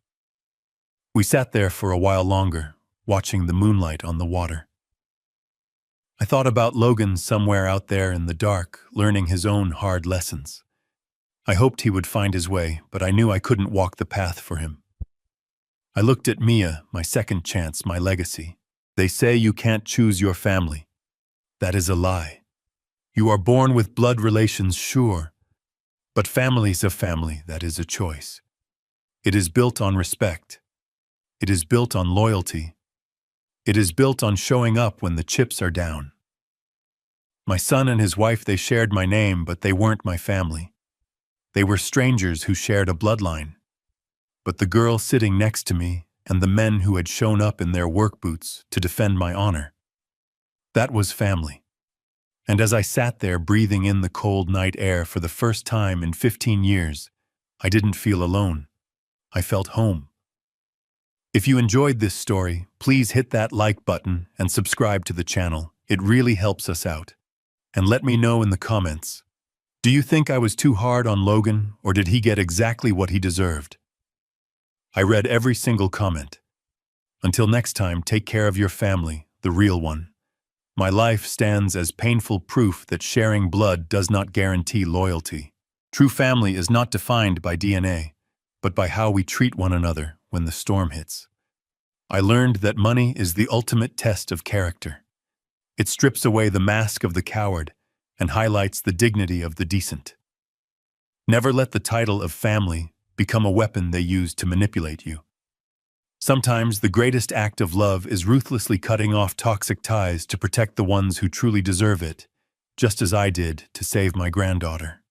We sat there for a while longer, watching the moonlight on the water. I thought about Logan somewhere out there in the dark, learning his own hard lessons. I hoped he would find his way, but I knew I couldn't walk the path for him. I looked at Mia, my second chance, my legacy. They say you can't choose your family. That is a lie. You are born with blood relations, sure, but family's a family, that is a choice. It is built on respect. It is built on loyalty. It is built on showing up when the chips are down. My son and his wife, they shared my name, but they weren't my family. They were strangers who shared a bloodline. But the girl sitting next to me and the men who had shown up in their work boots to defend my honor, that was family. And as I sat there breathing in the cold night air for the first time in 15 years, I didn't feel alone. I felt home. If you enjoyed this story, please hit that like button and subscribe to the channel. It really helps us out. And let me know in the comments. Do you think I was too hard on Logan, or did he get exactly what he deserved? I read every single comment. Until next time, take care of your family, the real one. My life stands as painful proof that sharing blood does not guarantee loyalty. True family is not defined by DNA, but by how we treat one another when the storm hits. I learned that money is the ultimate test of character. It strips away the mask of the coward and highlights the dignity of the decent. Never let the title of family become a weapon they use to manipulate you. Sometimes the greatest act of love is ruthlessly cutting off toxic ties to protect the ones who truly deserve it, just as I did to save my granddaughter.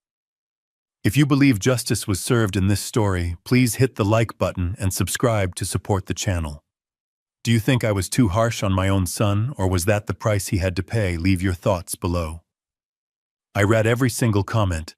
If you believe justice was served in this story, please hit the like button and subscribe to support the channel. Do you think I was too harsh on my own son, or was that the price he had to pay? Leave your thoughts below. I read every single comment.